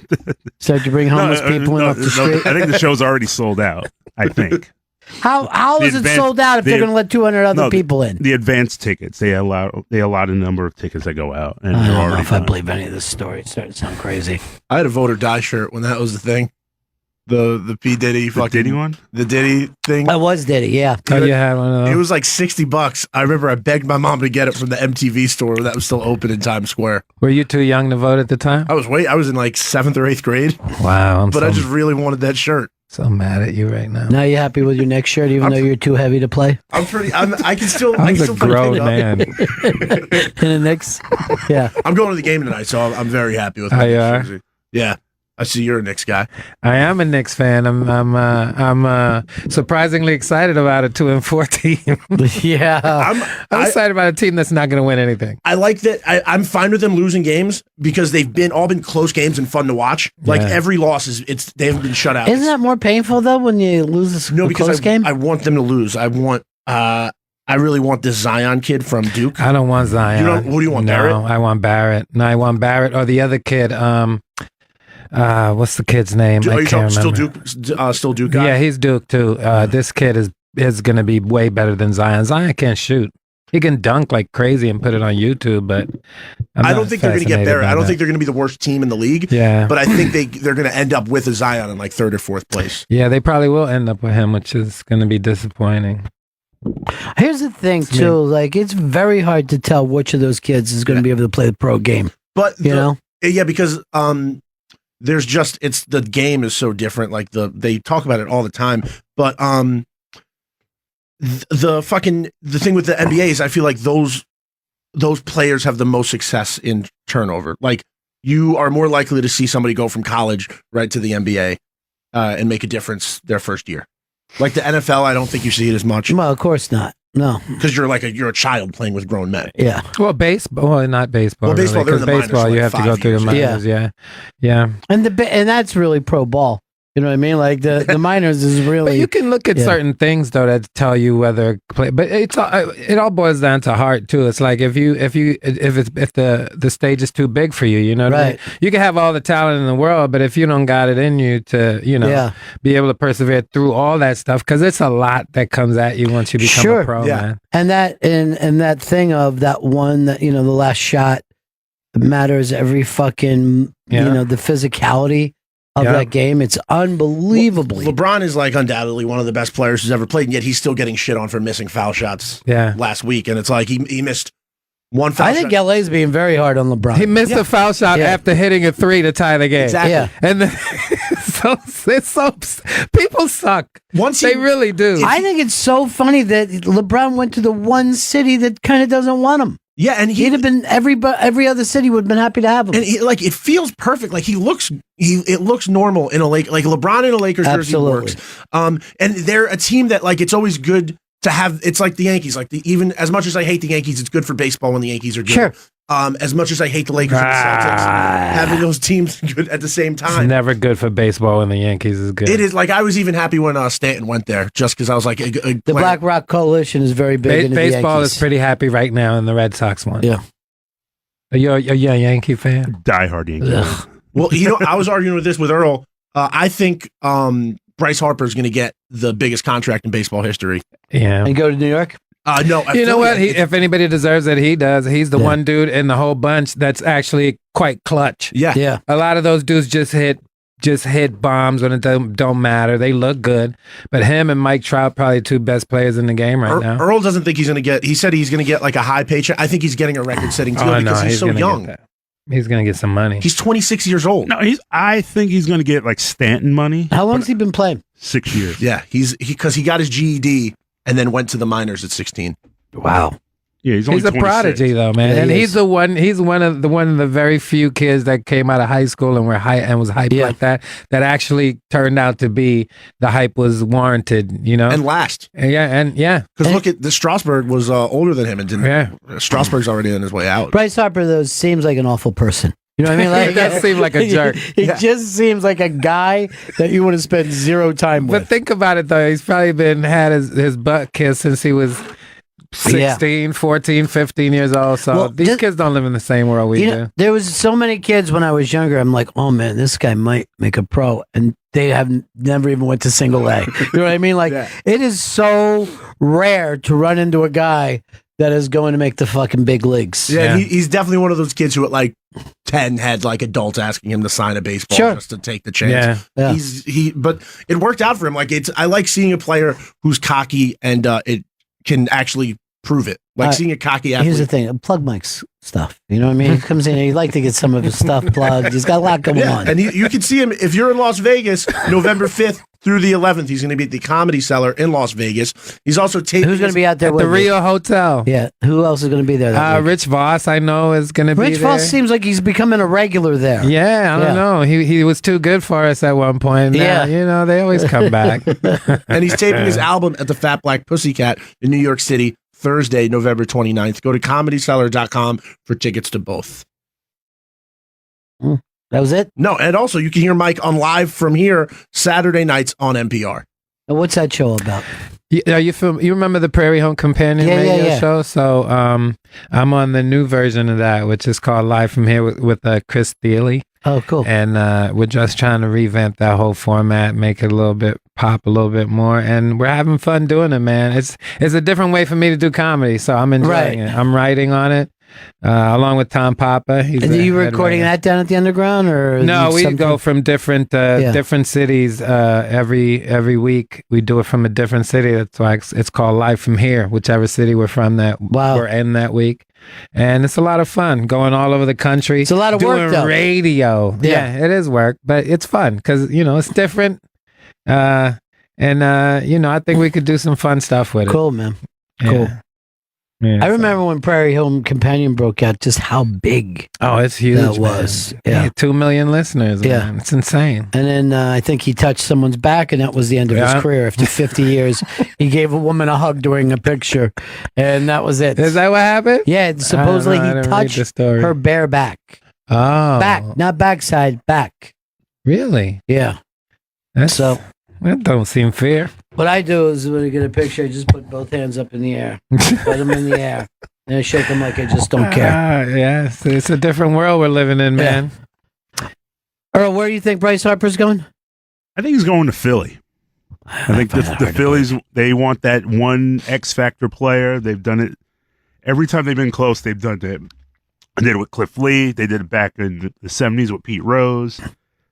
start to bring homeless people in off the street? I think the show's already sold out, I think. How is it sold out if they're going to let 200 other people in? The advance tickets, they allow a number of tickets that go out. And I don't know if I believe any of this story. It's starting to sound crazy. I had a vote or die shirt when that was the thing. The P. Diddy fucking Diddy one? The Diddy thing. I was Diddy, yeah. Oh, you had one of those? It was like $60. I remember I begged my mom to get it from the MTV store that was still open in Times Square. Were you too young to vote at the time? I was in like 7th or 8th grade. Wow. I just really wanted that shirt. So mad at you right now. Now you happy with your next shirt, even though you're too heavy to play? I can still. I was a grown man. In the Knicks? Yeah. I'm going to the game tonight, so I'm very happy with Oh, my you Knicks are? jersey. Yeah. I see you're a Knicks guy. I am a Knicks fan. I'm surprisingly excited about a 2-4 team. Yeah. I'm excited about a team that's not going to win anything. I like that. I'm fine with them losing games because they've all been close games and fun to watch. Like every loss they haven't been shut out. Isn't that more painful though when you lose a close game? I want them to lose. I really want this Zion kid from Duke. I don't want Zion. What do you want, no, Barrett? I want Barrett. No, I want Barrett or the other kid. What's the kid's name? Are I you can't still remember. Duke? Still Duke guy? Yeah, he's Duke too. This kid is going to be way better than Zion. Zion can't shoot. He can dunk like crazy and put it on YouTube, but I don't think they're going to get Barrett. I don't think they're going to be the worst team in the league. Yeah, but I think they're going to end up with a Zion in like 3rd or 4th place. Yeah, they probably will end up with him, which is going to be disappointing. Here's the thing too, like it's very hard to tell which of those kids is going to be able to play the pro game. But know, because there's just the game is so different. Like they talk about it all the time, but the thing with the NBA is I feel like those players have the most success in turnover. Like you are more likely to see somebody go from college right to the NBA and make a difference their first year. Like the NFL, I don't think you see it as much. Well, of course not. No, because you're a child playing with grown men. Yeah. Well, baseball. Well, not baseball. Well, baseball. Really, They're in the baseball, minors you for have like to go 5 through the years. minors. Yeah. And that's really pro ball. You know what I mean? Like the minors is really. But you can look at certain things though that tell you whether play. But it all boils down to heart too. It's like if the stage is too big for you, you know, what I mean? You can have all the talent in the world, but if you don't got it in you to, be able to persevere through all that stuff, because it's a lot that comes at you once you become a pro, man. And that thing of that one that the last shot matters every fucking the physicality of that game. It's unbelievable. LeBron is like undoubtedly one of the best players who's ever played, and yet he's still getting shit on for missing foul shots last week. And it's like he missed one foul shot. I think LA's being very hard on LeBron. He missed a foul shot after hitting a 3 to tie the game. Exactly. Yeah. And people suck. They really do. I think it's so funny that LeBron went to the one city that kind of doesn't want him. Yeah, and he'd have been every other city would have been happy to have him. And it feels perfect. Like it looks normal in a like LeBron in a Lakers jersey works. And they're a team that like it's always good to have. It's like the Yankees. Like even as much as I hate the Yankees, it's good for baseball when the Yankees are good. Sure. As much as I hate the Lakers and the Celtics, having those teams good at the same time. It's never good for baseball when the Yankees is good. It is. Like I was even happy when Stanton went there, just because I was like, the Black Rock Coalition is very big. Into baseball the is pretty happy right now, and the Red Sox won. Yeah. Are you a Yankee fan? Diehard Yankee fan. Well, I was arguing with Earl. I think Bryce Harper is going to get the biggest contract in baseball history. Yeah. And go to New York? No. You know what? If anybody deserves it, he does. He's the one dude in the whole bunch that's actually quite clutch. Yeah. Yeah. A lot of those dudes just hit bombs when it don't matter. They look good. But him and Mike Trout, probably two best players in the game right now. Earl doesn't think he's going to get, he said he's going to get like a high paycheck. I think he's getting a record-setting deal because he's so young. He's gonna get some money. He's 26 years old. No, I think he's going to get like Stanton money. How long has he been playing? 6 years. Yeah, because he got his GED and then went to the minors at 16. Wow. Yeah, he's only a 26. prodigy though, man, Yeah, and he he's is. the one. He's one of the very few kids that came out of high school and was hyped like that. That actually turned out to be the hype was warranted. You know, And last. yeah. Because look at the Strasburg was older than him and didn't. Yeah. Strasburg's already on his way out. Bryce Harper, though, seems like an awful person. You know what I mean? Like, He does seem like a jerk. He just seems like a guy that you want to spend zero time with. But think about it though. He's probably had his butt kissed since he was 16, 14, 15 years old. So Well, these kids don't live in the same world we do. There was so many kids when I was younger. I'm like, oh man, this guy might make a pro, and they have never even went to single A. You know what I mean? Like, it is so rare to run into a guy that is going to make the fucking big leagues. Yeah, he's definitely one of those kids who at like 10 had like adults asking him to sign a baseball just to take the chance. Yeah. But it worked out for him. Like I like seeing a player who's cocky and it can actually prove it. Like seeing a cocky athlete. Here's the thing: plug Mike's stuff. You know what I mean? He comes in, he'd like to get some of his stuff plugged. He's got a lot going on. And you can see him if you're in Las Vegas, November 5th through the 11th. He's going to be at the Comedy Cellar in Las Vegas. He's also taping. Who's going to be out there At with the Rio Hotel. Yeah. Who else is going to be there? that week? Rich Voss, I know, is going to be there. Rich Voss seems like he's becoming a regular there. Yeah, I don't know. He was too good for us at one point. Now, you know, they always come back. And he's taping his album at the Fat Black Pussycat in New York City Thursday, November 29th. Go to comedycellar.com for tickets to both. That was it? No, and also you can hear Mike on Live from Here Saturday nights on NPR. And what's that show about? You remember the Prairie Home Companion radio show? So I'm on the new version of that, which is called Live from Here with Chris Thiele. Oh, cool. And we're just trying to revamp that whole format, make it a little bit pop a little bit more, and we're having fun doing it, man. It's a different way for me to do comedy, so I'm enjoying it. I'm writing on it along with Tom Papa. Are you recording that down at the Underground, or no? We go from different cities every week. We do it from a different city. That's why it's called Live from Here, whichever city we're from that we're in that week. And it's a lot of fun going all over the country. It's a lot of work, though. Radio. Yeah, it is work, but it's fun because it's different. I think we could do some fun stuff with it. Cool, man. Yeah. Cool. Yeah, I remember when Prairie Home Companion broke out, just how big it's huge. that was. Yeah, 2 million listeners. Yeah. Man. It's insane. And then I think he touched someone's back, and that was the end of his career. After 50 years, he gave a woman a hug during a picture, and that was it. Is that what happened? Yeah, supposedly I he didn't read the touched story. her bare back. Oh, Back, not backside, back. Really? Yeah. That don't seem fair. What I do is when I get a picture, I just put both hands up in the air, put them in the air, and I shake them like I just don't care. Yeah, it's a different world we're living in, man. Earl, where do you think Bryce Harper's going? I think he's going to Philly. I think the Phillies, they want that one X Factor player. They've done it every time they've been close. They've done it. They did it with Cliff Lee. They did it back in the 70s with Pete Rose.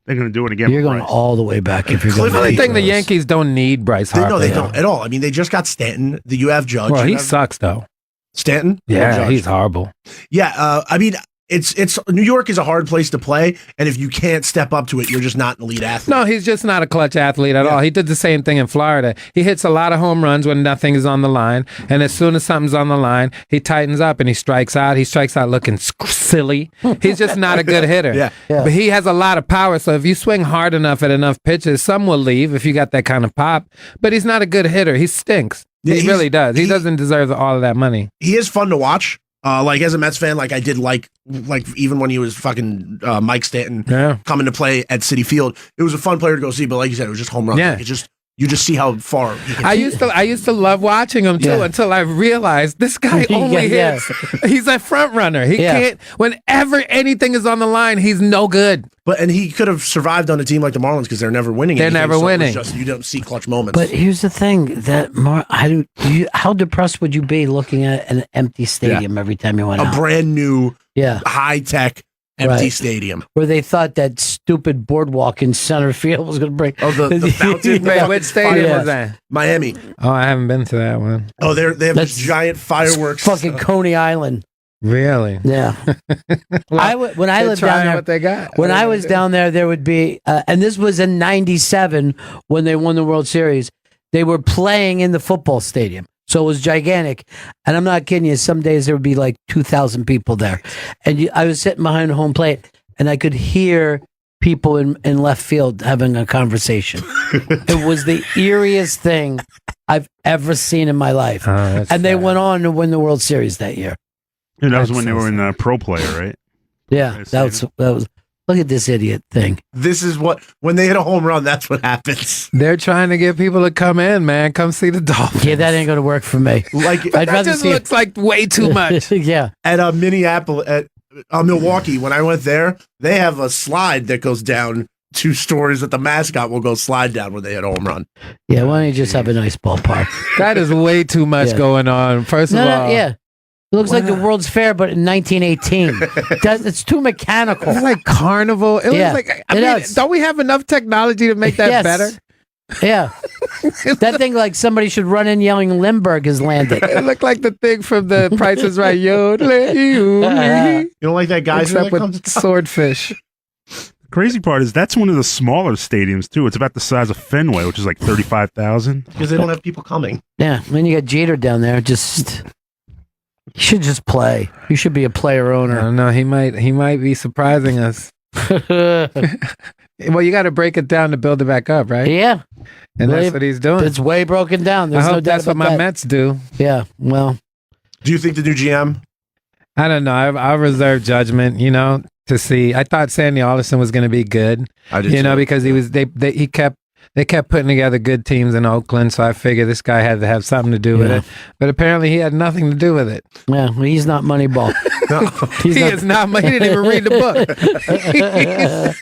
They're going to do it again. You're going all the way back if you're going to I think the Yankees don't need Bryce Harper. No, they don't at all. I mean, they just got Stanton. You have Judge. Well, he sucks, though. Stanton? Yeah, he's horrible. Yeah, I mean, it's New York is a hard place to play, and if you can't step up to it, you're just not an elite athlete. No, he's just not a clutch athlete at all. He did the same thing in Florida. He hits a lot of home runs when nothing is on the line, and as soon as something's on the line, he tightens up and he strikes out. He strikes out looking silly. He's just not a good hitter. Yeah. But he has a lot of power, so if you swing hard enough at enough pitches, some will leave if you got that kind of pop. But he's not a good hitter. He stinks. Yeah, he really does. He doesn't deserve all of that money. He is fun to watch. Like as a Mets fan, like I did like even when he was fucking Mike Stanton coming to play at Citi Field, it was a fun player to go see. But like you said, it was just home runs. Yeah. Like, you just see how far he can I used to love watching him too until I realized this guy only hits. He's a front runner. He can't. Whenever anything is on the line, he's no good. And he could have survived on a team like the Marlins because they're never winning. They're anything, never so winning. It was just, you don't see clutch moments. But here's the thing: that how depressed would you be looking at an empty stadium every time you went out? A brand new, Yeah. high tech, empty stadium. Where they thought that stupid boardwalk in center field was going to break. Oh, the fountain. Wait, what stadium was that? Miami. Oh, I haven't been to that one. Oh, they have this giant fireworks. Fucking Coney Island. Really? Yeah. When I lived down there, what they got. when I was down there would be, and this was in '97 when they won the World Series. They were playing in the football stadium, so it was gigantic. And I'm not kidding you. Some days there would be like 2,000 people there, and I was sitting behind the home plate, and I could hear people in left field having a conversation. It was the eeriest thing I've ever seen in my life. And they went on to win the World Series that year. And that was when they were in Pro Player, right? Yeah, that was. Look at this idiot thing. This is when they hit a home run, that's what happens. They're trying to get people to come in, man. Come see the Dolphins. Yeah, that ain't going to work for me. Like I'd rather just looks like way too much. Yeah. At Minneapolis, at Milwaukee, when I went there, they have a slide that goes down 2 stories that the mascot will go slide down when they hit a home run. Yeah, why don't you just have a nice ballpark? That is way too much going on. First of all, yeah. It looks like the World's Fair, but in 1918. It's too mechanical. It's like carnival. It looks like, I mean, don't we have enough technology to make that better? Yeah. That thing, like somebody should run in yelling Lindbergh has landed. It looked like the thing from the Price is Right. You don't like that guy? Except with swordfish. Crazy part is that's one of the smaller stadiums too. It's about the size of Fenway, which is like 35,000. Because they don't have people coming. Yeah, then you got Jeter down there. You should just play. You should be a player owner. I don't know. He might be surprising us. Well, you got to break it down to build it back up, right? Yeah, and that's what he's doing. It's way broken down. I hope that's what my Mets do. Yeah. Well, do you think the new GM? I don't know. I'll reserve judgment. To see. I thought Sandy Alderson was going to be good. I did too. Because they kept putting together good teams in Oakland, so I figured this guy had to have something to do with it. But apparently he had nothing to do with it. Yeah, well, he's not Moneyball. No. He didn't even read the book.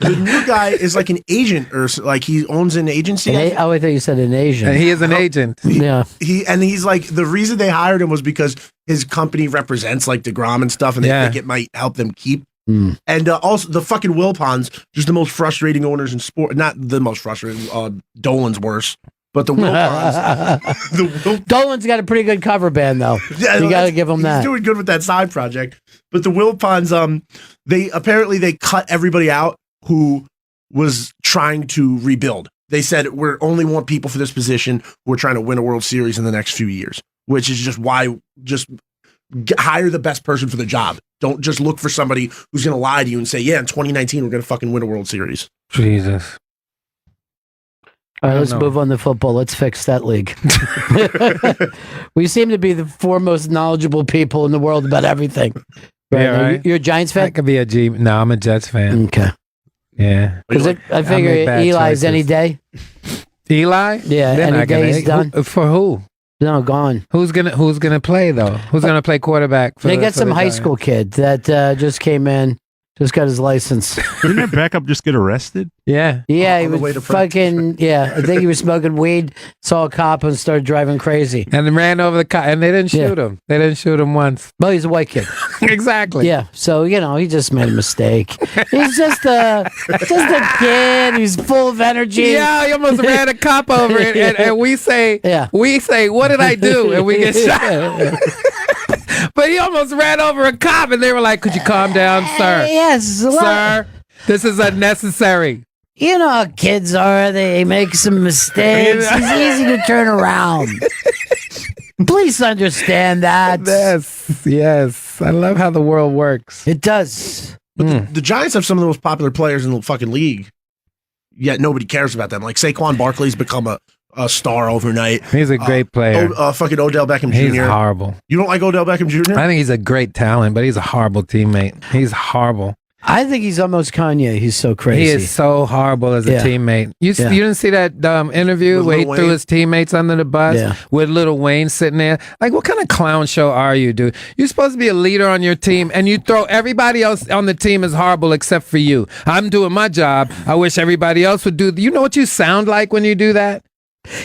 The new guy is like an agent, or like he owns an agency. I thought you said an agent. He is an agent. Yeah. He's like, the reason they hired him was because his company represents like DeGrom and stuff, and they think it might help them keep. And also the fucking Wilpons, just the most frustrating owners in sport. Not the most frustrating. Dolan's worse, but the Wilpons. Dolan's got a pretty good cover band, though. Yeah, you got to give him that. He's doing good with that side project. But the Wilpons, they cut everybody out who was trying to rebuild. They said we only want people for this position who are trying to win a World Series in the next few years, which is just why hire the best person for the job. Don't just look for somebody who's going to lie to you and say, yeah, in 2019, we're going to fucking win a World Series. Jesus. All right, let's move on to football. Let's fix that league. We seem to be the foremost knowledgeable people in the world about everything. Right? Yeah, right. You're a Giants fan? I could be a G. No, I'm a Jets fan. Okay. Yeah. Because I figure Eli's any day. Eli? Yeah, any day he's done. For who? No, gone. Who's gonna play though? Who's gonna play quarterback? They got some high school kid that just came in, just got his license. Didn't their backup just get arrested? Yeah. Yeah, he was fucking. Yeah, I think he was smoking weed. Saw a cop and started driving crazy. And then ran over the cop, and they didn't shoot him. They didn't shoot him once. Well, he's a white kid. Exactly. Yeah. So he just made a mistake. He's just a kid. He's full of energy. Yeah, he almost ran a cop over, and we say, what did I do? And we get shot. But he almost ran over a cop, and they were like, "Could you calm down, sir? Yes, sir. This is unnecessary." You know how kids are. They make some mistakes. It's easy to turn around. Please understand that. Yes. I love how the world works. It does. But the Giants have some of the most popular players in the fucking league, yet nobody cares about them. Like Saquon Barkley's become a star overnight. He's a great player. Fucking Odell Beckham Jr. He's horrible. You don't like Odell Beckham Jr.? I think he's a great talent, but he's a horrible teammate. He's horrible. I think he's almost Kanye. He's so crazy. He is so horrible as a teammate. You didn't see that interview where he threw his teammates under the bus with Lil Wayne sitting there? Like, what kind of clown show are you, dude? You're supposed to be a leader on your team, and you throw everybody else on the team is horrible except for you. I'm doing my job. I wish everybody else would do. You know what you sound like when you do that?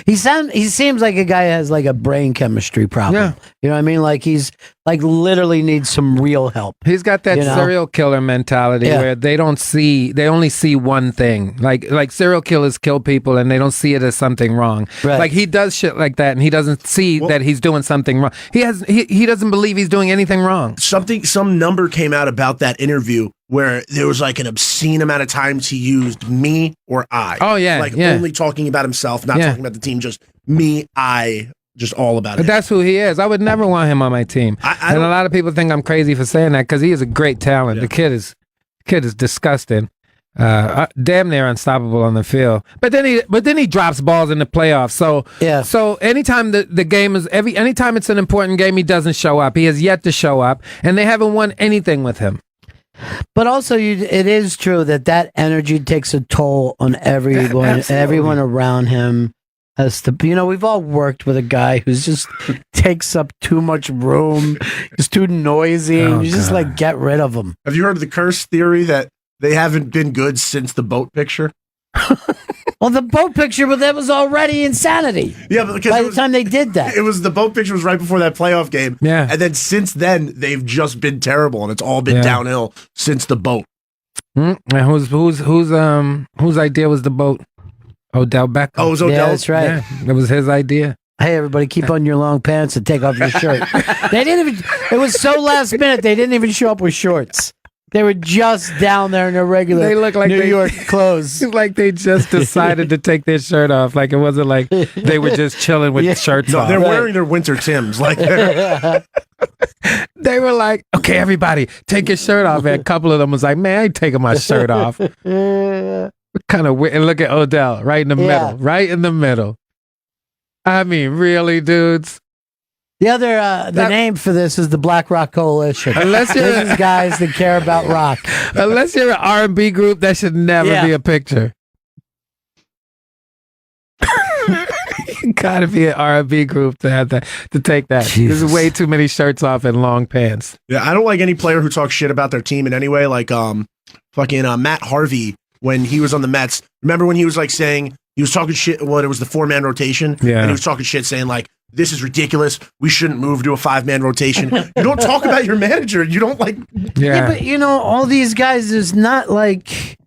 He seems like a guy who has like a brain chemistry problem. Yeah. You know what I mean? Like he's like literally needs some real help. He's got that serial killer mentality where they only see one thing. Like serial killers kill people and they don't see it as something wrong. Right. Like he does shit like that and he doesn't see that he's doing something wrong. He doesn't believe he's doing anything wrong. Some number came out about that interview where there was like an obscene amount of times he used me or I. Oh yeah. Like only talking about himself, not talking about the team, just me, I, just all about it. But that's who he is. I would never want him on my team. And a lot of people think I'm crazy for saying that because he is a great talent. The kid is disgusting. Damn near unstoppable on the field. But then he drops balls in the playoffs. So anytime the game is anytime it's an important game, he doesn't show up. He has yet to show up, and they haven't won anything with him. But also, it is true that energy takes a toll on everyone around him. Has to, we've all worked with a guy who's just takes up too much room, is too noisy, and you just like get rid of him. Have you heard of the curse theory that they haven't been good since the boat picture? Well, the boat picture, but that was already insanity. Yeah, but by the time they did that, it was the boat picture was right before that playoff game. Yeah, and then since then they've just been terrible, and it's all been downhill since the boat. And whose idea was the boat? Odell Beckham. Oh, it was Odell? Yeah, that's right. Yeah, it was his idea. Hey, everybody, keep on your long pants and take off your shirt. They didn't even. It was so last minute. They didn't even show up with shorts. They were just down there in their regular They look like New York clothes. It's like they just decided to take their shirt off. Like it wasn't like they were just chilling with shirts off. They're wearing their winter Tims. Like they were like, okay, everybody, take your shirt off. And a couple of them was like, man, I ain't taking my shirt off. Kind of weird. And look at Odell right in the middle. Right in the middle. I mean, really, dudes? The other the name for this is the Black Rock Coalition. Unless you're this is guys that care about rock. Unless you're an R&B group, that should never be a picture. You gotta be an R&B group to have that, to take that. Jesus. There's way too many shirts off and long pants. Yeah, I don't like any player who talks shit about their team in any way. Like Matt Harvey when he was on the Mets. Remember when he was like saying he was talking shit when it was the 4-man rotation? Yeah. And he was talking shit saying like, this is ridiculous. We shouldn't move to a 5-man rotation. You don't talk about your manager. You don't like. Yeah, but all these guys is not like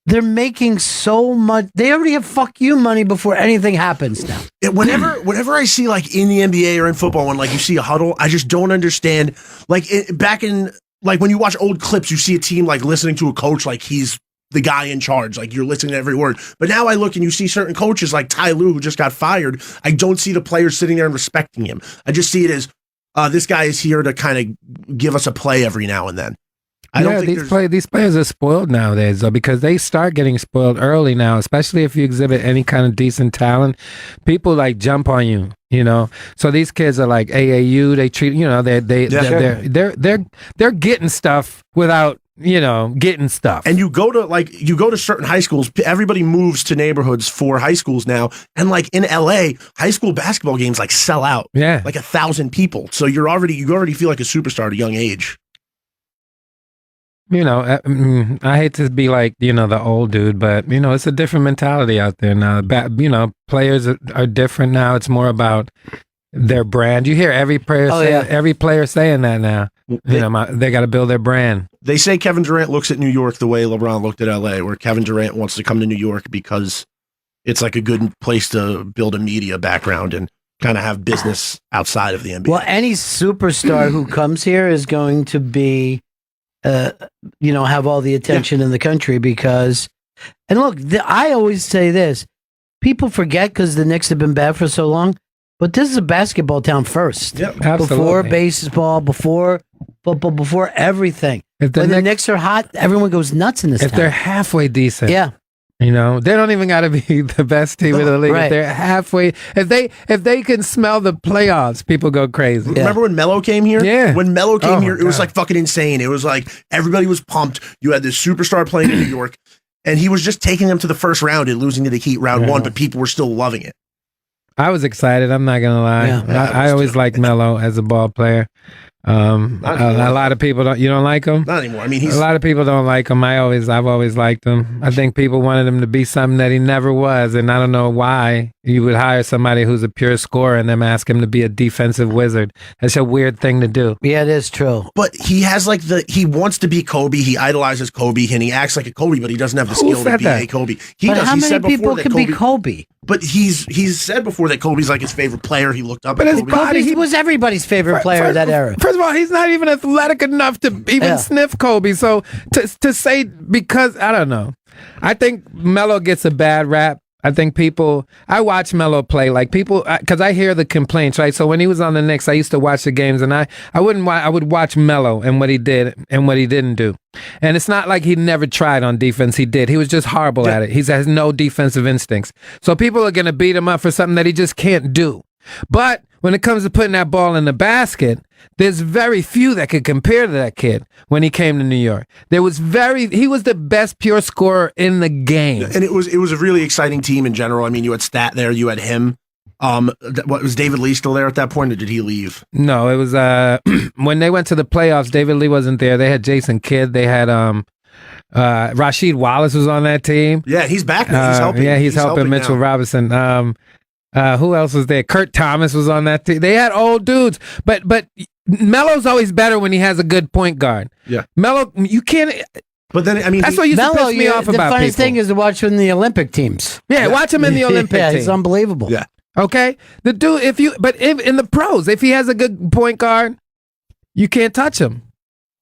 they're making so much. They already have fuck you money before anything happens now. Whenever I see like in the NBA or in football when like you see a huddle, I just don't understand. Like back in like when you watch old clips, you see a team like listening to a coach like he's the guy in charge, like you're listening to every word. But now I look and you see certain coaches like Ty Lue, who just got fired. I don't see the players sitting there and respecting him. I just see it as this guy is here to kind of give us a play every now and then. I don't think these players are spoiled nowadays, though, because they start getting spoiled early now, especially if you exhibit any kind of decent talent. People like jump on you, So these kids are like AAU. They treat, they're getting stuff without getting stuff. And you go to certain high schools, everybody moves to neighborhoods for high schools now. And like in LA, high school basketball games like sell out. Yeah. Like 1,000 people. So you already feel like a superstar at a young age. I hate to be like, the old dude, but it's a different mentality out there now. Players are different now. It's more about their brand. You hear every player saying that now. They got to build their brand. They say Kevin Durant looks at New York the way LeBron looked at LA, where Kevin Durant wants to come to New York because it's like a good place to build a media background and kind of have business outside of the NBA. Well, any superstar who comes here is going to be, have all the attention in the country because, and look, I always say this, people forget because the Knicks have been bad for so long, but this is a basketball town first. Yep. Before baseball, before football, before everything. When the Knicks are hot, everyone goes nuts in this town. If they're halfway decent. Yeah. They don't even got to be the best team in the league. Right. If they're halfway, if they can smell the playoffs, people go crazy. Remember when Melo came here? Yeah. When Melo came here, it was like fucking insane. It was like everybody was pumped. You had this superstar playing in New York, and he was just taking them to the first round and losing to the Heat round one, but people were still loving it. I was excited. I'm not gonna lie. Yeah. I always liked Melo as a ball player. A lot of people don't. You don't like him? Not anymore. I mean, a lot of people don't like him. I've always liked him. I think people wanted him to be something that he never was, and I don't know why you would hire somebody who's a pure scorer and then ask him to be a defensive wizard. That's a weird thing to do. Yeah, it is true. But he has he wants to be Kobe. He idolizes Kobe and he acts like a Kobe, but he doesn't have the skill to be a Kobe. How many people can be Kobe? But he's said before that Kobe's like his favorite player. He looked up But at his Kobe. body, He was everybody's favorite player of that era. First of all, he's not even athletic enough to even sniff Kobe. So to say, because I don't know, I think Melo gets a bad rap. I think I watch Melo play, like people, because I hear the complaints, right? So when he was on the Knicks, I used to watch the games, and I would watch Melo and what he did and what he didn't do. And it's not like he never tried on defense. He did. He was just horrible at it. He has no defensive instincts. So people are going to beat him up for something that he just can't do. But when it comes to putting that ball in the basket, there's very few that could compare to that kid when he came to New York. He was the best pure scorer in the game. And it was a really exciting team in general. I mean, you had Stat there, you had him. What was David Lee still there at that point, or did he leave? No, it was when they went to the playoffs, David Lee wasn't there. They had Jason Kidd, they had Rasheed Wallace was on that team. Yeah, he's back now. He's helping. He's helping Mitchell now. Robinson. Who else was there? Kurt Thomas was on that team. They had old dudes, but Melo's always better when he has a good point guard. Yeah, Melo, you can't. But then, I mean, that's what used to piss me off about people. The funniest thing is to watch him in the Olympic teams. Yeah, watch him in the Olympic team. It's unbelievable. Yeah. Okay, the dude. If in the pros, if he has a good point guard, you can't touch him.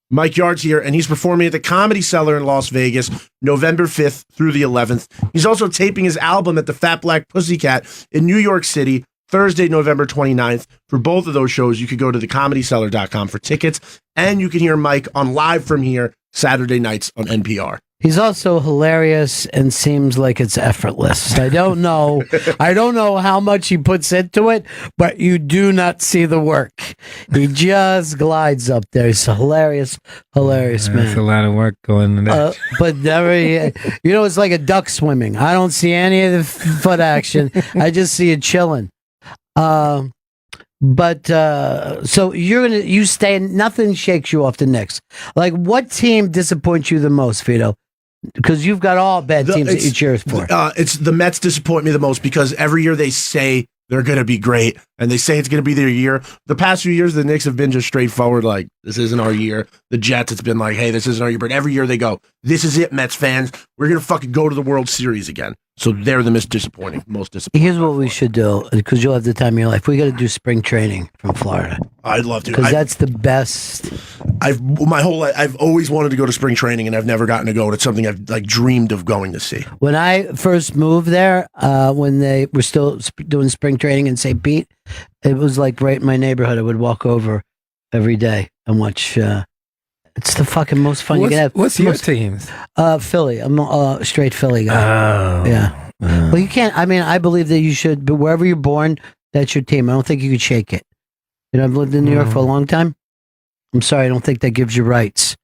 Mike Yard's here, and he's performing at the Comedy Cellar in Las Vegas, November 5th through the 11th. He's also taping his album at the Fat Black Pussycat in New York City, Thursday, November 29th. For both of those shows, you could go to thecomedycellar.com for tickets, and you can hear Mike on Live From Here Saturday nights on NPR. He's also hilarious and seems like it's effortless. I don't know how much he puts into it, but you do not see the work. He just glides up there. He's a hilarious man. That's a lot of work going into that. But never, it's like a duck swimming. I don't see any of the foot action. I just see it chilling. So you stay, nothing shakes you off the Knicks. Like, what team disappoints you the most, Vito? Because you've got all bad teams that you cheer for. It's the Mets disappoint me the most because every year they say they're going to be great and they say it's going to be their year. The past few years, the Knicks have been just straightforward, like, this isn't our year. The Jets, it's been like, hey, this isn't our year. But every year they go, this is it, Mets fans. We're going to fucking go to the World Series again. So they're the most disappointing. Here's what we should do, because you'll have the time of your life. We got to do spring training from Florida. I'd love to. Because that's the best. My whole life, I've always wanted to go to spring training, and I've never gotten to go. It's something I've dreamed of going to see. When I first moved there, when they were still doing spring training in St. Pete, it was like right in my neighborhood. I would walk over every day and watch. It's the fucking most fun you can have. What's your teams? Philly. I'm a straight Philly guy. Oh. Yeah. Well, you can't. I mean, I believe that you should, but wherever you're born, that's your team. I don't think you could shake it. I've lived in New York for a long time. I'm sorry, I don't think that gives you rights.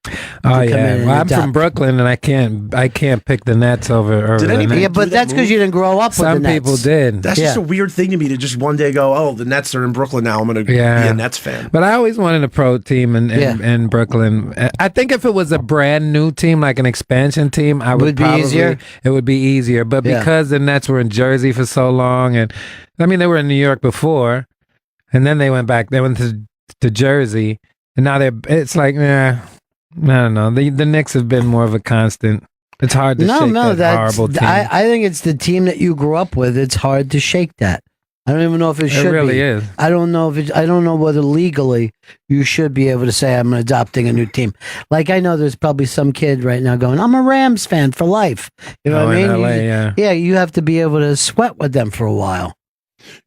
Oh yeah, well, I'm from Brooklyn, and I can't pick the Nets over. Yeah, but that's because you didn't grow up with the Nets. Some people did. That's just a weird thing to me to just one day go, oh, the Nets are in Brooklyn now. I'm going to be a Nets fan. But I always wanted a pro team in Brooklyn. I think if it was a brand new team, like an expansion team, it would be easier. It would be easier. But because the Nets were in Jersey for so long, and I mean they were in New York before, and then they went back. They went to Jersey. And now it's like, I don't know. The Knicks have been more of a constant. It's hard to shake that horrible team. I think it's the team that you grew up with. It's hard to shake that. I don't even know if it should be. It really is. I don't know whether legally you should be able to say I'm adopting a new team. Like I know there's probably some kid right now going, I'm a Rams fan for life. You know what I mean? LA, yeah, you have to be able to sweat with them for a while.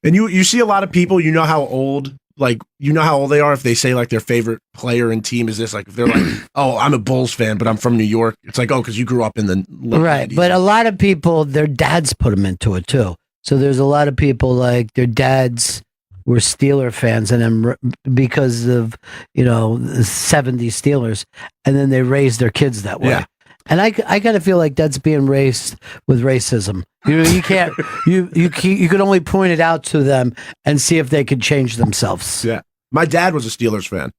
And you see a lot of people, you know how old they are if they say like their favorite player and team is this. Like if they're like, oh, I'm a Bulls fan, but I'm from New York. It's like, oh, because you grew up in the right. 90s. But a lot of people, their dads put them into it too. So there's a lot of people like their dads were Steeler fans, and then because of the 70s Steelers, and then they raised their kids that way. Yeah. And I kind of feel like that's being raced with racism. You know, you can't. You can only point it out to them and see if they could change themselves. Yeah. My dad was a Steelers fan.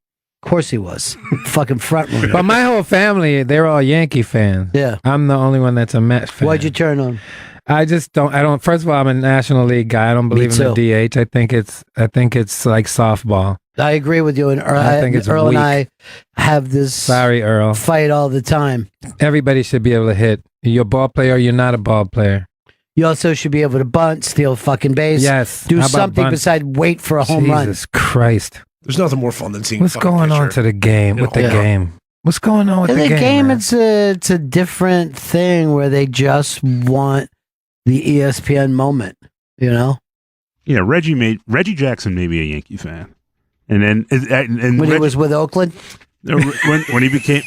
Of course he was. Fucking front runner. But my whole family, they're all Yankee fans. Yeah. I'm the only one that's a Mets fan. Why'd you turn on? I just don't. I don't. First of all, I'm a National League guy. I don't believe in the DH. I think it's like softball. I agree with you. And I think it's Earl weak. and I have this Earl. fight all the time. Everybody should be able to hit. You're a ball player or you're not a ball player. You also should be able to bunt, steal a fucking base. Yes. Do How about something bunt? besides wait for a home run. Jesus Christ. There's nothing more fun than seeing. What's going on to the game? With the game? What's going on with In the game? man? It's a different thing where they just want the ESPN moment, you know? Yeah, Reggie Jackson may be a Yankee fan. And then and When he was with Oakland? when he became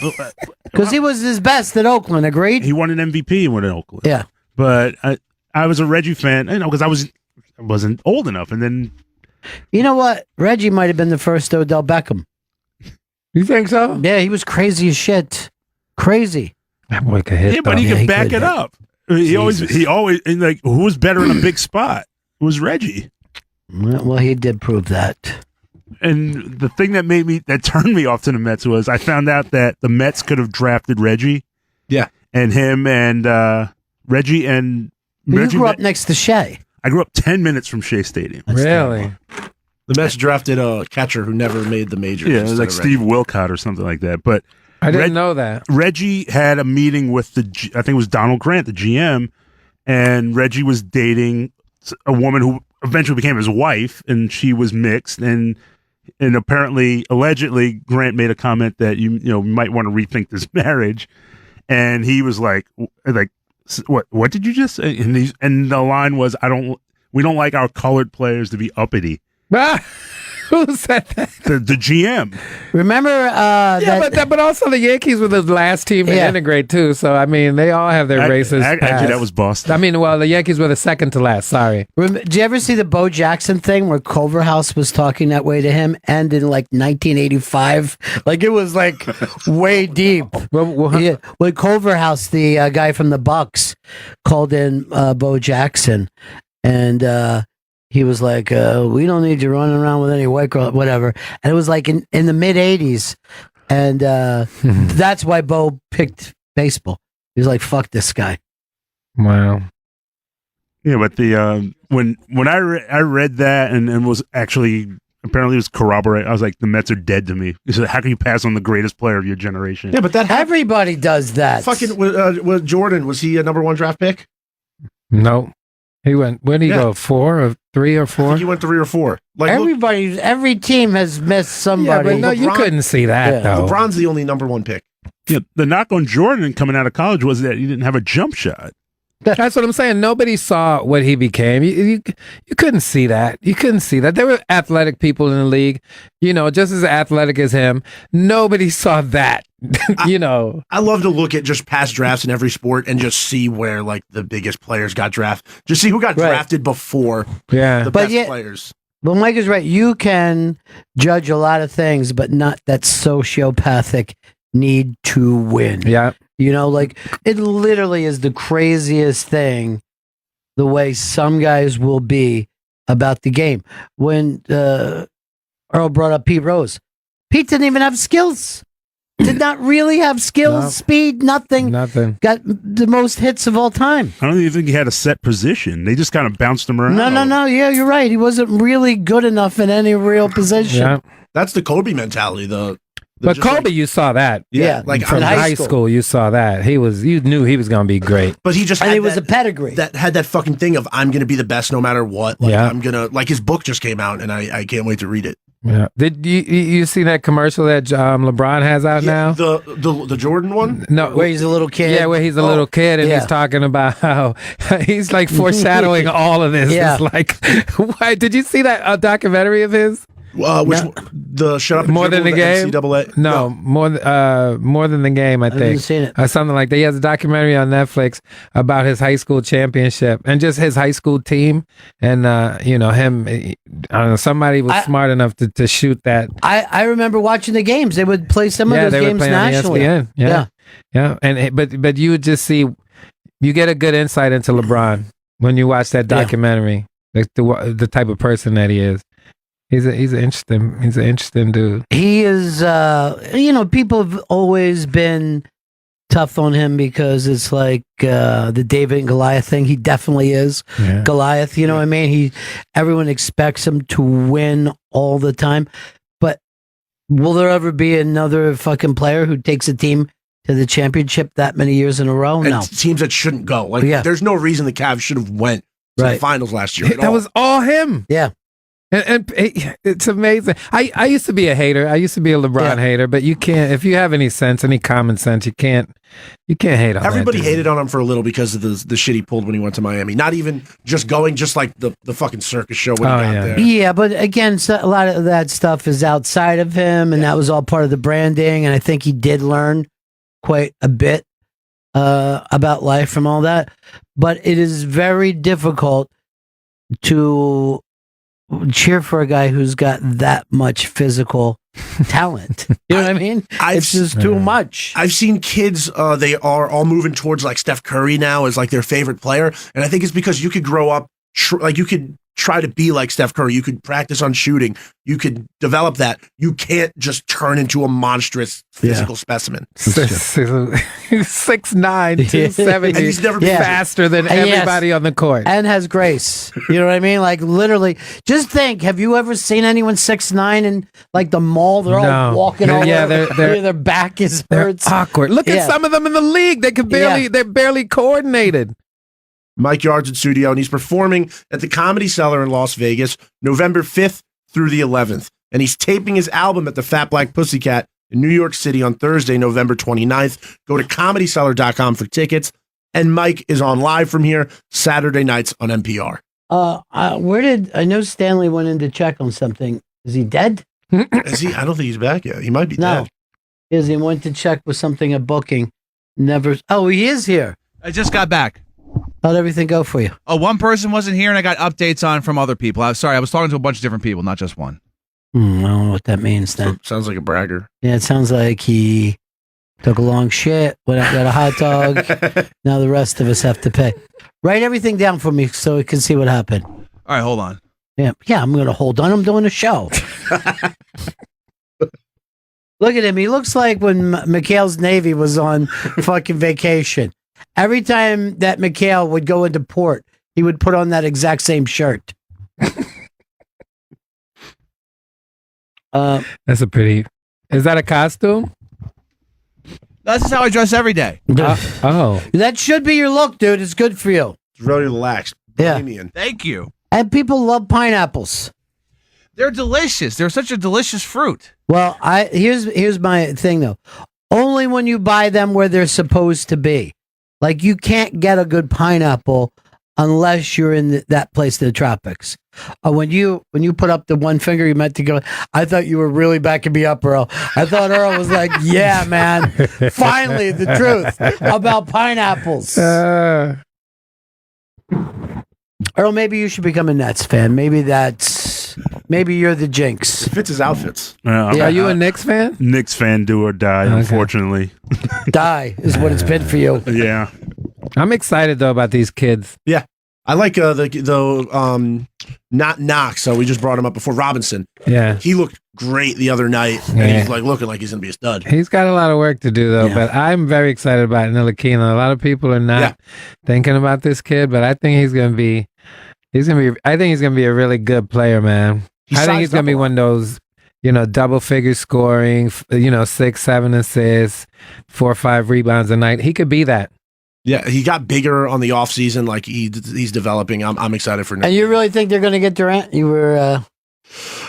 Because he was his best at Oakland, agreed? he won an MVP when in Oakland. Yeah. But I was a Reggie fan, because I wasn't old enough, and then You know what? Reggie might have been the first Odell Beckham. You think so? Yeah, he was crazy as shit. Crazy. That boy could hit. yeah, but he Yeah, could he back could it hit. up. He always and like who was better in a big spot? It was Reggie. Well, he did prove that. And the thing that turned me off to the Mets was I found out that the Mets could have drafted Reggie. Yeah. And him and Reggie and You Reggie grew up next to Shea. I grew up 10 minutes from Shea Stadium. Really? The Mets drafted a catcher who never made the majors. Yeah, it was instead like of Steve Wilcott or something like that. But I didn't know that. Reggie had a meeting with I think it was Donald Grant, the GM, and Reggie was dating a woman who eventually became his wife, and she was mixed. And apparently, allegedly, Grant made a comment that you might want to rethink this marriage. And he was like, what did you just say? And the line was, we don't like our colored players to be uppity. Who said that? The GM. Remember? But also the Yankees were the last team to integrate too. So I mean, they all have their racist. Actually, past. that was Boston. I mean, the Yankees were the second to last. Sorry. Did you ever see the Bo Jackson thing where Culverhouse was talking that way to him, and in like 1985, like it was like way deep. Yeah, when Culverhouse, the guy from the Bucks, called in Bo Jackson, and he was like, "We don't need you running around with any white girl, whatever." And it was like in the mid '80s, and that's why Bo picked baseball. He was like, "Fuck this guy." Wow. Yeah, but the when I read that and was actually apparently it was corroborated. I was like, the Mets are dead to me. He said, how can you pass on the greatest player of your generation? Yeah, but everybody does that. Fucking with Jordan, was he a number one draft pick? No. He went. Where did he go? 4 or 3 or 4? I think he went 3 or 4. Like every team has missed somebody. Yeah, but no, you couldn't see that though. LeBron's the only number one pick. Yeah, the knock on Jordan coming out of college was that he didn't have a jump shot. That's what I'm saying. Nobody saw what he became. You couldn't see that. You couldn't see that. There were athletic people in the league, just as athletic as him. Nobody saw that. I love to look at just past drafts in every sport and just see where like the biggest players got drafted. Just see who got drafted before the best players. Well, Mike is right. You can judge a lot of things, but not that sociopathic need to win. Yeah. Like it literally is the craziest thing the way some guys will be about the game. When Earl brought up Pete Rose, Pete didn't even have skills. Did not really have skills, speed, nothing. Nothing. Got the most hits of all time. I don't even think he had a set position. They just kind of bounced him around. No. Yeah, you're right. He wasn't really good enough in any real position. Yeah. That's the Kobe mentality. But Kobe, you saw that. Yeah, like from high school, you saw that. You knew he was going to be great. But he just was a pedigree that had that fucking thing of I'm going to be the best no matter what. Like, I'm gonna his book just came out and I can't wait to read it. Yeah. Did you see that commercial that LeBron has out now? The Jordan one? No, where he's a little kid. Yeah, where he's a little kid and he's talking about how he's like foreshadowing all of this. Yeah. It's like, why did you see that documentary of his? The Shut Up and More Dribble, than the game? NCAA? No, more than the game. I think haven't seen it. Something like that. He has a documentary on Netflix about his high school championship and just his high school team. And him. I don't know. Somebody was smart enough to shoot that. I remember watching the games. They would play some of those they would games play nationally. on ESPN. Yeah. Yeah, and but you would just see, you get a good insight into LeBron when you watch that documentary, like the type of person that he is. He's an interesting dude. He is, people have always been tough on him because it's like the David and Goliath thing. He definitely is Goliath. You know what I mean? Everyone expects him to win all the time. But will there ever be another fucking player who takes a team to the championship that many years in a row? And No. teams that shouldn't go. Like, there's no reason the Cavs should have went to the finals last year. That was all him. Yeah. And it's amazing. I used to be a hater. I used to be a LeBron hater, but you can't, if you have any sense, any common sense, you can't hate on Everybody that dude. hated on him for a little because of the shit he pulled when he went to Miami. Not even just going, just like the fucking circus show when he got there. Yeah, but again, a lot of that stuff is outside of him, and that was all part of the branding, and I think he did learn quite a bit about life from all that. But it is very difficult to cheer for a guy who's got that much physical talent. You know what I mean? It's just too much. I've seen kids, they are all moving towards like Steph Curry now as like their favorite player. And I think it's because you could grow up, you could try to be like Steph Curry. You could practice on shooting. You could develop that. You can't just turn into a monstrous physical specimen. 6'9", 270. And he's never been faster than everybody on the court. And has grace. You know what I mean? Like literally, just think, have you ever seen anyone 6'9" in like the mall? They're all walking all over. Their back is hurts. Awkward. Look at some of them in the league. They can they're barely coordinated. Mike Yard's in studio, and he's performing at the Comedy Cellar in Las Vegas, November 5th through the 11th. And he's taping his album at the Fat Black Pussycat in New York City on Thursday, November 29th. Go to comedycellar.com for tickets. And Mike is on live from here Saturday nights on NPR. I know Stanley went in to check on something. Is he dead? Is he? I don't think he's back yet. He might be dead. He went to check with something at booking. Never. Oh, he is here. I just got back. How'd everything go for you? Oh, one person wasn't here, and I got updates on from other people. I'm sorry, I was talking to a bunch of different people, not just one. I don't know what that means then. Sounds like a bragger. Yeah, it sounds like he took a long shit, went out, got a hot dog. Now the rest of us have to pay. Write everything down for me so we can see what happened. All right, hold on. Yeah, I'm going to hold on. I'm doing a show. Look at him. He looks like when McHale's Navy was on fucking vacation. Every time that McHale would go into port, he would put on that exact same shirt. That's a pretty... Is that a costume? This is how I dress every day. That should be your look, dude. It's good for you. It's really relaxed. Bohemian. Thank you. And people love pineapples. They're delicious. They're such a delicious fruit. Well, here's my thing, though. Only when you buy them where they're supposed to be. Like, you can't get a good pineapple unless you're in that place in the tropics. When you put up the one finger, you meant to go, I thought you were really backing me up, Earl. I thought Earl was like, yeah, man, finally the truth about pineapples. Earl, maybe you should become a Nets fan. Maybe you're the jinx. It fits his outfits. Are you a Knicks fan? Knicks fan, do or die, unfortunately. Die is what it's been for you. Yeah. I'm excited, though, about these kids. Yeah. I like not Knox, so we just brought him up before, Robinson. Yeah. He looked great the other night, and he's like looking like he's going to be a stud. He's got a lot of work to do, though, but I'm very excited about Ntilikina. A lot of people are not thinking about this kid, but I think he's going to be a really good player, man. I think he's going to be one of those, double figure scoring, 6, 7 assists, 4 or 5 rebounds a night. He could be that. Yeah, he got bigger on the offseason. Like he's developing. I'm excited for. And you really think they're going to get Durant? You were.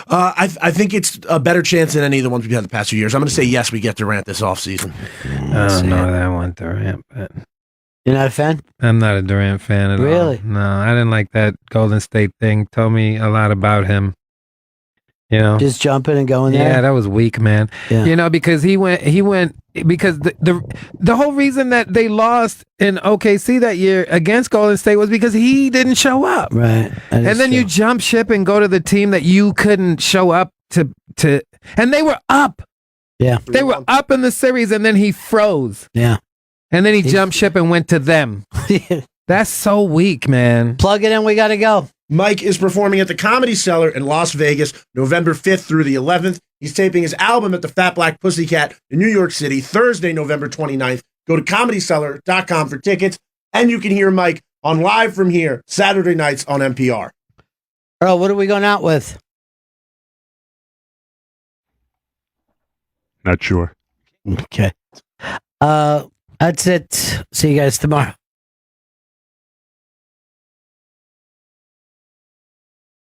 I think it's a better chance than any of the ones we've had the past few years. I'm going to say yes, we get Durant this offseason. I don't know that I want Durant, but you're not a fan? I'm not a Durant fan at all. Really? No, I didn't like that Golden State thing. Told me a lot about him. Just jumping and going there. Yeah, that was weak, man. Yeah. Because he went because the whole reason that they lost in OKC that year against Golden State was because he didn't show up. Right. And then you jump ship and go to the team that you couldn't show up to and they were up. Yeah. They were up in the series and then he froze. Yeah. And then he jumped ship and went to them. That's so weak, man. Plug it in. We got to go. Mike is performing at the Comedy Cellar in Las Vegas, November 5th through the 11th. He's taping his album at the Fat Black Pussycat in New York City, Thursday, November 29th. Go to comedycellar.com for tickets, and you can hear Mike on Live From Here, Saturday nights on NPR. Earl, what are we going out with? Not sure. Okay. That's it. See you guys tomorrow.